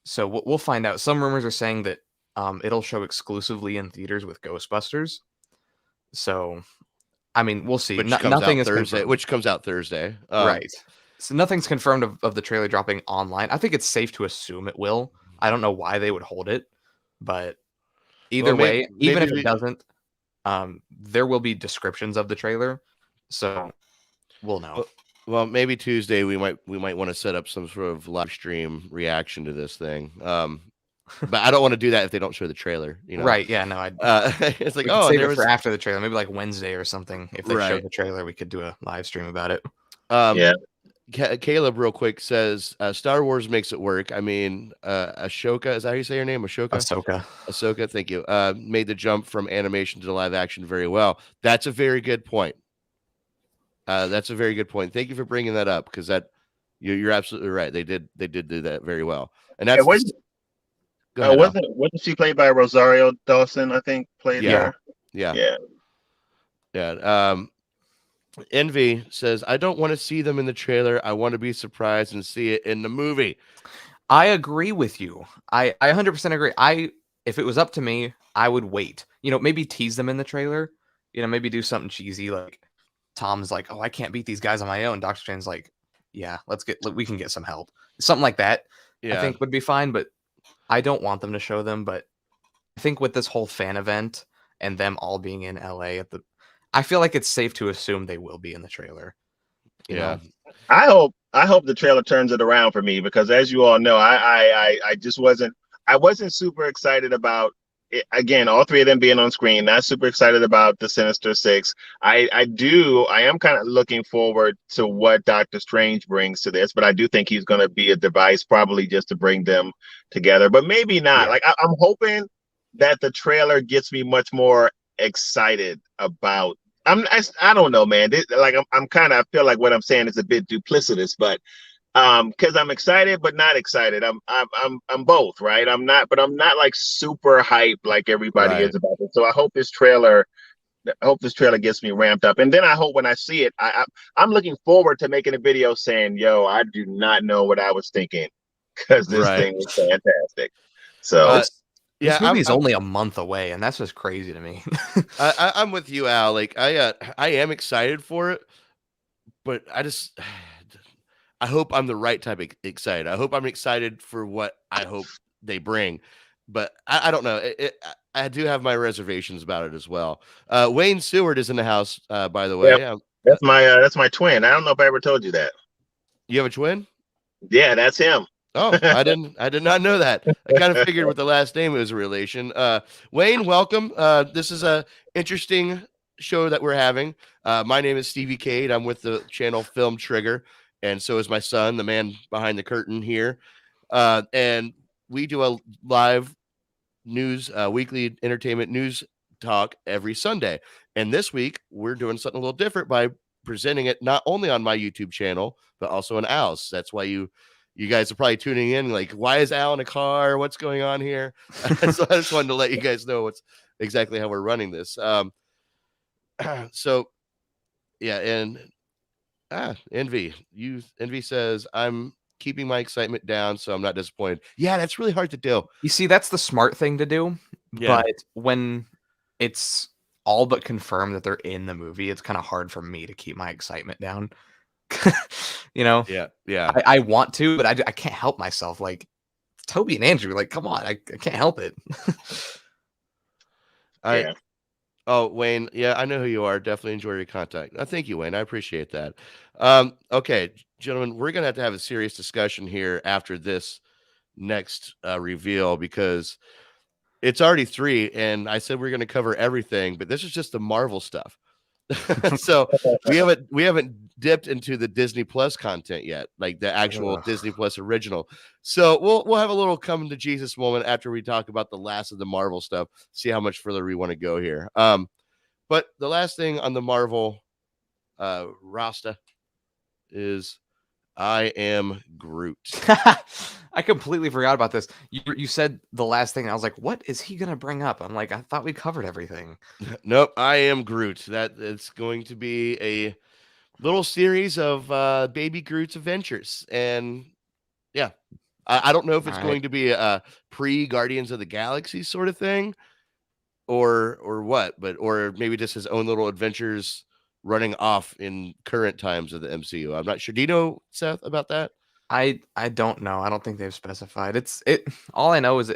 So we'll find out. Some rumors are saying that it'll show exclusively in theaters with Ghostbusters. So, I mean, we'll see. Nothing is Thursday, confirmed. which comes out Thursday. Right. So nothing's confirmed of the trailer dropping online. I think it's safe to assume it will. I don't know why they would hold it, but either way, even if it doesn't, there will be descriptions of the trailer, so we'll know. Well, maybe Tuesday we might want to set up some sort of live stream reaction to this thing. But I don't want to do that if they don't show the trailer. You know, right? Yeah, no. It's like, save it for after the trailer, maybe like Wednesday or something. If they show Right. the trailer, we could do a live stream about it. Yeah. Caleb, real quick, says Star Wars makes it work. I mean, Ashoka, is that how you say her name? Ahsoka, thank you. Made the jump from animation to live action very well. That's a very good point. Thank you for bringing that up, because that you're absolutely right. They did do that very well. And that's wasn't she played by Rosario Dawson? I think played her. Yeah. Envy says, I don't want to see them in the trailer. I want to be surprised and see it in the movie. I agree with you. I 100% agree. If it was up to me, I would wait. Maybe tease them in the trailer. Maybe do something cheesy like Tom's like, oh, I can't beat these guys on my own. Dr. Strange's like, yeah, we can get some help. Something like that, I think would be fine, but I don't want them to show them. But I think with this whole fan event and them all being in LA I feel like it's safe to assume they will be in the trailer. You know? I hope the trailer turns it around for me, because as you all know, I wasn't super excited about it. Again, all three of them being on screen. Not super excited about the Sinister Six. I am kind of looking forward to what Doctor Strange brings to this, but I do think he's going to be a device probably just to bring them together, but maybe not. Like I'm hoping that the trailer gets me much more excited about. I don't know, man. I'm kind of, I feel like what I'm saying is a bit duplicitous, but because I'm excited but not excited. I'm both, right? I'm not like super hyped like everybody is about it. So I hope this trailer gets me ramped up, and then I hope when I see it, I'm looking forward to making a video saying, "Yo, I do not know what I was thinking," because this thing is fantastic. So. This movie's only a month away, and that's just crazy to me. I'm with you, Al. Like I am excited for it, but I hope I'm the right type of excited. I hope I'm excited for what I hope they bring, but I don't know. I do have my reservations about it as well. Wayne Seward is in the house, by the way. Yeah, that's my twin. I don't know if I ever told you that. You have a twin? Yeah, that's him. Oh, I did not know that. I kind of figured with the last name it was a relation. Wayne, welcome. This is a interesting show that we're having. My name is Stevie Cade. I'm with the channel Film Trigger, and so is my son, the man behind the curtain here. And we do a live news, weekly entertainment news talk every Sunday. And this week we're doing something a little different by presenting it not only on my YouTube channel, but also on Al's. That's why you guys are probably tuning in like, why is Al in a car? What's going on here? So I just wanted to let you guys know what's exactly how we're running this. So yeah. And Envy says, I'm keeping my excitement down, so I'm not disappointed. Yeah, that's really hard to do. You see, that's the smart thing to do. Yeah. But when it's all but confirmed that they're in the movie, it's kind of hard for me to keep my excitement down. Yeah. I want to, but I can't help myself. Like Toby and Andrew, like, come on, I can't help it. Oh, Wayne, yeah, I know who you are. Definitely enjoy your contact. Thank you, Wayne. I appreciate that. Okay, gentlemen, we're gonna have to have a serious discussion here after this next reveal, because it's already 3, and I said we're gonna cover everything, but this is just the Marvel stuff. So we haven't dipped into the Disney Plus content yet, like the actual Disney Plus original. So we'll have a little come to Jesus moment after we talk about the last of the Marvel stuff. See how much further we want to go here. But the last thing on the Marvel Rasta is I am Groot. I completely forgot about this. You said the last thing, and I was like, "What is he gonna bring up?" I'm like, "I thought we covered everything." Nope, I am Groot. That it's going to be a little series of Baby Groot's adventures, and yeah, I don't know if it's going to be a pre Guardians of the Galaxy sort of thing, or what, but or maybe just his own little adventures running off in current times of the MCU. I'm not sure. Do you know, Seth, about that? I don't know. I don't think they've specified. All I know is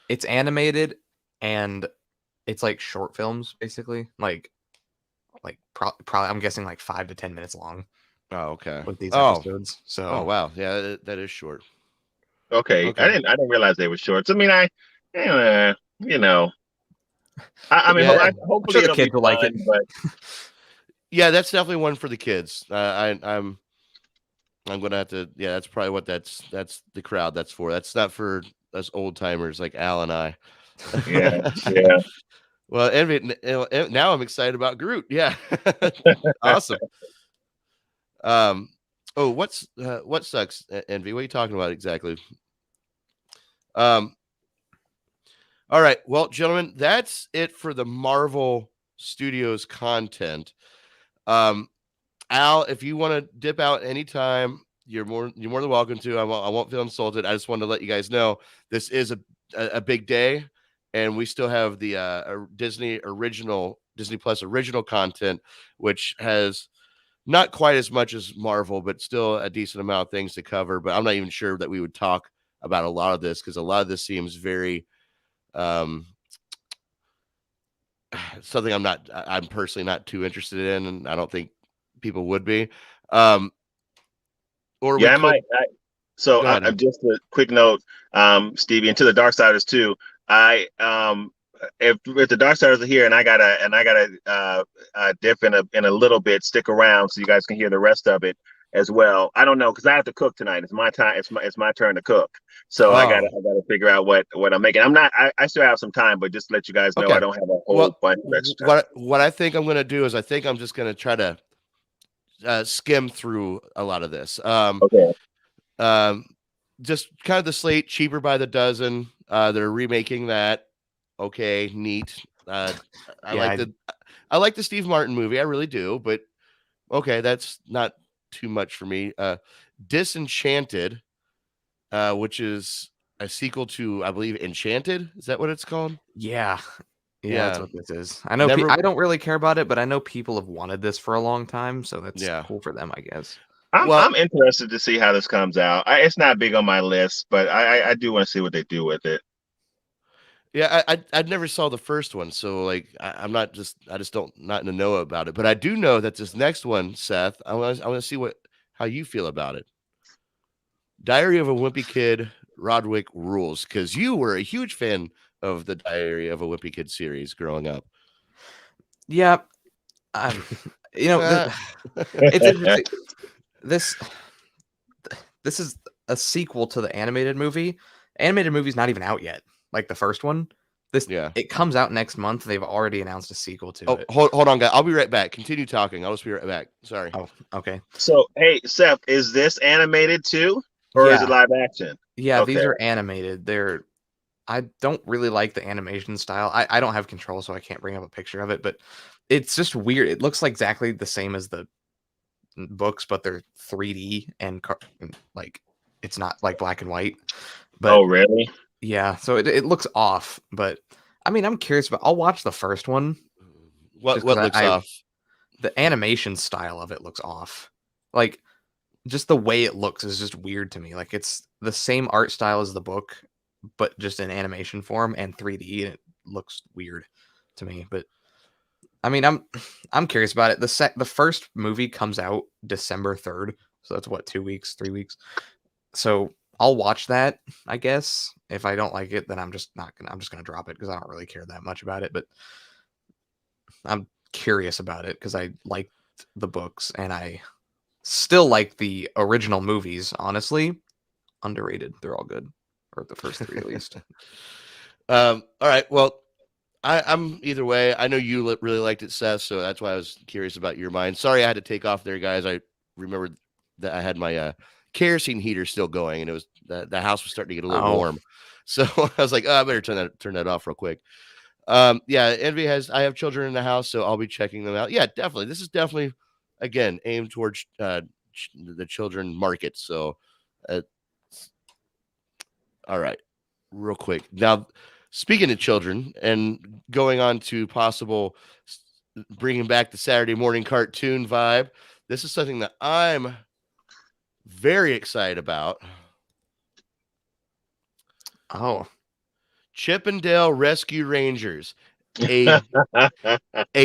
it's animated and it's like short films basically. Like probably I'm guessing like 5 to 10 minutes long. Oh, okay. With these episodes. So oh wow, yeah, that is short. Okay. I didn't realize they were shorts. I mean, you know, I mean, yeah, hopefully sure the it'll kids be will like it. but yeah, that's definitely one for the kids. I'm gonna have to. Yeah, that's probably what that's the crowd that's for. That's not for us old timers like Al and I. yeah. Well, Envy, now I'm excited about Groot. Yeah, awesome. What sucks, Envy? What are you talking about exactly? All right, well, gentlemen, that's it for the Marvel Studios content. Al, if you want to dip out anytime, you're more than welcome to. I won't feel insulted. I just wanted to let you guys know this is a big day, and we still have the Disney Plus original content, which has not quite as much as Marvel, but still a decent amount of things to cover. But I'm not even sure that we would talk about a lot of this because a lot of this seems very something I'm personally not too interested in, and I don't think people would be. Or yeah, we could. I'm just a quick note, Stevie, and to the Darksiders too. If the Darksiders are here and I gotta dip in a little bit, stick around so you guys can hear the rest of it as well. I don't know because I have to cook tonight. It's my time. It's my turn to cook. So I gotta figure out what I'm making. I still have some time, but just to let you guys know, Okay. I don't have a whole bunch of extra time. What I think I'm gonna do is I think I'm just gonna try to skim through a lot of this. Okay. Just kind of the slate, cheaper by the dozen. They're remaking that. Okay, neat. I like the Steve Martin movie. I really do, but okay, that's not too much for me. Disenchanted, which is a sequel to, I believe, Enchanted. Is that what it's called? Yeah, that's what this is. I know. I don't really care about it, but I know people have wanted this for a long time, so that's cool for them, I guess. I'm interested to see how this comes out. It's not big on my list, but I do want to see what they do with it. Yeah, I never saw the first one, so like I just don't not in the know about it. But I do know that this next one, Seth, I want to see how you feel about it. Diary of a Wimpy Kid, Roderick rules, because you were a huge fan of the Diary of a Wimpy Kid series growing up. Yeah, it's interesting. This is a sequel to the animated movie. Animated movie's not even out yet. Like the first one. It comes out next month. They've already announced a sequel to it. Hold on, guys. I'll be right back. Continue talking. I'll just be right back. Sorry. Oh, okay. So, hey, Seth, is this animated too? Or is it live action? Yeah, these are animated. I don't really like the animation style. I don't have control, so I can't bring up a picture of it, but it's just weird. It looks like exactly the same as the books, but they're 3D and like it's not like black and white. But, oh, really? Yeah, so it looks off, but I mean, I'm curious, but I'll watch the first one. What looks off? The animation style of it looks off. Like, just the way it looks is just weird to me. Like, it's the same art style as the book, but just in animation form and 3D, and it looks weird to me. But I mean, I'm curious about it. The first movie comes out December 3rd, so that's what, 2 weeks, 3 weeks. So I'll watch that, I guess. If I don't like it, then I'm just gonna drop it because I don't really care that much about it. But I'm curious about it because I liked the books and I still like the original movies. Honestly, underrated. They're all good, or the first three at least. All right. Well, I'm either way. I know you really liked it, Seth, so that's why I was curious about your mind. Sorry, I had to take off there, guys. I remembered that I had my kerosene heater still going, and it was the house was starting to get a little warm. So I was like, oh, I better turn that off real quick. Yeah, Envy I have children in the house, so I'll be checking them out. Yeah, definitely. This is definitely, again, aimed towards the children market. So, all right, real quick. Now, speaking of children and going on to possible bringing back the Saturday morning cartoon vibe, this is something that I'm very excited about. Oh, Chip and Dale Rescue Rangers, a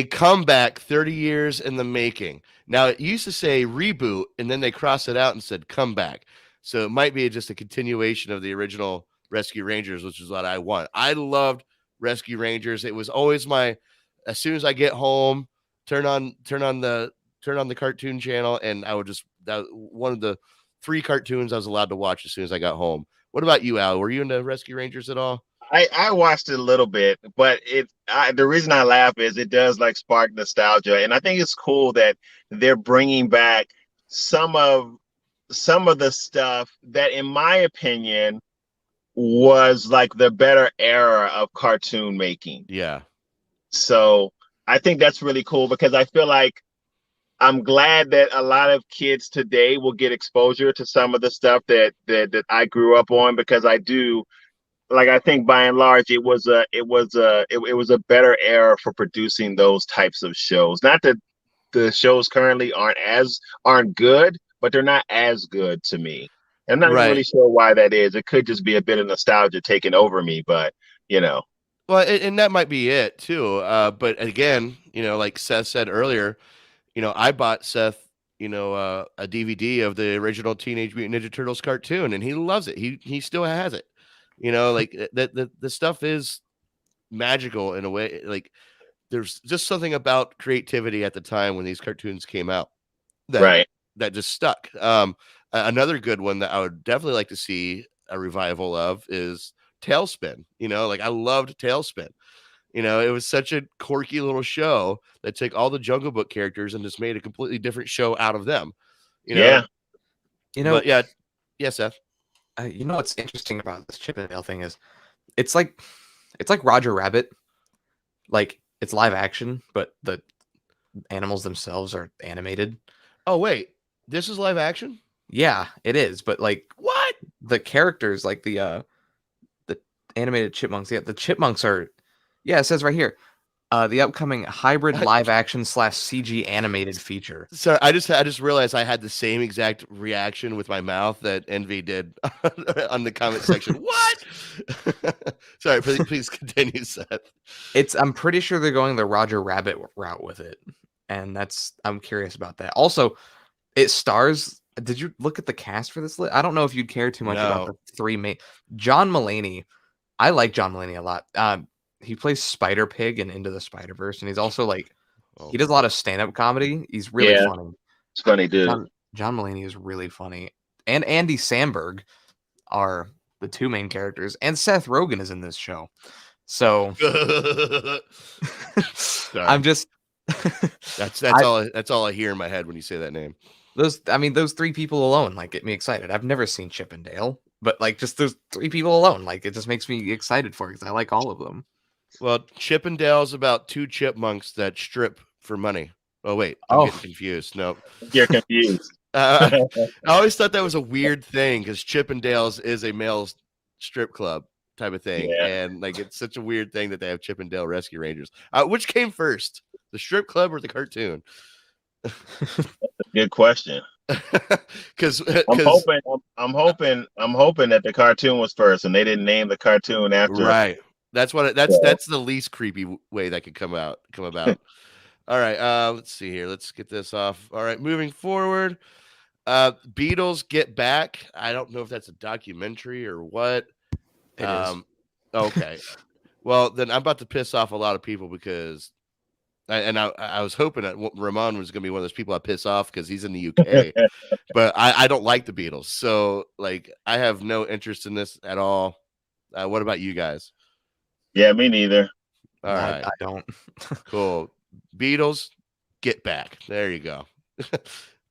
comeback 30 years in the making. Now, it used to say reboot, and then they crossed it out and said comeback. So it might be just a continuation of the original Rescue Rangers, which is what I want. I loved Rescue Rangers. It was always as soon as I get home, turn on the cartoon channel, and I would that one of the 3 cartoons I was allowed to watch as soon as I got home. What about you, Al? Were you into Rescue Rangers at all? I watched it a little bit, but the reason I laugh is it does like spark nostalgia, and I think it's cool that they're bringing back some of the stuff that, in my opinion, was like the better era of cartoon making. Yeah. So I think that's really cool because I feel like I'm glad that a lot of kids today will get exposure to some of the stuff that I grew up on, because I do. Like, I think by and large, it was a better era for producing those types of shows. Not that the shows currently aren't good, but they're not as good to me. I'm not even really sure why that is. It could just be a bit of nostalgia taking over me, but Well, and that might be it too. But again, like Seth said earlier, I bought Seth, a DVD of the original Teenage Mutant Ninja Turtles cartoon, and he loves it. He still has it. Like the stuff is magical in a way. Like, there's just something about creativity at the time when these cartoons came out that just stuck. Another good one that I would definitely like to see a revival of is Tailspin. Like, I loved Tailspin. It was such a quirky little show that took all the Jungle Book characters and just made a completely different show out of them. But yeah, Seth. What's interesting about this Chip and Dale thing is it's like Roger Rabbit. Like, it's live action, but the animals themselves are animated. Oh, wait, this is live action? Yeah, it is. But like, what? The characters, like the animated chipmunks. Yeah, the chipmunks are. Yeah, it says right here. The upcoming hybrid live action / CG animated feature. So I just realized I had the same exact reaction with my mouth that Envy did on the comment section. What? Sorry, please continue, Seth. I'm pretty sure they're going the Roger Rabbit route with it, and I'm curious about that. Also, it stars. Did you look at the cast for this? I don't know if you'd care too much about the 3 main. John Mulaney. I like John Mulaney a lot. He plays Spider Pig in Into the Spider-Verse, and he's also he does a lot of stand-up comedy. He's really funny. It's funny, dude. John Mulaney is really funny. And Andy Samberg are the 2 main characters, and Seth Rogen is in this show. So I'm just that's all I hear in my head when you say that name. Those 3 people alone get me excited. I've never seen Chip and Dale, but just those 3 people alone, it just makes me excited for it because I like all of them. Well, Chip and Dale's about 2 chipmunks that strip for money. Oh, wait. I'm getting confused. No. You're confused. I always thought that was a weird thing because Chip and Dale's is a male strip club type of thing. Yeah. And it's such a weird thing that they have Chip and Dale Rescue Rangers. Which came first, the strip club or the cartoon? Good question. Because I'm hoping that the cartoon was first and they didn't name the cartoon after. Right. That's the least creepy way that could come about. All right. Let's see here. Let's get this off. All right. Moving forward. Beatles Get Back. I don't know if that's a documentary or what. It is. Okay. Well, then I'm about to piss off a lot of people because I was hoping that Ramon was going to be one of those people I piss off because he's in the UK, but I don't like the Beatles, so like I have no interest in this at all. What about you guys? Yeah, me neither. All right, I don't. cool. Beatles, get back. There you go.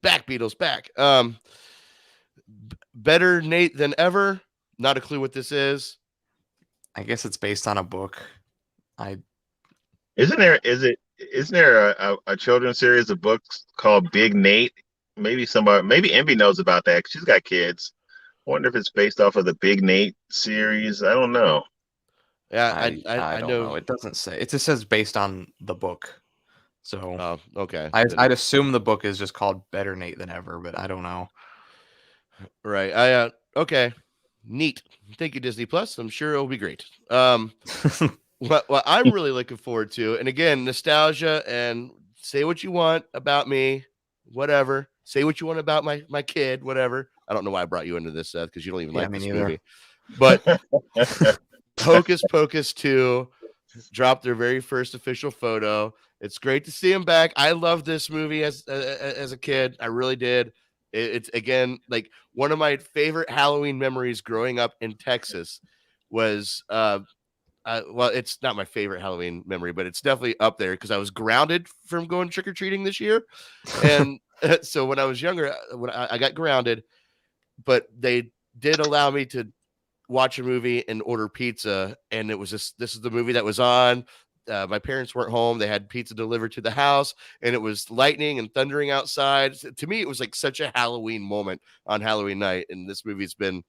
Back, Beatles, back. Better Nate than ever. Not a clue what this is. I guess it's based on a book. Isn't there a children's series of books called Big Nate? Maybe Envy knows about that 'cause she's got kids. I wonder if it's based off of the Big Nate series. I don't know. Yeah, I don't know. It doesn't say. It just says based on the book. So Oh, okay. I'd assume the book is just called Better Nate Than Ever, but I don't know. Right. Okay. Neat. Thank you, Disney Plus. I'm sure it'll be great. What I'm really looking forward to, and again, nostalgia, and say what you want about me, whatever. Say what you want about my kid, whatever. I don't know why I brought you into this, Seth, because you don't even like this movie. But Hocus Pocus 2 dropped their very first official photo. It's great to see him back. I loved this movie as a kid. I really did. It's again like one of my favorite Halloween memories growing up in Texas was well, it's not my favorite Halloween memory, but it's definitely up there because I was grounded from going trick-or-treating this year. And so when I was younger, when I got grounded, but they did allow me to watch a movie and order pizza. And it was this is the movie that was on. My parents weren't home. They had pizza delivered to the house, and it was lightning and thundering outside. To me, it was like such a Halloween moment on Halloween night. And this movie's been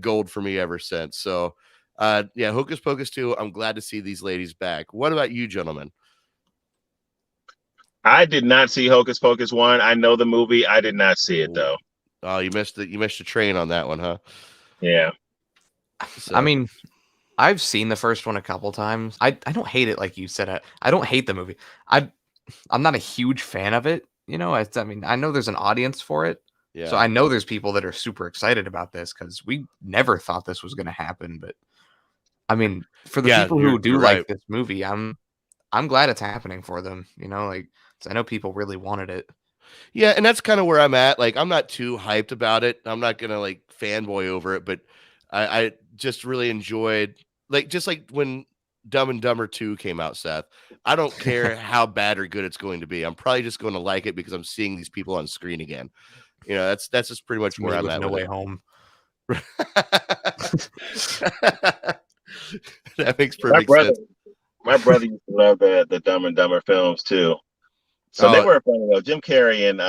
gold for me ever since. So yeah, Hocus Pocus 2. I'm glad to see these ladies back. What about you, gentlemen? I did not see Hocus Pocus 1. I know the movie. I did not see it though. Oh, you missed it. You missed the train on that one, huh? Yeah. So. I mean, I've seen the first one a couple times. I don't hate it like you said. I don't hate the movie. I'm not a huge fan of it. You know, I mean, I know there's an audience for it. Yeah. So I know there's people that are super excited about this because we never thought this was going to happen. But I mean, for the people who do like this movie, I'm glad it's happening for them. You know, like I know people really wanted it. Yeah, and that's kind of where I'm at. Like, I'm not too hyped about it. I'm not gonna like fanboy over it, but I just really enjoyed just like when Dumb and Dumber 2 came out, Seth. I don't care how bad or good it's going to be. I'm probably just going to like it because I'm seeing these people on screen again. You know, that's just pretty much where I'm at. No Way Home. That makes perfect sense. My brother used to love the Dumb and Dumber films too. So they were funny though. Jim Carrey and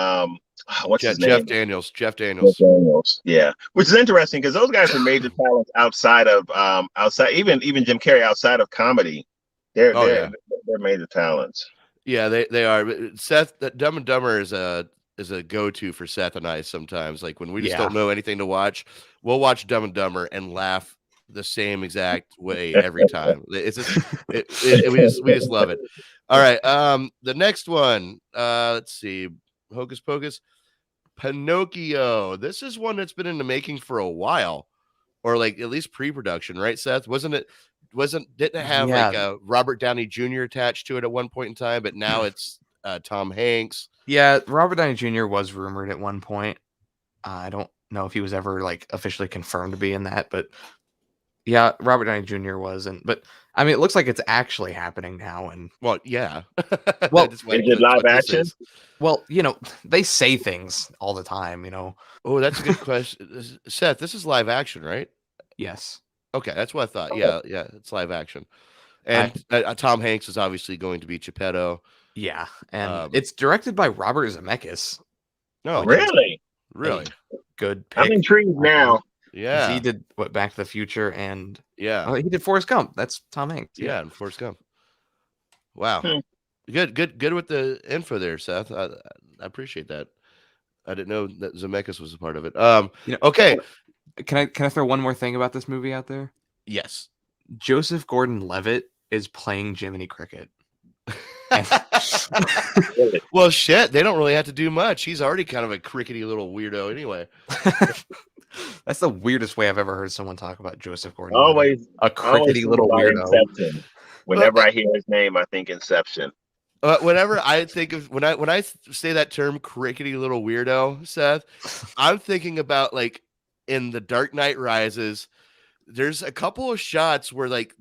what's his name? Jeff Daniels. Yeah, which is interesting because those guys are major talents outside of even Jim Carrey outside of comedy. They're major talents. Yeah, they are. Seth, Dumb and Dumber is a go-to for Seth and I sometimes. Like when we just don't know anything to watch, we'll watch Dumb and Dumber and laugh the same exact way every time. It's just we just love it. All right, the next one, let's see, Hocus Pocus, Pinocchio. This is one that's been in the making for a while, or like at least pre-production, right, Seth? Didn't it have like a Robert Downey Jr. attached to it at one point in time, but now it's Tom Hanks. Yeah, Robert Downey Jr. was rumored at one point. I don't know if he was ever like officially confirmed to be in that, but yeah, Robert Downey Jr. wasn't. But I mean, it looks like it's actually happening now. And well, yeah. Well, is it live action? Well, you know, they say things all the time. You know. Oh, that's a good question, Seth. This is live action, right? Yes. Okay, that's what I thought. Okay. Yeah, it's live action, and Tom Hanks is obviously going to be Geppetto. Yeah, and it's directed by Robert Zemeckis. No, really? Good pick. I'm intrigued now. Yeah, he did Back to the Future, and he did Forrest Gump. That's Tom Hanks. Yeah, and Forrest Gump. Wow, good with the info there, Seth. I appreciate that. I didn't know that Zemeckis was a part of it. Okay. Can I throw one more thing about this movie out there? Yes. Joseph Gordon-Levitt is playing Jiminy Cricket. Well, shit, they don't really have to do much. He's already kind of a crickety little weirdo anyway. That's the weirdest way I've ever heard someone talk about Joseph Gordon. Always a crickety little weirdo. Inception. Whenever I hear his name, I think Inception. Whenever I think of when I say that term crickety little weirdo, Seth, I'm thinking about like in The Dark Knight Rises, there's a couple of shots where like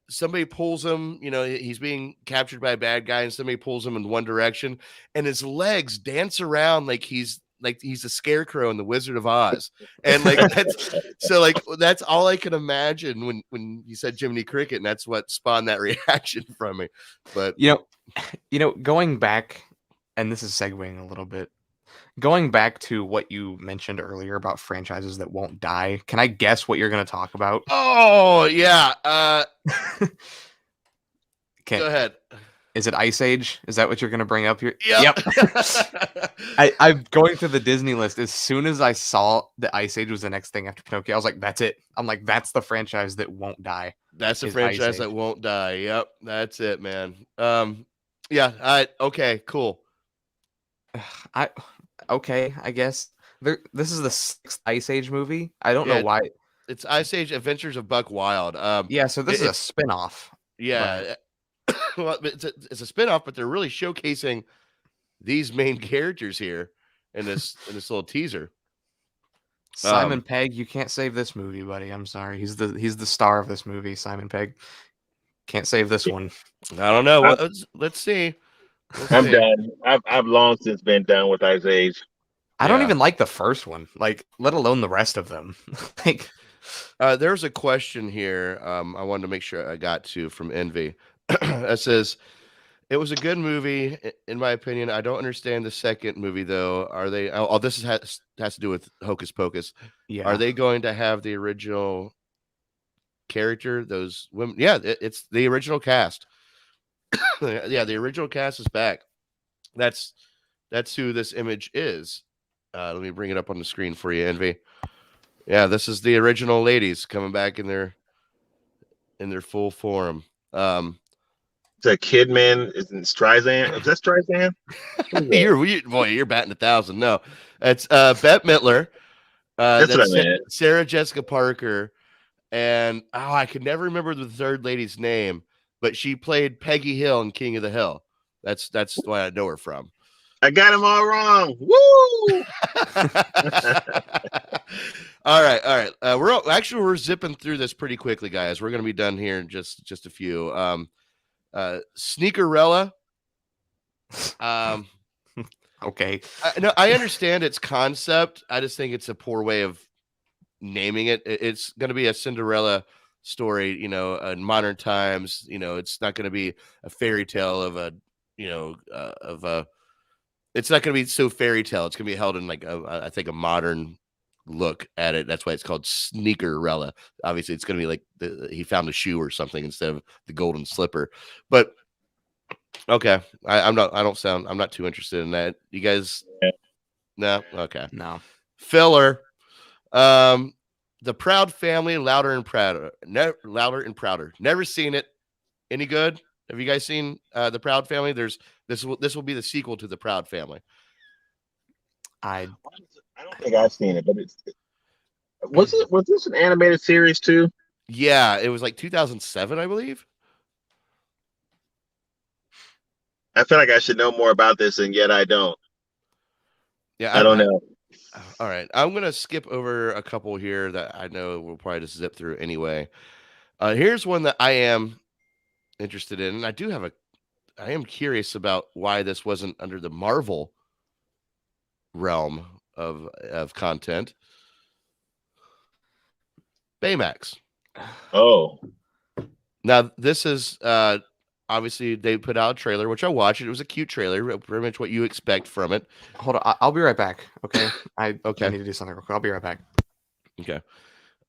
somebody pulls him, he's being captured by a bad guy and somebody pulls him in one direction and his legs dance around like he's a scarecrow in the Wizard of Oz. And like that's all I can imagine when you said Jiminy Cricket, and that's what spawned that reaction from me. But going back, and this is segueing a little bit, going back to what you mentioned earlier about franchises that won't die, can I guess what you're going to talk about? Oh, yeah. Go ahead. Is it Ice Age? Is that what you're going to bring up here? Yep. I'm going through the Disney list. As soon as I saw that Ice Age was the next thing after Pinocchio, I was like, that's it. I'm like, that's the franchise that won't die. That's the franchise that won't die. Yep. That's it, man. Yeah. Okay, cool. Okay, I guess. This is the 6th Ice Age movie. I don't know why. It's Ice Age Adventures of Buck Wild. So this is a spin-off. Yeah. Well, it's a spin-off, but they're really showcasing these main characters here in this little teaser. Simon Pegg, you can't save this movie, buddy. I'm sorry. He's the star of this movie, Simon Pegg. Can't save this one. I don't know. Let's see. I'm done. I've long since been done with Ice Age. I don't even like the first one, like, let alone the rest of them. There's a question here. I wanted to make sure I got to from Envy. That says, it was a good movie, in my opinion. I don't understand the second movie, though. Are they? Oh, this has to do with Hocus Pocus. Yeah. Are they going to have the original character? Those women? Yeah, it's the original cast. Yeah, the original cast is back. That's who this image is. Let me bring it up on the screen for you, Envy. Yeah, this is the original ladies coming back in their full form. It's a Kidman. Isn't Streisand? Is that Streisand? You're batting 1,000. No, it's Bette Midler. That's what I meant. Sarah Jessica Parker, and I could never remember the third lady's name, but she played Peggy Hill in King of the Hill. That's why I know her from. I got them all wrong. Woo! All right. We're zipping through this pretty quickly, guys. We're gonna be done here in just a few. Sneakerella. Okay. I understand its concept. I just think it's a poor way of naming it. It's going to be a Cinderella story, in modern times. It's not going to be a fairy tale of it's not going to be so fairy tale. It's going to be held in like I think a modern look at it. That's why it's called Sneakerella. Obviously, it's going to be like he found a shoe or something instead of the golden slipper. But okay, I'm not too interested in that. You guys, no, okay, no filler. The Proud Family, Louder and Prouder. Louder and Prouder. Never seen it. Any good? Have you guys seen The Proud Family? This will be the sequel to The Proud Family. I don't think I've seen it, but was this an animated series too? Yeah, it was like 2007, I believe. I feel like I should know more about this, and yet I don't. Yeah, I don't know. All right, I'm gonna skip over a couple here that I know we'll probably just zip through anyway. Here's one that I am interested in, and I am curious about why this wasn't under the Marvel realm of content. Baymax. Oh, now this is obviously they put out a trailer, which I watched. It was a cute trailer, pretty much what you expect from it. Hold on, I'll be right back. Okay, I need to do something real quick. I'll be right back. Okay.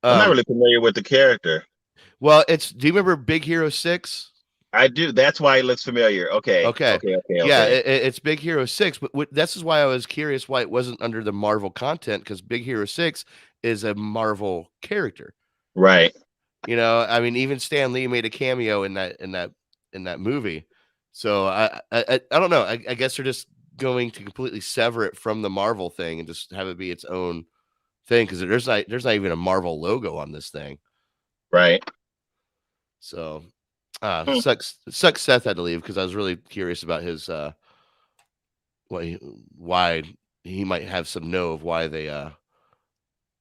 I'm not really familiar with the character. Well, do you remember Big Hero 6? I do. That's why it looks familiar. Okay. Yeah, it's Big Hero 6, but this is why I was curious why it wasn't under the Marvel content, because Big Hero 6 is a Marvel character. Right. I mean, even Stan Lee made a cameo in that movie. So I don't know. I guess they're just going to completely sever it from the Marvel thing and just have it be its own thing, because there's not even a Marvel logo on this thing. Right. So Sucks Seth had to leave because I was really curious about his why he might have some know of why they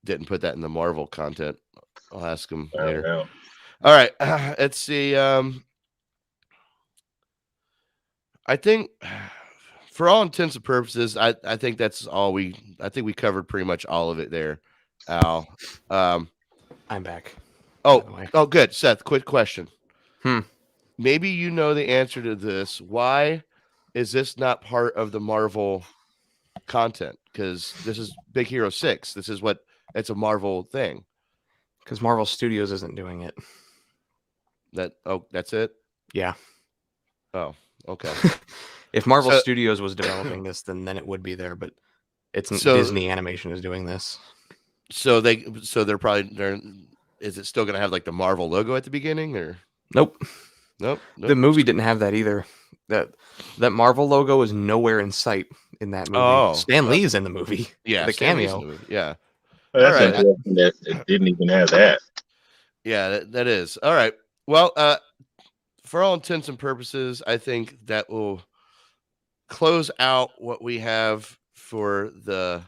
didn't put that in the Marvel content. I'll ask him I don't later. know. All right, let's see. I think for all intents and purposes, I think that's all I think we covered pretty much all of it there, Al. I'm back. by the way. Oh, good. Seth, quick question. Hmm. Maybe you know the answer to this. Why is this not part of the Marvel content? Because this is Big Hero 6. It's a Marvel thing. Because Marvel Studios isn't doing it. That's it? Yeah. Oh, okay. If Marvel Studios was developing this, then it would be there, but Disney Animation is doing this. So they're probably is it still gonna have like the Marvel logo at the beginning or Nope. Nope. The movie didn't have that either. That Marvel logo is nowhere in sight in that movie. Oh, Stan Lee's in the movie. Yeah, the Stan Lee's in cameo. the movie. Yeah. Well, that's All right. interesting that it didn't even have that. Yeah, that is. All right. Well, for all intents and purposes, I think that will close out what we have for the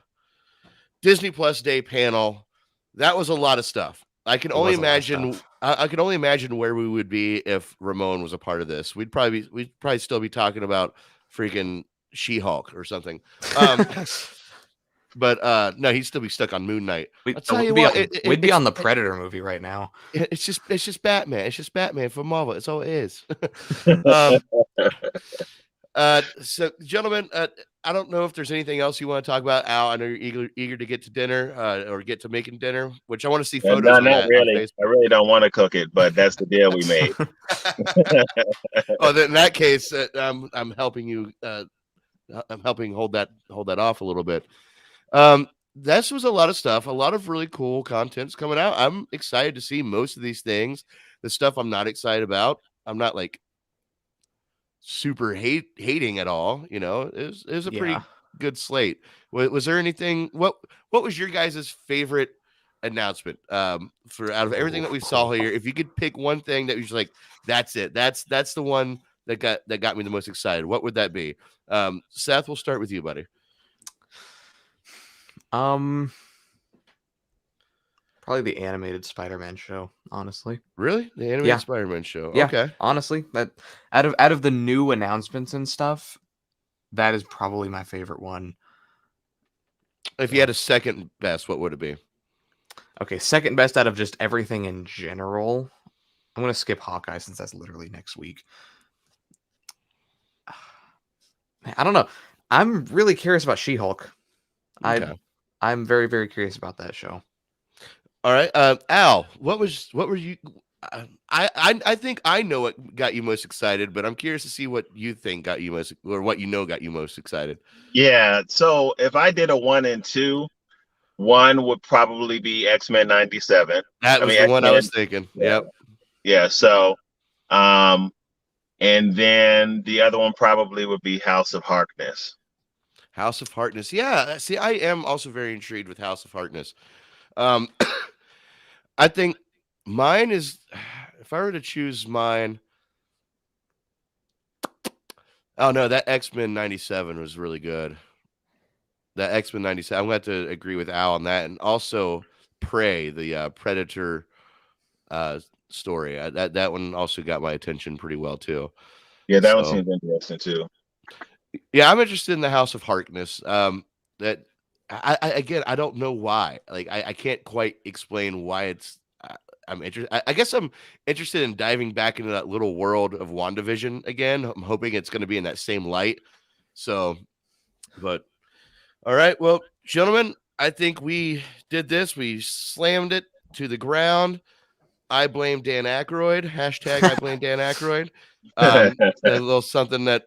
Disney Plus Day panel. That was a lot of stuff. I can only imagine. I can only imagine where we would be if Ramon was a part of this. We'd probably still be talking about freaking She-Hulk or something. But no, he'd still be stuck on Moon Knight. I'll tell you what, we'd be on the Predator movie right now. It's just Batman. It's just Batman for Marvel. It's all it is. So, gentlemen, I don't know if there's anything else you want to talk about. Al, I know you're eager to get to dinner or get to making dinner, which I want to see photos. No, not really. I really don't want to cook it, but that's the deal we made. Oh, then in that case, I'm helping you. I'm helping hold that off a little bit. This was a lot of stuff, a lot of really cool content's coming out. I'm excited to see most of these things. The stuff I'm not excited about, I'm not like super hating at all. You know, it was a pretty good slate. Was there anything? What was your guys' favorite announcement? For out of everything that we saw here, if you could pick one thing that was like, that's it. That's the one that got me the most excited. What would that be? Seth, we'll start with you, buddy. Probably the animated Spider-Man show, honestly. Really? The animated Spider-Man show. Yeah, okay. Honestly, that out of the new announcements and stuff, that is probably my favorite one. If you had a second best, what would it be? Okay, second best out of just everything in general. I'm gonna skip Hawkeye since that's literally next week. I don't know. I'm really curious about She-Hulk. Okay. I'm very, very curious about that show. All right, Al, what were you? I think I know what got you most excited, but I'm curious to see what you think got you most, or what got you most excited. Yeah, so if I did a 1 and 2, one would probably be X-Men 97. That was the one I was thinking. Yep. Yeah. So, and then the other one probably would be House of Harkness. House of Harkness. Yeah. See, I am also very intrigued with House of Harkness. I think mine is, if I were to choose mine, oh no, that X-Men 97 was really good. That X-Men 97, I'm going to have to agree with Al on that. And also Prey, the Predator story. That one also got my attention pretty well too. Yeah, that one seems interesting too. Yeah, I'm interested in the House of Harkness. That I don't know why. Like I can't quite explain why it's. I'm interested. I guess I'm interested in diving back into that little world of WandaVision again. I'm hoping it's going to be in that same light. So, but all right, well, gentlemen, I think we did this. We slammed it to the ground. I blame Dan Aykroyd. Hashtag I blame Dan Aykroyd. A little something that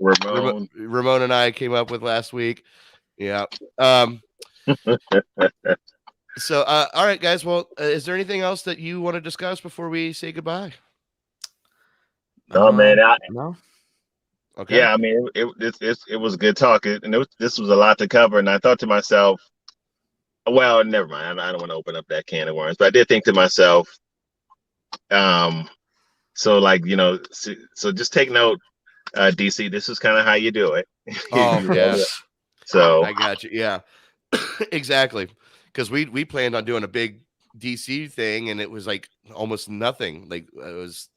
Ramon and I came up with last week. Yeah. So, all right, guys. Well, is there anything else that you want to discuss before we say goodbye? No, man. No. Okay. Yeah, I mean, it was good talk, and this was a lot to cover. And I thought to myself, well, never mind. I don't want to open up that can of worms, but I did think to myself, So like, so just take note, DC. This is kind of how you do it. Oh, yeah. So I got you. Yeah, exactly. Because we planned on doing a big DC thing, and it was like almost nothing. Like it was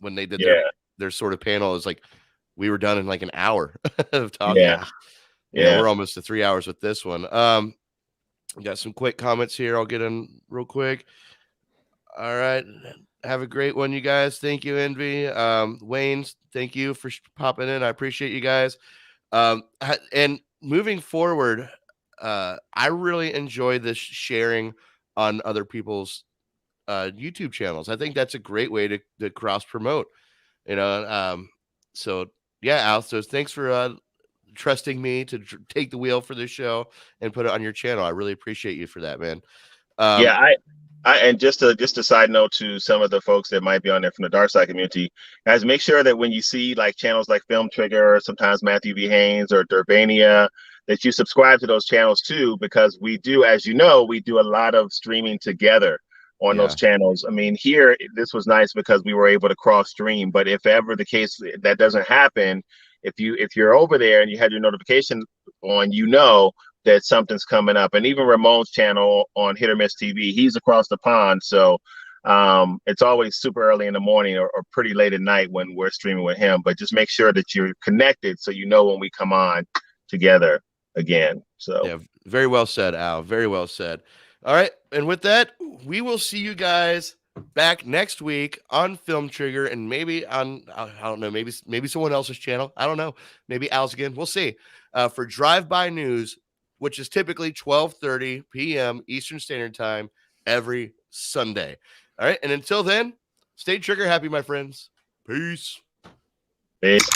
when they did their sort of panel. It was like we were done in like an hour of talking. Yeah. We're almost to 3 hours with this one. Got some quick comments here. I'll get in real quick. All right. Have a great one, you guys. Thank you, Envy. Wayne, thank you for popping in. I appreciate you guys. And moving forward, I really enjoy this sharing on other people's YouTube channels. I think that's a great way to cross promote, so yeah, Al, so thanks for trusting me to take the wheel for this show and put it on your channel. I really appreciate you for that, man. And just a side note to some of the folks that might be on there from the Dark Side community, guys, make sure that when you see like channels like Film Trigger, or sometimes Matthew V. Haynes or Durbania, that you subscribe to those channels too, because we do, as you know, we do a lot of streaming together on those channels. I mean, here, this was nice because we were able to cross stream, but if ever the case that doesn't happen, if you're over there and you had your notification on, that something's coming up. And even Ramon's channel on Hit or Miss TV, he's across the pond. So it's always super early in the morning or pretty late at night when we're streaming with him. But just make sure that you're connected so you know when we come on together again. So yeah, very well said, Al. Very well said. All right. And with that, we will see you guys back next week on Film Trigger, and maybe on, I don't know, maybe someone else's channel. I don't know. Maybe Al's again. We'll see. For Drive-By News, which is typically 12:30 p.m. Eastern Standard Time every Sunday. All right. And until then, stay trigger happy, my friends. Peace. Peace.